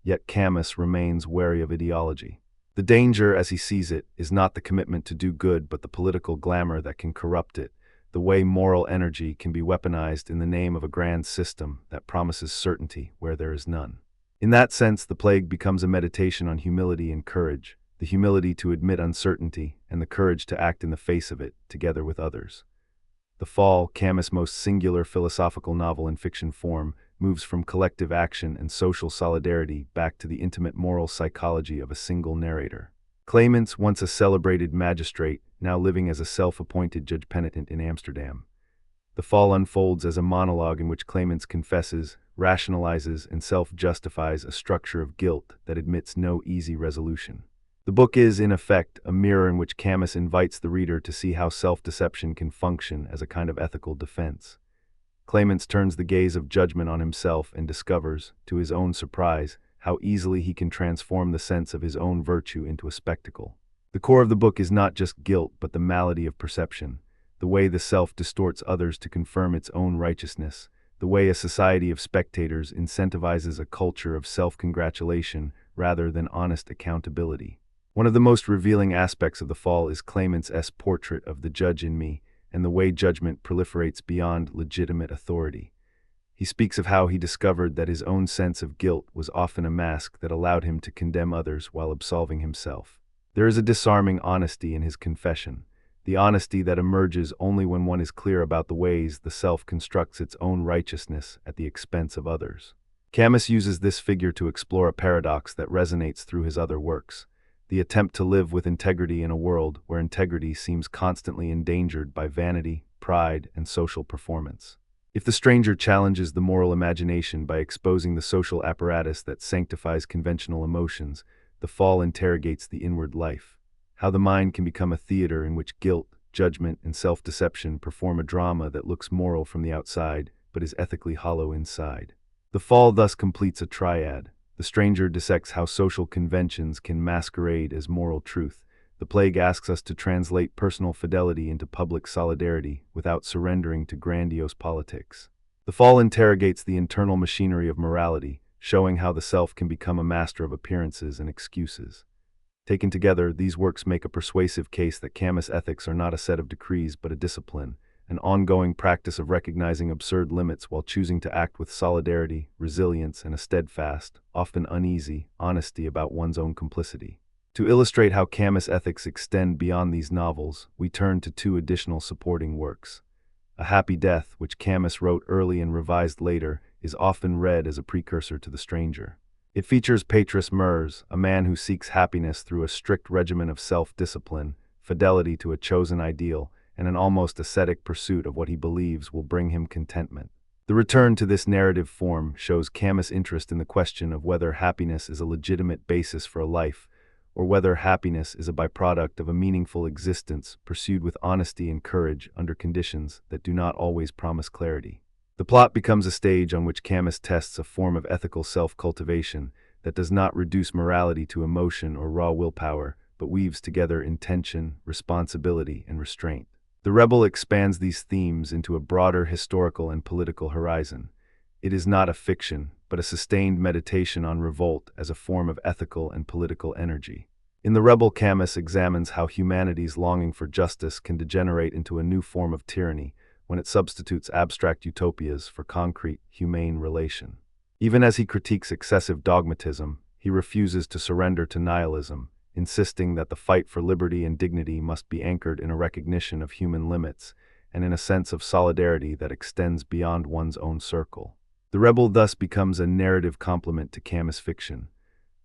Yet Camus remains wary of ideology. The danger, as he sees it, is not the commitment to do good but the political glamour that can corrupt it, the way moral energy can be weaponized in the name of a grand system that promises certainty where there is none. In that sense, The Plague becomes a meditation on humility and courage, the humility to admit uncertainty and the courage to act in the face of it, together with others. The Fall, Camus' most singular philosophical novel in fiction form, moves from collective action and social solidarity back to the intimate moral psychology of a single narrator. Clemens, once a celebrated magistrate, now living as a self-appointed judge penitent in Amsterdam. The Fall unfolds as a monologue in which Clemens confesses, rationalizes, and self-justifies a structure of guilt that admits no easy resolution. The book is, in effect, a mirror in which Camus invites the reader to see how self-deception can function as a kind of ethical defense. Clemens turns the gaze of judgment on himself and discovers, to his own surprise, how easily he can transform the sense of his own virtue into a spectacle. The core of the book is not just guilt, but the malady of perception, the way the self distorts others to confirm its own righteousness, the way a society of spectators incentivizes a culture of self-congratulation rather than honest accountability. One of the most revealing aspects of The Fall is Clement's portrait of the judge in me, and the way judgment proliferates beyond legitimate authority. He speaks of how he discovered that his own sense of guilt was often a mask that allowed him to condemn others while absolving himself. There is a disarming honesty in his confession, the honesty that emerges only when one is clear about the ways the self constructs its own righteousness at the expense of others. Camus uses this figure to explore a paradox that resonates through his other works, the attempt to live with integrity in a world where integrity seems constantly endangered by vanity, pride, and social performance. If the stranger challenges the moral imagination by exposing the social apparatus that sanctifies conventional emotions, The Fall interrogates the inward life, how the mind can become a theater in which guilt, judgment, and self-deception perform a drama that looks moral from the outside but is ethically hollow inside. The Fall thus completes a triad. The stranger dissects how social conventions can masquerade as moral truth. The plague asks us to translate personal fidelity into public solidarity without surrendering to grandiose politics. The Fall interrogates the internal machinery of morality, showing how the self can become a master of appearances and excuses. Taken together, these works make a persuasive case that Camus ethics are not a set of decrees but a discipline, an ongoing practice of recognizing absurd limits while choosing to act with solidarity, resilience, and a steadfast, often uneasy, honesty about one's own complicity. To illustrate how Camus ethics extend beyond these novels, we turn to two additional supporting works. A Happy Death, which Camus wrote early and revised later, is often read as a precursor to The Stranger. It features Petrus Mers, a man who seeks happiness through a strict regimen of self-discipline, fidelity to a chosen ideal, and an almost ascetic pursuit of what he believes will bring him contentment. The return to this narrative form shows Camus' interest in the question of whether happiness is a legitimate basis for a life, or whether happiness is a byproduct of a meaningful existence pursued with honesty and courage under conditions that do not always promise clarity. The plot becomes a stage on which Camus tests a form of ethical self-cultivation that does not reduce morality to emotion or raw willpower, but weaves together intention, responsibility, and restraint. The Rebel expands these themes into a broader historical and political horizon. It is not a fiction, but a sustained meditation on revolt as a form of ethical and political energy. In The Rebel, Camus examines how humanity's longing for justice can degenerate into a new form of tyranny when it substitutes abstract utopias for concrete, humane relation. Even as he critiques excessive dogmatism, he refuses to surrender to nihilism, insisting that the fight for liberty and dignity must be anchored in a recognition of human limits and in a sense of solidarity that extends beyond one's own circle. The Rebel thus becomes a narrative complement to Camus fiction,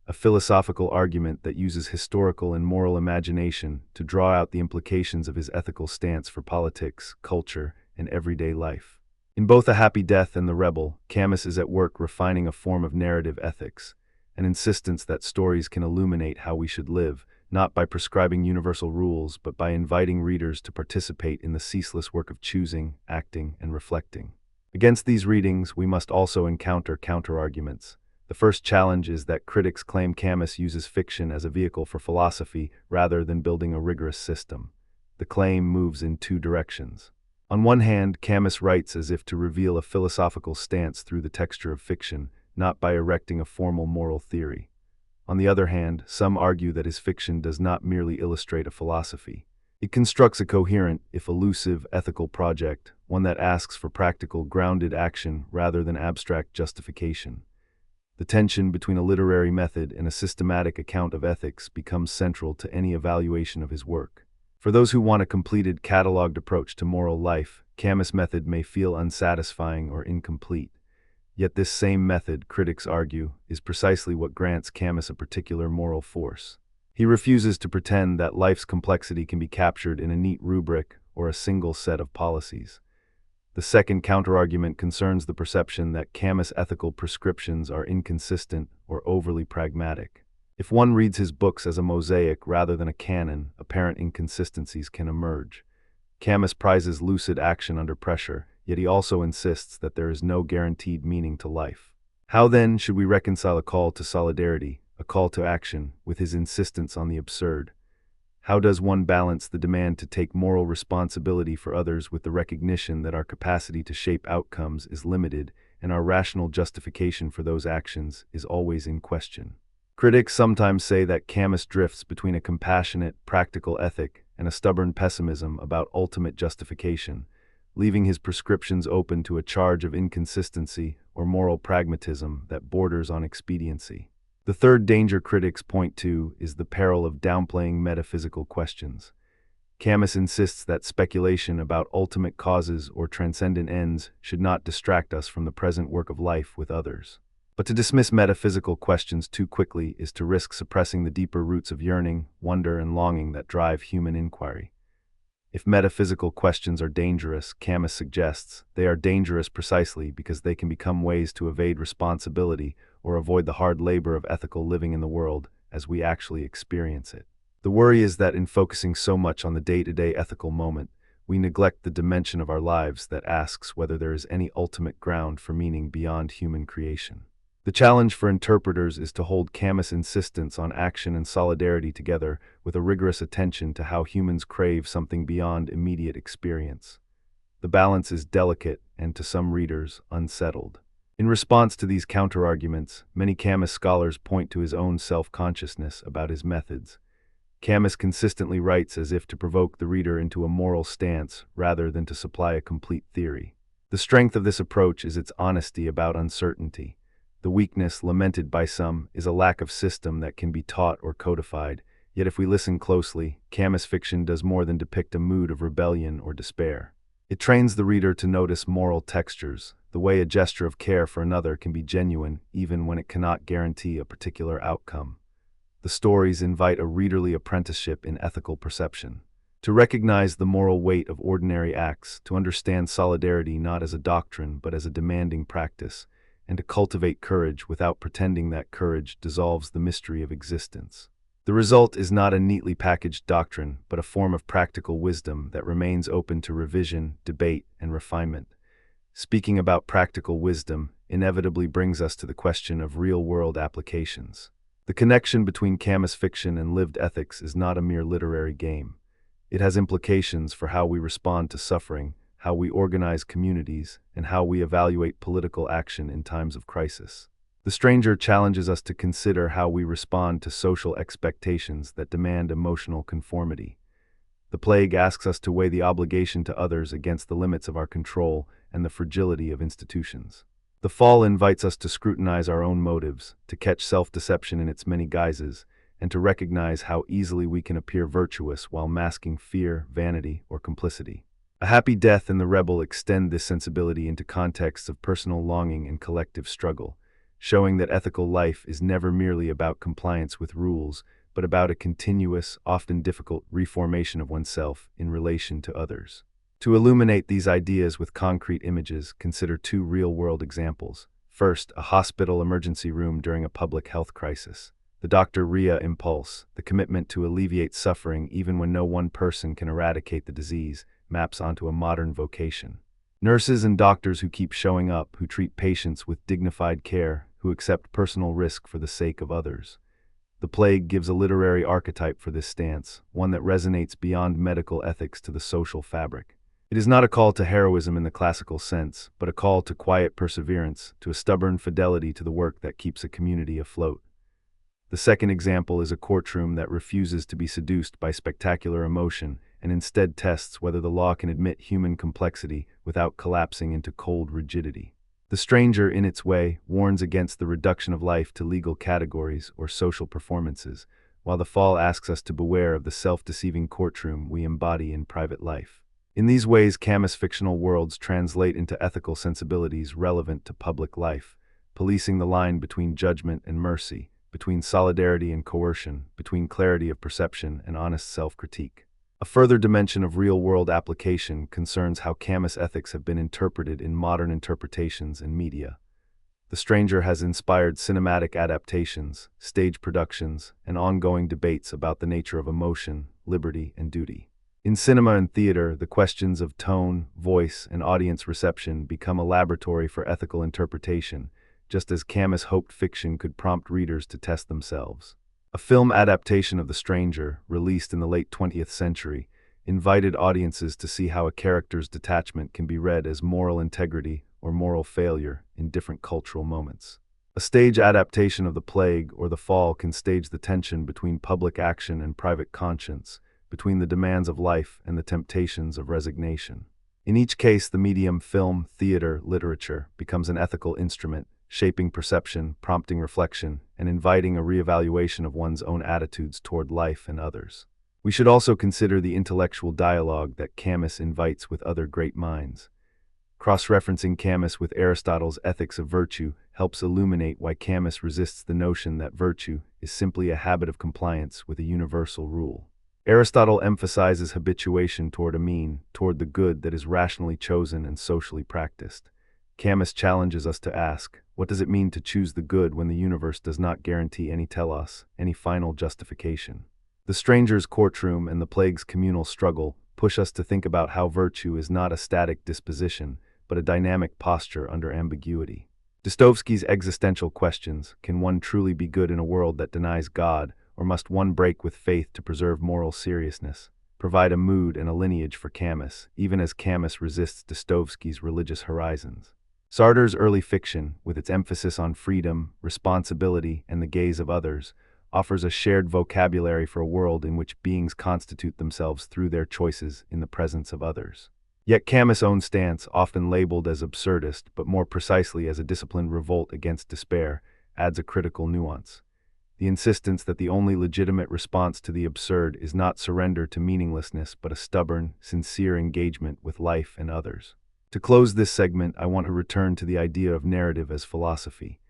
a philosophical argument that uses historical and moral imagination to draw out the implications of his ethical stance for politics, culture, and everyday life. In both A Happy Death and The Rebel, Camus is at work refining a form of narrative ethics, an insistence that stories can illuminate how we should live, not by prescribing universal rules, but by inviting readers to participate in the ceaseless work of choosing, acting, and reflecting. Against these readings, we must also encounter counterarguments. The first challenge is that critics claim Camus uses fiction as a vehicle for philosophy rather than building a rigorous system. The claim moves in two directions. On one hand, Camus writes as if to reveal a philosophical stance through the texture of fiction, not by erecting a formal moral theory. On the other hand, some argue that his fiction does not merely illustrate a philosophy. It constructs a coherent, if elusive, ethical project, one that asks for practical, grounded action rather than abstract justification. The tension between a literary method and a systematic account of ethics becomes central to any evaluation of his work. For those who want a completed, catalogued approach to moral life, Camus' method may feel unsatisfying or incomplete. Yet this same method, critics argue, is precisely what grants Camus a particular moral force. He refuses to pretend that life's complexity can be captured in a neat rubric or a single set of policies. The second counterargument concerns the perception that Camus' ethical prescriptions are inconsistent or overly pragmatic. If one reads his books as a mosaic rather than a canon, apparent inconsistencies can emerge. Camus prizes lucid action under pressure, yet he also insists that there is no guaranteed meaning to life. How then should we reconcile a call to solidarity, a call to action, with his insistence on the absurd? How does one balance the demand to take moral responsibility for others with the recognition that our capacity to shape outcomes is limited and our rational justification for those actions is always in question? Critics sometimes say that Camus drifts between a compassionate, practical ethic and a stubborn pessimism about ultimate justification, leaving his prescriptions open to a charge of inconsistency or moral pragmatism that borders on expediency. The third danger critics point to is the peril of downplaying metaphysical questions. Camus insists that speculation about ultimate causes or transcendent ends should not distract us from the present work of life with others. But to dismiss metaphysical questions too quickly is to risk suppressing the deeper roots of yearning, wonder, and longing that drive human inquiry. If metaphysical questions are dangerous, Camus suggests, they are dangerous precisely because they can become ways to evade responsibility or avoid the hard labor of ethical living in the world as we actually experience it. The worry is that in focusing so much on the day-to-day ethical moment, we neglect the dimension of our lives that asks whether there is any ultimate ground for meaning beyond human creation. The challenge for interpreters is to hold Camus' insistence on action and solidarity together with a rigorous attention to how humans crave something beyond immediate experience. The balance is delicate and, to some readers, unsettled. In response to these counterarguments, many Camus scholars point to his own self-consciousness about his methods. Camus consistently writes as if to provoke the reader into a moral stance rather than to supply a complete theory. The strength of this approach is its honesty about uncertainty. The weakness, lamented by some, is a lack of system that can be taught or codified, yet if we listen closely, Camus fiction does more than depict a mood of rebellion or despair. It trains the reader to notice moral textures, the way a gesture of care for another can be genuine even when it cannot guarantee a particular outcome. The stories invite a readerly apprenticeship in ethical perception. To recognize the moral weight of ordinary acts, to understand solidarity not as a doctrine but as a demanding practice, and to cultivate courage without pretending that courage dissolves the mystery of existence. The result is not a neatly packaged doctrine, but a form of practical wisdom that remains open to revision, debate, and refinement. Speaking about practical wisdom inevitably brings us to the question of real-world applications. The connection between Camus fiction and lived ethics is not a mere literary game. It has implications for how we respond to suffering, how we organize communities, and how we evaluate political action in times of crisis. The Stranger challenges us to consider how we respond to social expectations that demand emotional conformity. The Plague asks us to weigh the obligation to others against the limits of our control and the fragility of institutions. The Fall invites us to scrutinize our own motives, to catch self-deception in its many guises, and to recognize how easily we can appear virtuous while masking fear, vanity, or complicity. A Happy Death and The Rebel extend this sensibility into contexts of personal longing and collective struggle, showing that ethical life is never merely about compliance with rules, but about a continuous, often difficult reformation of oneself in relation to others. To illuminate these ideas with concrete images, consider two real-world examples. First, a hospital emergency room during a public health crisis. The Dr. Rhea impulse, the commitment to alleviate suffering even when no one person can eradicate the disease, maps onto a modern vocation. Nurses and doctors who keep showing up, who treat patients with dignified care, who accept personal risk for the sake of others. The Plague gives a literary archetype for this stance, one that resonates beyond medical ethics to the social fabric. It is not a call to heroism in the classical sense, but a call to quiet perseverance, to a stubborn fidelity to the work that keeps a community afloat. The second example is a courtroom that refuses to be seduced by spectacular emotion and instead tests whether the law can admit human complexity without collapsing into cold rigidity. The Stranger, in its way, warns against the reduction of life to legal categories or social performances, while The Fall asks us to beware of the self-deceiving courtroom we embody in private life. In these ways, Camus' fictional worlds translate into ethical sensibilities relevant to public life, policing the line between judgment and mercy, between solidarity and coercion, between clarity of perception and honest self-critique. A further dimension of real-world application concerns how Camus ethics have been interpreted in modern interpretations and media. The Stranger has inspired cinematic adaptations, stage productions, and ongoing debates about the nature of emotion, liberty, and duty. In cinema and theater, the questions of tone, voice, and audience reception become a laboratory for ethical interpretation, just as Camus hoped fiction could prompt readers to test themselves. A film adaptation of The Stranger, released in the late 20th century, invited audiences to see how a character's detachment can be read as moral integrity or moral failure in different cultural moments. A stage adaptation of The Plague or The Fall can stage the tension between public action and private conscience, between the demands of life and the temptations of resignation. In each case, the medium film, theater, literature becomes an ethical instrument, shaping perception, prompting reflection, and inviting a reevaluation of one's own attitudes toward life and others. We should also consider the intellectual dialogue that Camus invites with other great minds. Cross-referencing Camus with Aristotle's Ethics of Virtue helps illuminate why Camus resists the notion that virtue is simply a habit of compliance with a universal rule. Aristotle emphasizes habituation toward a mean, toward the good that is rationally chosen and socially practiced. Camus challenges us to ask, what does it mean to choose the good when the universe does not guarantee any telos, any final justification? The Stranger's courtroom and The Plague's communal struggle push us to think about how virtue is not a static disposition, but a dynamic posture under ambiguity. Dostoevsky's existential questions, can one truly be good in a world that denies God, or must one break with faith to preserve moral seriousness, provide a mood and a lineage for Camus, even as Camus resists Dostoevsky's religious horizons. Sartre's early fiction, with its emphasis on freedom, responsibility, and the gaze of others, offers a shared vocabulary for a world in which beings constitute themselves through their choices in the presence of others. Yet Camus' own stance, often labeled as absurdist, but more precisely as a disciplined revolt against despair, adds a critical nuance. The insistence that the only legitimate response to the absurd is not surrender to meaninglessness but a stubborn, sincere engagement with life and others. To close this segment, I want to return to the idea of narrative as philosophy.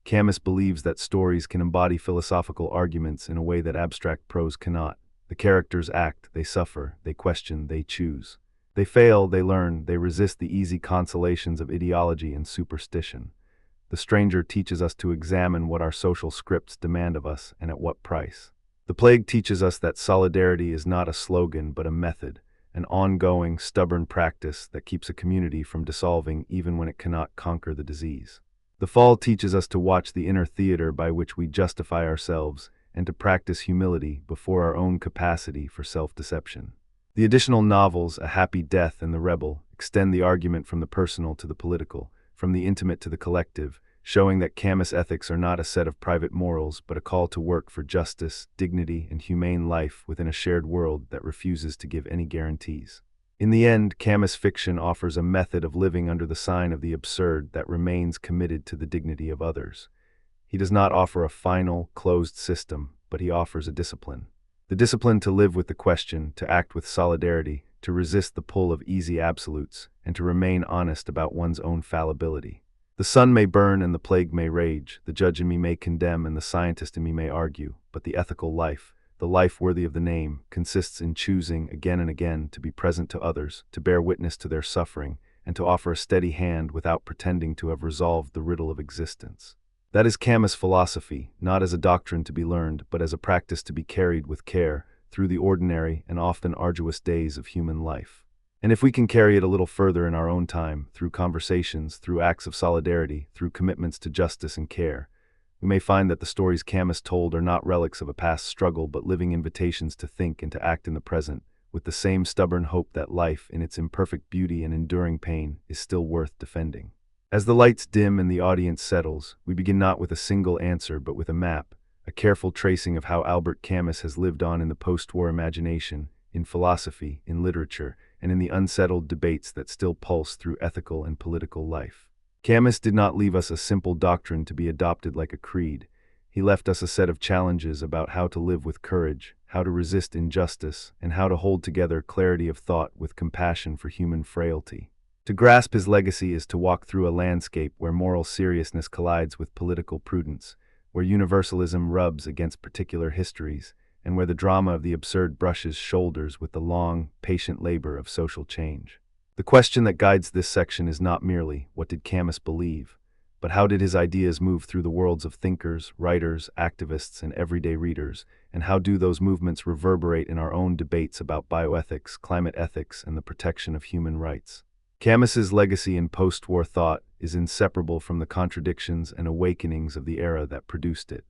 Camus believes that stories can embody philosophical arguments in a way that abstract prose cannot. The characters act, they suffer, they question, they choose. They fail, they learn, they resist the easy consolations of ideology and superstition. The Stranger teaches us to examine what our social scripts demand of us and at what price. The Plague teaches us that solidarity is not a slogan but a method, an ongoing, stubborn practice that keeps a community from dissolving even when it cannot conquer the disease. The Fall teaches us to watch the inner theater by which we justify ourselves and to practice humility before our own capacity for self-deception. The additional novels, A Happy Death and The Rebel, extend the argument from the personal to the political, from the intimate to the collective, showing that Camus ethics are not a set of private morals but a call to work for justice, dignity, and humane life within a shared world that refuses to give any guarantees. In the end, Camus fiction offers a method of living under the sign of the absurd that remains committed to the dignity of others. He does not offer a final, closed system, but he offers a discipline. The discipline to live with the question, to act with solidarity, to resist the pull of easy absolutes, and to remain honest about one's own fallibility. The sun may burn and the plague may rage, the judge in me may condemn and the scientist in me may argue, but the ethical life, the life worthy of the name, consists in choosing again and again to be present to others, to bear witness to their suffering, and to offer a steady hand without pretending to have resolved the riddle of existence. That is Camus' philosophy, not as a doctrine to be learned, but as a practice to be carried with care through the ordinary and often arduous days of human life. And if we can carry it a little further in our own time, through conversations, through acts of solidarity, through commitments to justice and care, we may find that the stories Camus told are not relics of a past struggle but living invitations to think and to act in the present, with the same stubborn hope that life, in its imperfect beauty and enduring pain, is still worth defending. As the lights dim and the audience settles, we begin not with a single answer but with a map, a careful tracing of how Albert Camus has lived on in the post-war imagination, in philosophy, in literature, and in the unsettled debates that still pulse through ethical and political life. Camus did not leave us a simple doctrine to be adopted like a creed. He left us a set of challenges about how to live with courage, how to resist injustice, and how to hold together clarity of thought with compassion for human frailty. To grasp his legacy is to walk through a landscape where moral seriousness collides with political prudence, where universalism rubs against particular histories, and where the drama of the absurd brushes shoulders with the long, patient labor of social change. The question that guides this section is not merely, what did Camus believe, but how did his ideas move through the worlds of thinkers, writers, activists, and everyday readers, and how do those movements reverberate in our own debates about bioethics, climate ethics, and the protection of human rights? Camus's legacy in post-war thought is inseparable from the contradictions and awakenings of the era that produced it.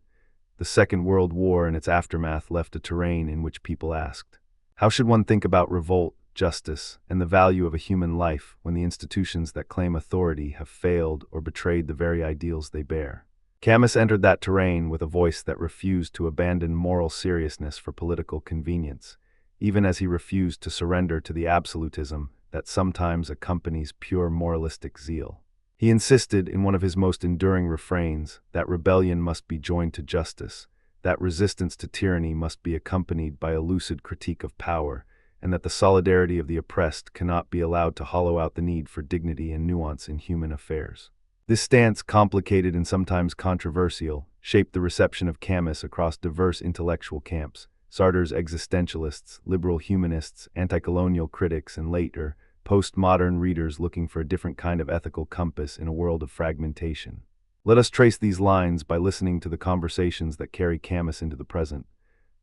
The Second World War and its aftermath left a terrain in which people asked, how should one think about revolt, justice, and the value of a human life when the institutions that claim authority have failed or betrayed the very ideals they bear? Camus entered that terrain with a voice that refused to abandon moral seriousness for political convenience, even as he refused to surrender to the absolutism that sometimes accompanies pure moralistic zeal. He insisted in one of his most enduring refrains that rebellion must be joined to justice, that resistance to tyranny must be accompanied by a lucid critique of power, and that the solidarity of the oppressed cannot be allowed to hollow out the need for dignity and nuance in human affairs. This stance, complicated and sometimes controversial, shaped the reception of Camus across diverse intellectual camps: Sartre's existentialists, liberal humanists, anti-colonial critics, and later, postmodern readers looking for a different kind of ethical compass in a world of fragmentation. Let us trace these lines by listening to the conversations that carry Camus into the present.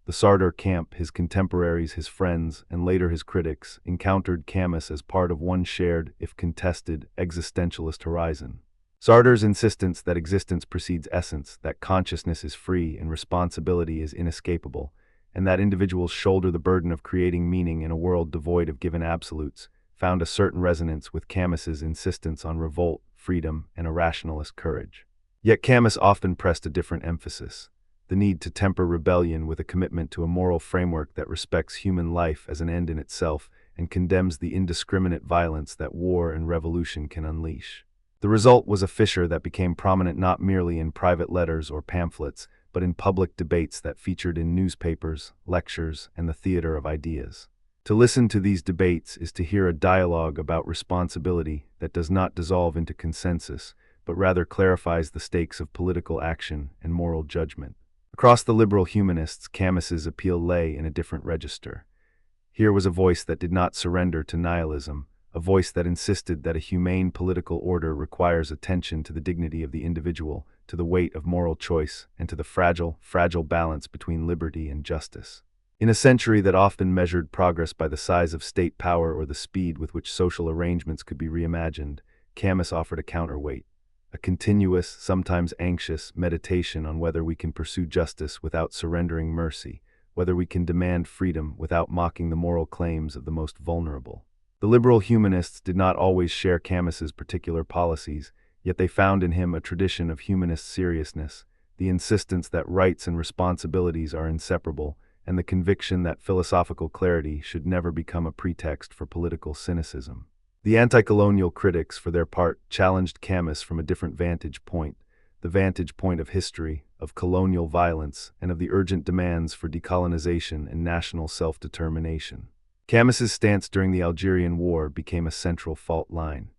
The Sartre camp, his contemporaries, his friends, and later his critics, encountered Camus as part of one shared, if contested, existentialist horizon. Sartre's insistence that existence precedes essence, that consciousness is free and responsibility is inescapable, and that individuals shoulder the burden of creating meaning in a world devoid of given absolutes, found a certain resonance with Camus's insistence on revolt, freedom, and a rationalist courage. Yet Camus often pressed a different emphasis: the need to temper rebellion with a commitment to a moral framework that respects human life as an end in itself and condemns the indiscriminate violence that war and revolution can unleash. The result was a fissure that became prominent not merely in private letters or pamphlets, but in public debates that featured in newspapers, lectures, and the theater of ideas. To listen to these debates is to hear a dialogue about responsibility that does not dissolve into consensus, but rather clarifies the stakes of political action and moral judgment. Across the liberal humanists, Camus's appeal lay in a different register. Here was a voice that did not surrender to nihilism, a voice that insisted that a humane political order requires attention to the dignity of the individual, to the weight of moral choice, and to the fragile balance between liberty and justice. In a century that often measured progress by the size of state power or the speed with which social arrangements could be reimagined, Camus offered a counterweight, a continuous, sometimes anxious, meditation on whether we can pursue justice without surrendering mercy, whether we can demand freedom without mocking the moral claims of the most vulnerable. The liberal humanists did not always share Camus's particular policies, yet they found in him a tradition of humanist seriousness, the insistence that rights and responsibilities are inseparable, and the conviction that philosophical clarity should never become a pretext for political cynicism. The anti-colonial critics, for their part, challenged Camus from a different vantage point, the vantage point of history, of colonial violence, and of the urgent demands for decolonization and national self-determination. Camus's stance during the Algerian War became a central fault line.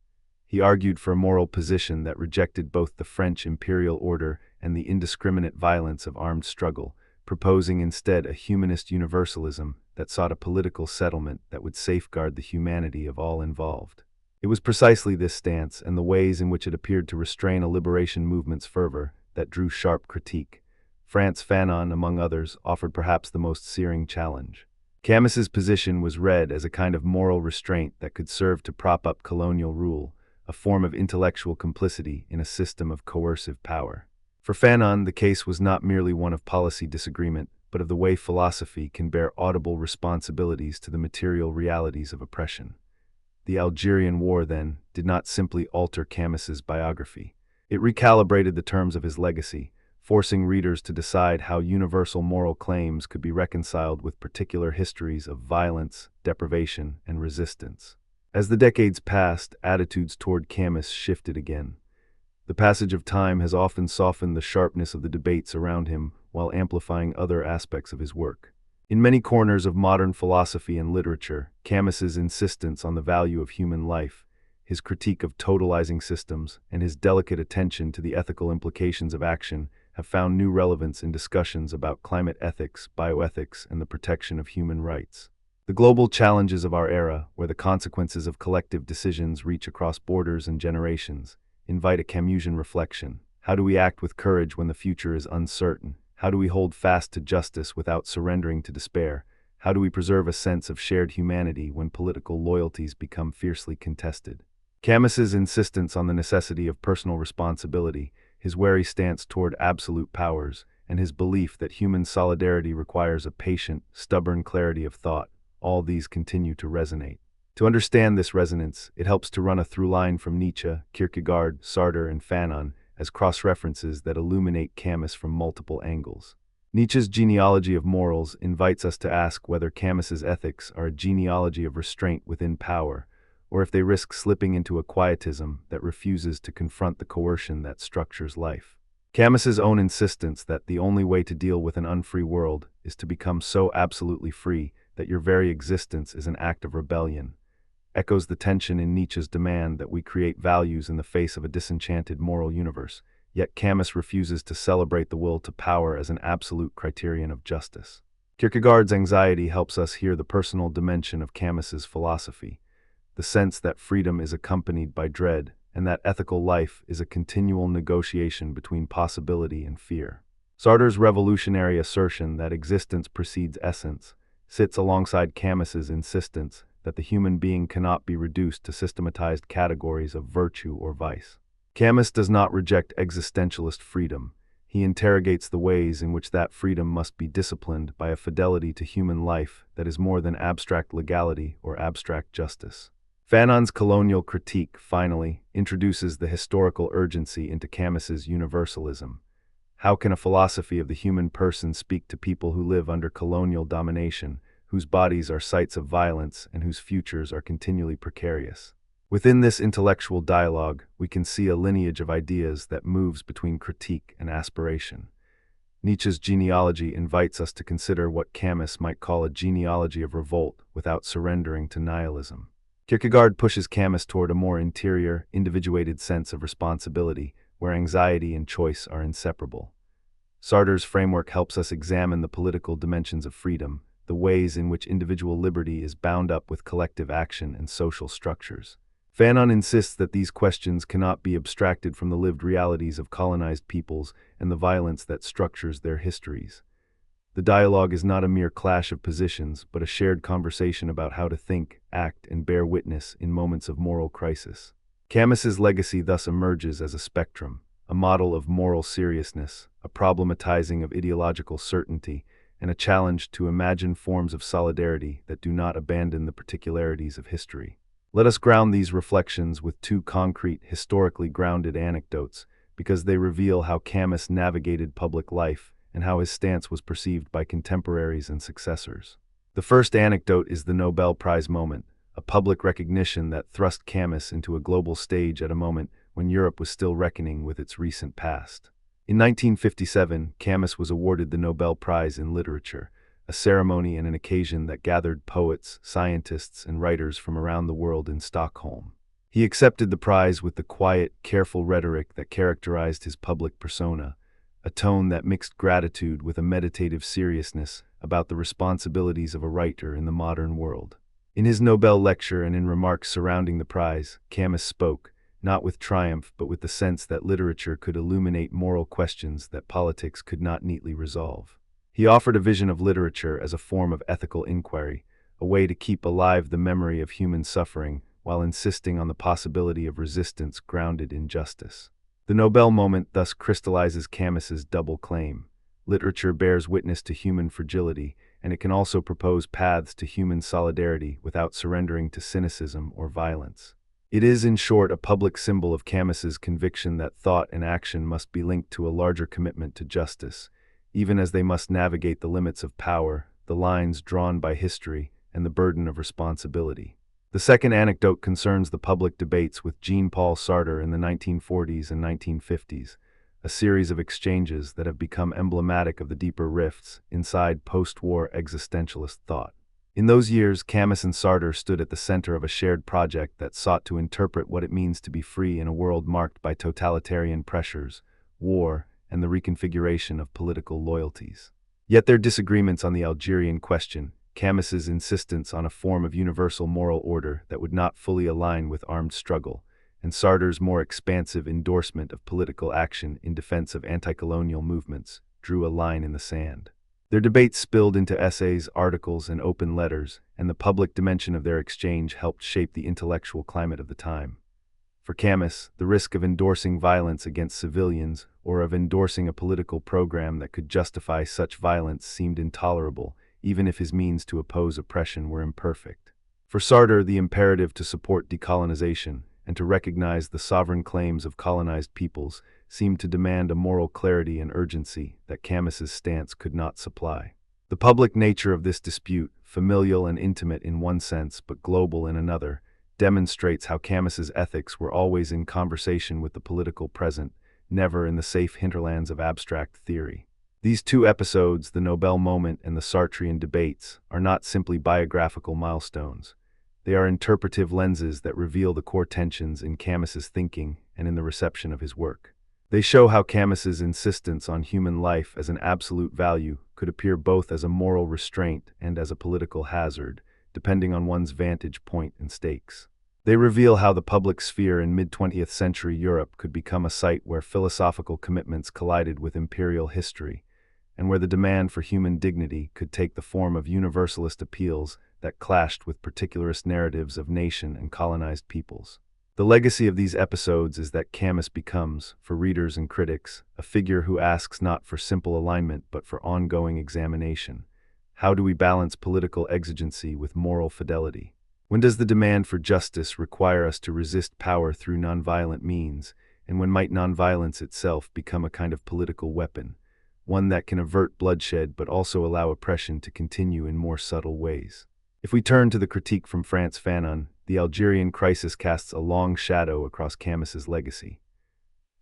He argued for a moral position that rejected both the French imperial order and the indiscriminate violence of armed struggle, proposing instead a humanist universalism that sought a political settlement that would safeguard the humanity of all involved. It was precisely this stance and the ways in which it appeared to restrain a liberation movement's fervor that drew sharp critique. Frantz Fanon, among others, offered perhaps the most searing challenge. Camus's position was read as a kind of moral restraint that could serve to prop up colonial rule, a form of intellectual complicity in a system of coercive power. For Fanon, the case was not merely one of policy disagreement, but of the way philosophy can bear audible responsibilities to the material realities of oppression. The Algerian War, then, did not simply alter Camus's biography. It recalibrated the terms of his legacy, forcing readers to decide how universal moral claims could be reconciled with particular histories of violence, deprivation, and resistance. As the decades passed, attitudes toward Camus shifted again. The passage of time has often softened the sharpness of the debates around him while amplifying other aspects of his work. In many corners of modern philosophy and literature, Camus's insistence on the value of human life, his critique of totalizing systems, and his delicate attention to the ethical implications of action have found new relevance in discussions about climate ethics, bioethics, and the protection of human rights. The global challenges of our era, where the consequences of collective decisions reach across borders and generations, invite a Camusian reflection. How do we act with courage when the future is uncertain? How do we hold fast to justice without surrendering to despair? How do we preserve a sense of shared humanity when political loyalties become fiercely contested? Camus's insistence on the necessity of personal responsibility, his wary stance toward absolute powers, and his belief that human solidarity requires a patient, stubborn clarity of thought, all these continue to resonate. To understand this resonance, it helps to run a through line from Nietzsche, Kierkegaard, Sartre, and Fanon as cross-references that illuminate Camus from multiple angles. Nietzsche's genealogy of morals invites us to ask whether Camus's ethics are a genealogy of restraint within power, or if they risk slipping into a quietism that refuses to confront the coercion that structures life. Camus's own insistence that the only way to deal with an unfree world is to become so absolutely free that your very existence is an act of rebellion echoes the tension in Nietzsche's demand that we create values in the face of a disenchanted moral universe, yet Camus refuses to celebrate the will to power as an absolute criterion of justice. Kierkegaard's anxiety helps us hear the personal dimension of Camus's philosophy, the sense that freedom is accompanied by dread, and that ethical life is a continual negotiation between possibility and fear. Sartre's revolutionary assertion that existence precedes essence sits alongside Camus's insistence that the human being cannot be reduced to systematized categories of virtue or vice. Camus does not reject existentialist freedom. He interrogates the ways in which that freedom must be disciplined by a fidelity to human life that is more than abstract legality or abstract justice. Fanon's colonial critique, finally, introduces the historical urgency into Camus's universalism. How can a philosophy of the human person speak to people who live under colonial domination, whose bodies are sites of violence and whose futures are continually precarious? Within this intellectual dialogue, we can see a lineage of ideas that moves between critique and aspiration. Nietzsche's genealogy invites us to consider what Camus might call a genealogy of revolt without surrendering to nihilism. Kierkegaard pushes Camus toward a more interior, individuated sense of responsibility, where anxiety and choice are inseparable. Sartre's framework helps us examine the political dimensions of freedom, the ways in which individual liberty is bound up with collective action and social structures. Fanon insists that these questions cannot be abstracted from the lived realities of colonized peoples and the violence that structures their histories. The dialogue is not a mere clash of positions, but a shared conversation about how to think, act, and bear witness in moments of moral crisis. Camus's legacy thus emerges as a spectrum, a model of moral seriousness, a problematizing of ideological certainty, and a challenge to imagine forms of solidarity that do not abandon the particularities of history. Let us ground these reflections with two concrete, historically grounded anecdotes, because they reveal how Camus navigated public life and how his stance was perceived by contemporaries and successors. The first anecdote is the Nobel Prize moment, a public recognition that thrust Camus into a global stage at a moment when Europe was still reckoning with its recent past. In 1957, Camus was awarded the Nobel Prize in Literature, a ceremony and an occasion that gathered poets, scientists, and writers from around the world in Stockholm. He accepted the prize with the quiet, careful rhetoric that characterized his public persona, a tone that mixed gratitude with a meditative seriousness about the responsibilities of a writer in the modern world. In his Nobel lecture and in remarks surrounding the prize, Camus spoke, not with triumph but with the sense that literature could illuminate moral questions that politics could not neatly resolve. He offered a vision of literature as a form of ethical inquiry, a way to keep alive the memory of human suffering while insisting on the possibility of resistance grounded in justice. The Nobel moment thus crystallizes Camus's double claim. Literature bears witness to human fragility, and it can also propose paths to human solidarity without surrendering to cynicism or violence. It is, in short, a public symbol of Camus's conviction that thought and action must be linked to a larger commitment to justice, even as they must navigate the limits of power, the lines drawn by history, and the burden of responsibility. The second anecdote concerns the public debates with Jean-Paul Sartre in the 1940s and 1950s, a series of exchanges that have become emblematic of the deeper rifts inside post-war existentialist thought. In those years, Camus and Sartre stood at the center of a shared project that sought to interpret what it means to be free in a world marked by totalitarian pressures, war, and the reconfiguration of political loyalties. Yet their disagreements on the Algerian question, Camus's insistence on a form of universal moral order that would not fully align with armed struggle, and Sartre's more expansive endorsement of political action in defense of anti-colonial movements, drew a line in the sand. Their debates spilled into essays, articles, and open letters, and the public dimension of their exchange helped shape the intellectual climate of the time. For Camus, the risk of endorsing violence against civilians or of endorsing a political program that could justify such violence seemed intolerable, even if his means to oppose oppression were imperfect. For Sartre, the imperative to support decolonization and to recognize the sovereign claims of colonized peoples seemed to demand a moral clarity and urgency that Camus's stance could not supply. The public nature of this dispute, familial and intimate in one sense but global in another, demonstrates how Camus's ethics were always in conversation with the political present, never in the safe hinterlands of abstract theory. These two episodes, the Nobel moment and the Sartrean debates, are not simply biographical milestones. They are interpretive lenses that reveal the core tensions in Camus's thinking and in the reception of his work. They show how Camus's insistence on human life as an absolute value could appear both as a moral restraint and as a political hazard, depending on one's vantage point and stakes. They reveal how the public sphere in mid-20th century Europe could become a site where philosophical commitments collided with imperial history, and where the demand for human dignity could take the form of universalist appeals that clashed with particularist narratives of nation and colonized peoples. The legacy of these episodes is that Camus becomes, for readers and critics, a figure who asks not for simple alignment but for ongoing examination. How do we balance political exigency with moral fidelity? When does the demand for justice require us to resist power through nonviolent means, and when might nonviolence itself become a kind of political weapon, one that can avert bloodshed but also allow oppression to continue in more subtle ways? If we turn to the critique from Frantz Fanon, the Algerian crisis casts a long shadow across Camus's legacy.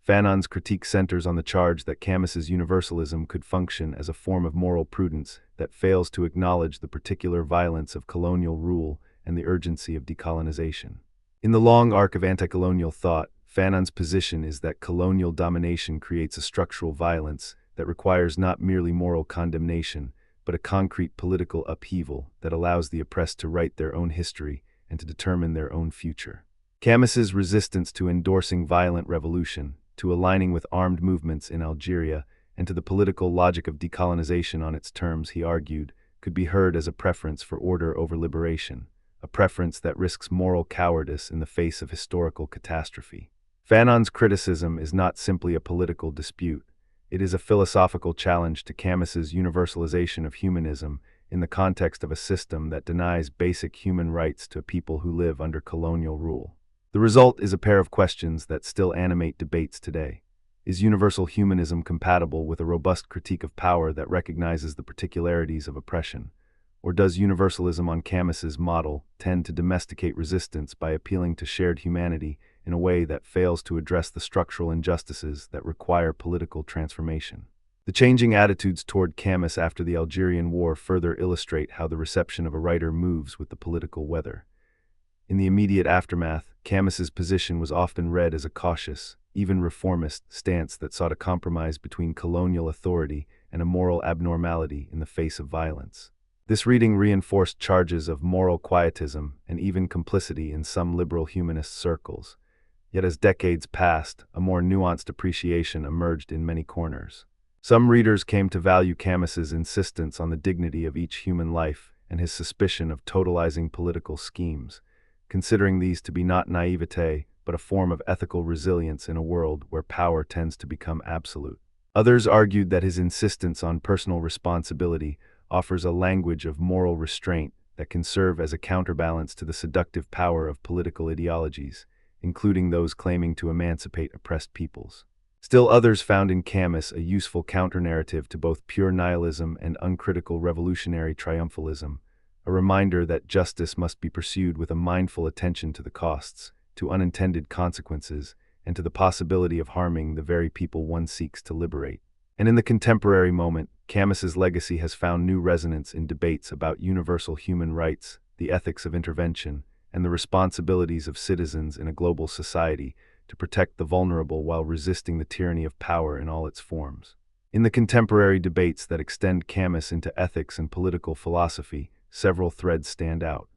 Fanon's critique centers on the charge that Camus's universalism could function as a form of moral prudence that fails to acknowledge the particular violence of colonial rule and the urgency of decolonization. In the long arc of anti-colonial thought, Fanon's position is that colonial domination creates a structural violence that requires not merely moral condemnation, but a concrete political upheaval that allows the oppressed to write their own history and to determine their own future. Camus's resistance to endorsing violent revolution, to aligning with armed movements in Algeria, and to the political logic of decolonization on its terms, he argued, could be heard as a preference for order over liberation, a preference that risks moral cowardice in the face of historical catastrophe. Fanon's criticism is not simply a political dispute. It is a philosophical challenge to Camus's universalization of humanism in the context of a system that denies basic human rights to people who live under colonial rule. The result is a pair of questions that still animate debates today. Is universal humanism compatible with a robust critique of power that recognizes the particularities of oppression? Or does universalism on Camus's model tend to domesticate resistance by appealing to shared humanity in a way that fails to address the structural injustices that require political transformation? The changing attitudes toward Camus after the Algerian War further illustrate how the reception of a writer moves with the political weather. In the immediate aftermath, Camus's position was often read as a cautious, even reformist, stance that sought a compromise between colonial authority and a moral abnormality in the face of violence. This reading reinforced charges of moral quietism and even complicity in some liberal humanist circles. Yet as decades passed, a more nuanced appreciation emerged in many corners. Some readers came to value Camus's insistence on the dignity of each human life and his suspicion of totalizing political schemes, considering these to be not naivete, but a form of ethical resilience in a world where power tends to become absolute. Others argued that his insistence on personal responsibility offers a language of moral restraint that can serve as a counterbalance to the seductive power of political ideologies, including those claiming to emancipate oppressed peoples. Still others found in Camus a useful counter-narrative to both pure nihilism and uncritical revolutionary triumphalism, a reminder that justice must be pursued with a mindful attention to the costs, to unintended consequences, and to the possibility of harming the very people one seeks to liberate. And in the contemporary moment, Camus's legacy has found new resonance in debates about universal human rights, the ethics of intervention, and the responsibilities of citizens in a global society to protect the vulnerable while resisting the tyranny of power in all its forms. In the contemporary debates that extend Camus into ethics and political philosophy, several threads stand out.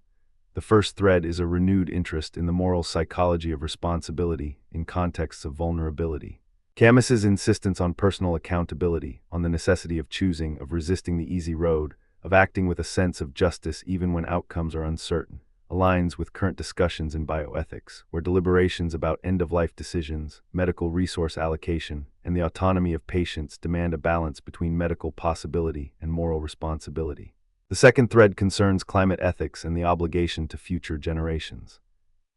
The first thread is a renewed interest in the moral psychology of responsibility in contexts of vulnerability. Camus's insistence on personal accountability, on the necessity of choosing, of resisting the easy road, of acting with a sense of justice even when outcomes are uncertain, aligns with current discussions in bioethics, where deliberations about end-of-life decisions, medical resource allocation, and the autonomy of patients demand a balance between medical possibility and moral responsibility. The second thread concerns climate ethics and the obligation to future generations.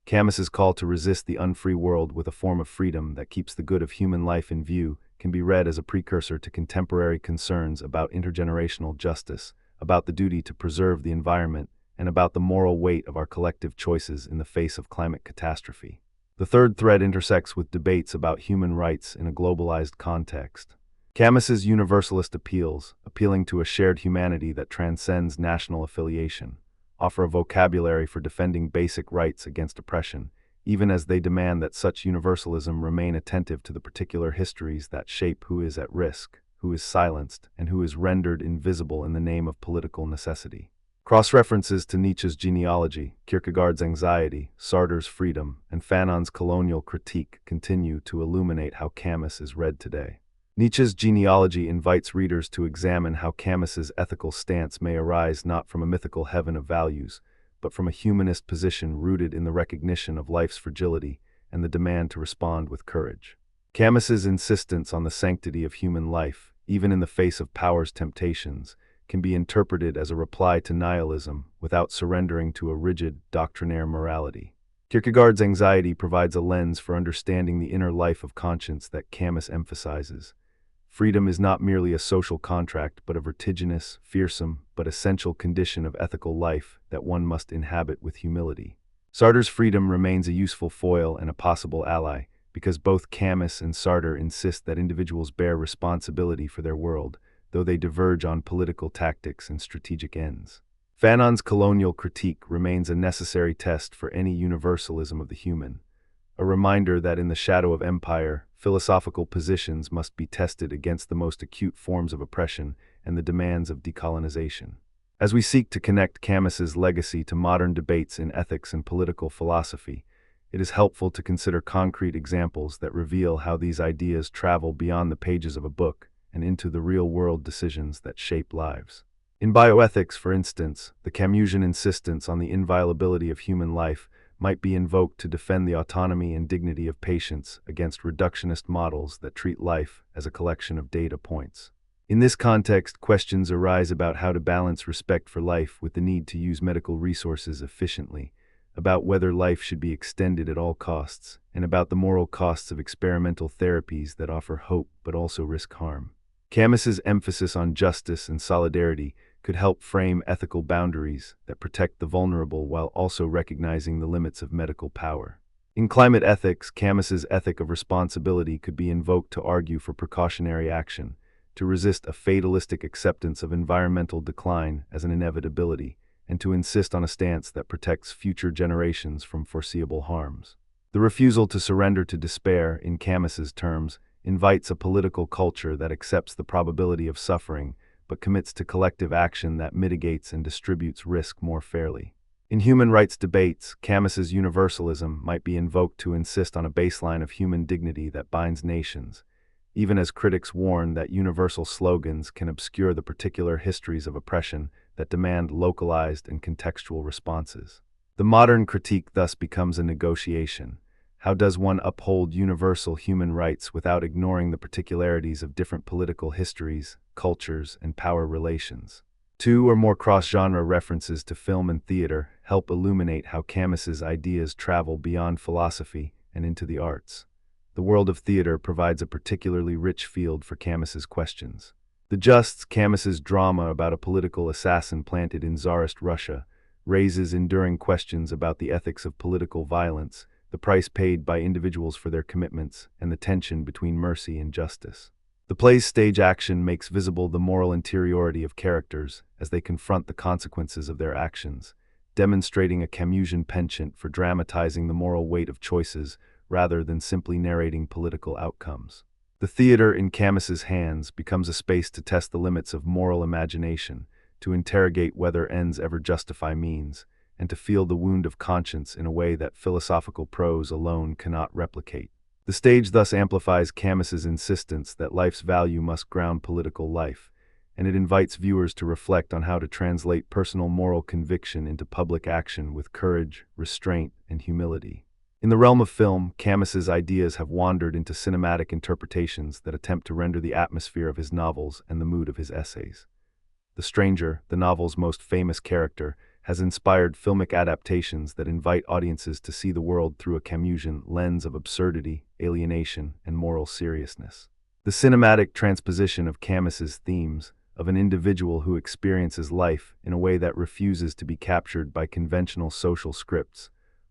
Camus's call to resist the unfree world with a form of freedom that keeps the good of human life in view can be read as a precursor to contemporary concerns about intergenerational justice, about the duty to preserve the environment, and about the moral weight of our collective choices in the face of climate catastrophe. The third thread intersects with debates about human rights in a globalized context. Camus's universalist appeals, appealing to a shared humanity that transcends national affiliation, offer a vocabulary for defending basic rights against oppression, even as they demand that such universalism remain attentive to the particular histories that shape who is at risk, who is silenced, and who is rendered invisible in the name of political necessity. Cross-references to Nietzsche's genealogy, Kierkegaard's anxiety, Sartre's freedom, and Fanon's colonial critique continue to illuminate how Camus is read today. Nietzsche's genealogy invites readers to examine how Camus's ethical stance may arise not from a mythical heaven of values, but from a humanist position rooted in the recognition of life's fragility and the demand to respond with courage. Camus's insistence on the sanctity of human life, even in the face of power's temptations, can be interpreted as a reply to nihilism without surrendering to a rigid, doctrinaire morality. Kierkegaard's anxiety provides a lens for understanding the inner life of conscience that Camus emphasizes. Freedom is not merely a social contract, but a vertiginous, fearsome, but essential condition of ethical life that one must inhabit with humility. Sartre's freedom remains a useful foil and a possible ally, because both Camus and Sartre insist that individuals bear responsibility for their world, though they diverge on political tactics and strategic ends. Fanon's colonial critique remains a necessary test for any universalism of the human, a reminder that in the shadow of empire, philosophical positions must be tested against the most acute forms of oppression and the demands of decolonization. As we seek to connect Camus's legacy to modern debates in ethics and political philosophy, it is helpful to consider concrete examples that reveal how these ideas travel beyond the pages of a book and into the real-world decisions that shape lives. In bioethics, for instance, the Camusian insistence on the inviolability of human life might be invoked to defend the autonomy and dignity of patients against reductionist models that treat life as a collection of data points. In this context, questions arise about how to balance respect for life with the need to use medical resources efficiently, about whether life should be extended at all costs, and about the moral costs of experimental therapies that offer hope but also risk harm. Camus's emphasis on justice and solidarity could help frame ethical boundaries that protect the vulnerable while also recognizing the limits of medical power. In climate ethics, Camus's ethic of responsibility could be invoked to argue for precautionary action, to resist a fatalistic acceptance of environmental decline as an inevitability, and to insist on a stance that protects future generations from foreseeable harms. The refusal to surrender to despair, in Camus's terms, invites a political culture that accepts the probability of suffering, but commits to collective action that mitigates and distributes risk more fairly. In human rights debates, Camus's universalism might be invoked to insist on a baseline of human dignity that binds nations, even as critics warn that universal slogans can obscure the particular histories of oppression that demand localized and contextual responses. The modern critique thus becomes a negotiation. How does one uphold universal human rights without ignoring the particularities of different political histories, cultures, and power relations? Two or more cross-genre references to film and theater help illuminate how Camus's ideas travel beyond philosophy and into the arts. The world of theater provides a particularly rich field for Camus's questions. The Justs, Camus's drama about a political assassin planted in Tsarist Russia, raises enduring questions about the ethics of political violence, the price paid by individuals for their commitments, and the tension between mercy and justice. The play's stage action makes visible the moral interiority of characters as they confront the consequences of their actions, demonstrating a Camusian penchant for dramatizing the moral weight of choices rather than simply narrating political outcomes. The theater in Camus's hands becomes a space to test the limits of moral imagination, to interrogate whether ends ever justify means, and to feel the wound of conscience in a way that philosophical prose alone cannot replicate. The stage thus amplifies Camus's insistence that life's value must ground political life, and it invites viewers to reflect on how to translate personal moral conviction into public action with courage, restraint, and humility. In the realm of film, Camus's ideas have wandered into cinematic interpretations that attempt to render the atmosphere of his novels and the mood of his essays. The Stranger, the novel's most famous character, has inspired filmic adaptations that invite audiences to see the world through a Camusian lens of absurdity, alienation, and moral seriousness. The cinematic transposition of Camus's themes, of an individual who experiences life in a way that refuses to be captured by conventional social scripts,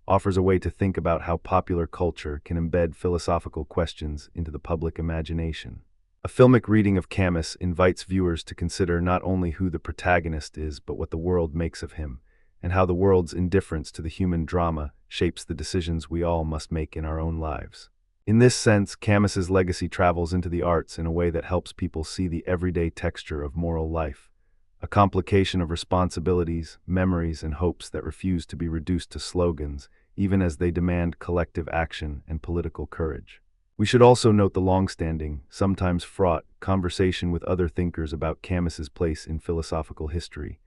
offers a way to think about how popular culture can embed philosophical questions into the public imagination. A filmic reading of Camus invites viewers to consider not only who the protagonist is, but what the world makes of him, and how the world's indifference to the human drama shapes the decisions we all must make in our own lives. In this sense, Camus's legacy travels into the arts in a way that helps people see the everyday texture of moral life, a complication of responsibilities, memories, and hopes that refuse to be reduced to slogans, even as they demand collective action and political courage. We should also note the long-standing, sometimes fraught, conversation with other thinkers about Camus's place in philosophical history.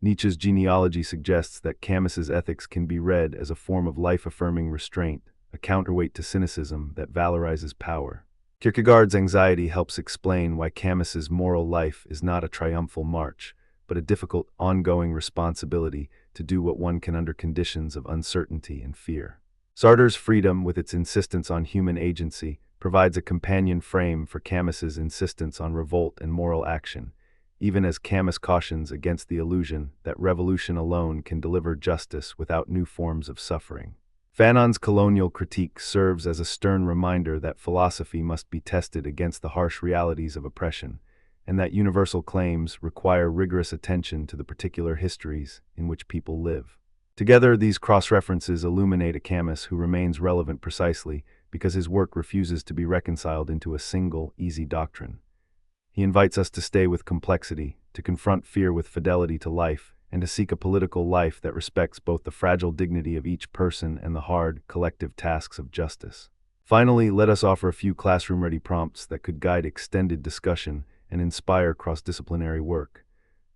Nietzsche's genealogy suggests that Camus's ethics can be read as a form of life-affirming restraint, a counterweight to cynicism that valorizes power. Kierkegaard's anxiety helps explain why Camus's moral life is not a triumphal march, but a difficult, ongoing responsibility to do what one can under conditions of uncertainty and fear. Sartre's Freedom, with its insistence on human agency, provides a companion frame for Camus's insistence on revolt and moral action, even as Camus cautions against the illusion that revolution alone can deliver justice without new forms of suffering. Fanon's colonial critique serves as a stern reminder that philosophy must be tested against the harsh realities of oppression, and that universal claims require rigorous attention to the particular histories in which people live. Together, these cross-references illuminate a Camus who remains relevant precisely because his work refuses to be reconciled into a single, easy doctrine. He invites us to stay with complexity, to confront fear with fidelity to life, and to seek a political life that respects both the fragile dignity of each person and the hard, collective tasks of justice. Finally, let us offer a few classroom-ready prompts that could guide extended discussion and inspire cross-disciplinary work.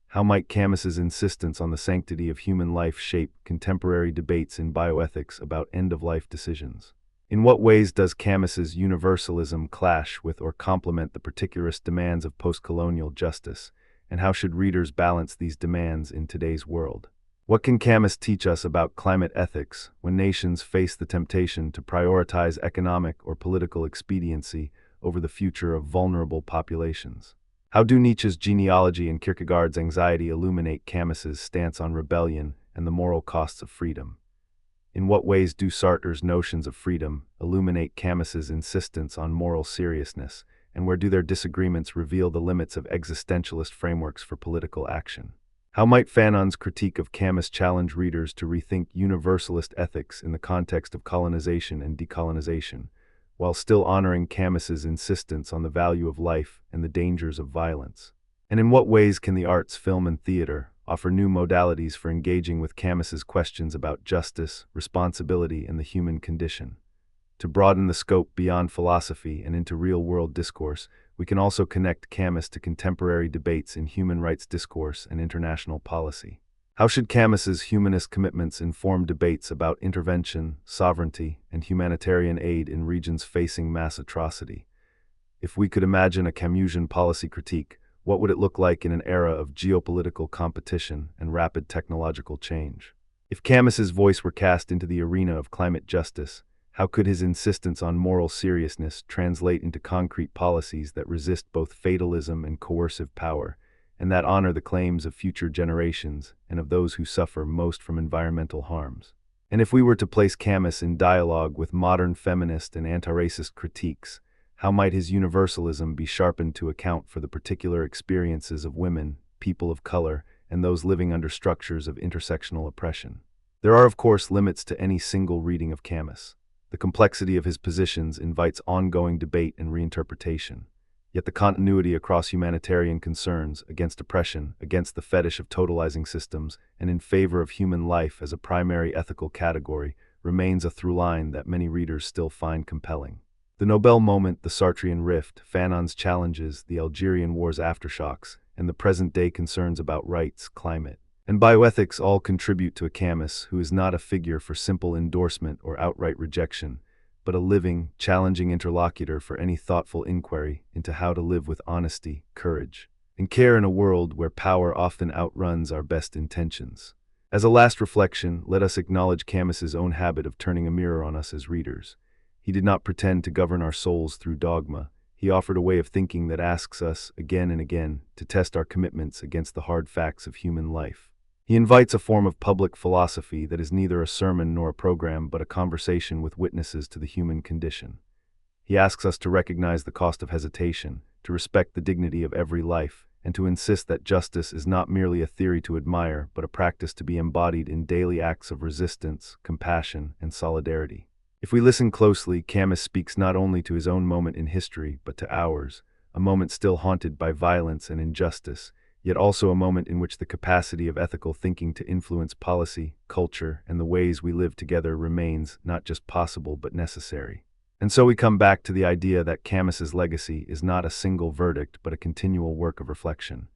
How might Camus's insistence on the sanctity of human life shape contemporary debates in bioethics about end-of-life decisions? In what ways does Camus's universalism clash with or complement the particularist demands of post-colonial justice, and how should readers balance these demands in today's world? What can Camus teach us about climate ethics when nations face the temptation to prioritize economic or political expediency over the future of vulnerable populations? How do Nietzsche's genealogy and Kierkegaard's anxiety illuminate Camus's stance on rebellion and the moral costs of freedom? In what ways do Sartre's notions of freedom illuminate Camus's insistence on moral seriousness, and where do their disagreements reveal the limits of existentialist frameworks for political action? How might Fanon's critique of Camus challenge readers to rethink universalist ethics in the context of colonization and decolonization, while still honoring Camus's insistence on the value of life and the dangers of violence? And in what ways can the arts, film, and theater offer new modalities for engaging with Camus's questions about justice, responsibility, and the human condition? To broaden the scope beyond philosophy and into real-world discourse, we can also connect Camus to contemporary debates in human rights discourse and international policy. How should Camus's humanist commitments inform debates about intervention, sovereignty, and humanitarian aid in regions facing mass atrocity? If we could imagine a Camusian policy critique, what would it look like in an era of geopolitical competition and rapid technological change? If Camus's voice were cast into the arena of climate justice, how could his insistence on moral seriousness translate into concrete policies that resist both fatalism and coercive power, and that honor the claims of future generations and of those who suffer most from environmental harms? And if we were to place Camus in dialogue with modern feminist and anti-racist critiques, how might his universalism be sharpened to account for the particular experiences of women, people of color, and those living under structures of intersectional oppression? There are, of course, limits to any single reading of Camus. The complexity of his positions invites ongoing debate and reinterpretation. Yet the continuity across humanitarian concerns, against oppression, against the fetish of totalizing systems, and in favor of human life as a primary ethical category, remains a through line that many readers still find compelling. The Nobel moment, the Sartrean rift, Fanon's challenges, the Algerian War's aftershocks, and the present-day concerns about rights, climate, and bioethics all contribute to a Camus who is not a figure for simple endorsement or outright rejection, but a living, challenging interlocutor for any thoughtful inquiry into how to live with honesty, courage, and care in a world where power often outruns our best intentions. As a last reflection, let us acknowledge Camus's own habit of turning a mirror on us as readers. He did not pretend to govern our souls through dogma. He offered a way of thinking that asks us, again and again, to test our commitments against the hard facts of human life. He invites a form of public philosophy that is neither a sermon nor a program, but a conversation with witnesses to the human condition. He asks us to recognize the cost of hesitation, to respect the dignity of every life, and to insist that justice is not merely a theory to admire, but a practice to be embodied in daily acts of resistance, compassion, and solidarity. If we listen closely, Camus speaks not only to his own moment in history, but to ours, a moment still haunted by violence and injustice, yet also a moment in which the capacity of ethical thinking to influence policy, culture, and the ways we live together remains not just possible but necessary. And so we come back to the idea that Camus's legacy is not a single verdict but a continual work of reflection.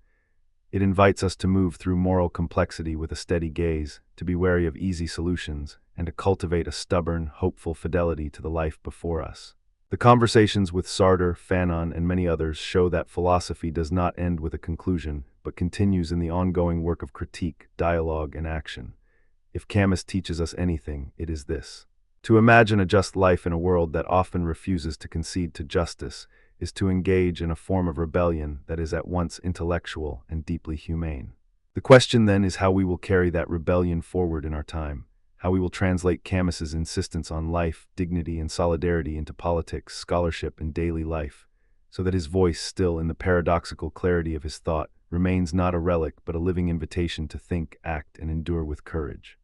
It invites us to move through moral complexity with a steady gaze, to be wary of easy solutions, and to cultivate a stubborn, hopeful fidelity to the life before us. The conversations with Sartre, Fanon, and many others show that philosophy does not end with a conclusion, but continues in the ongoing work of critique, dialogue, and action. If Camus teaches us anything, it is this: to imagine a just life in a world that often refuses to concede to justice is to engage in a form of rebellion that is at once intellectual and deeply humane. The question then is how we will carry that rebellion forward in our time, how we will translate Camus's insistence on life, dignity, and solidarity into politics, scholarship, and daily life, so that his voice, still in the paradoxical clarity of his thought, remains not a relic but a living invitation to think, act, and endure with courage.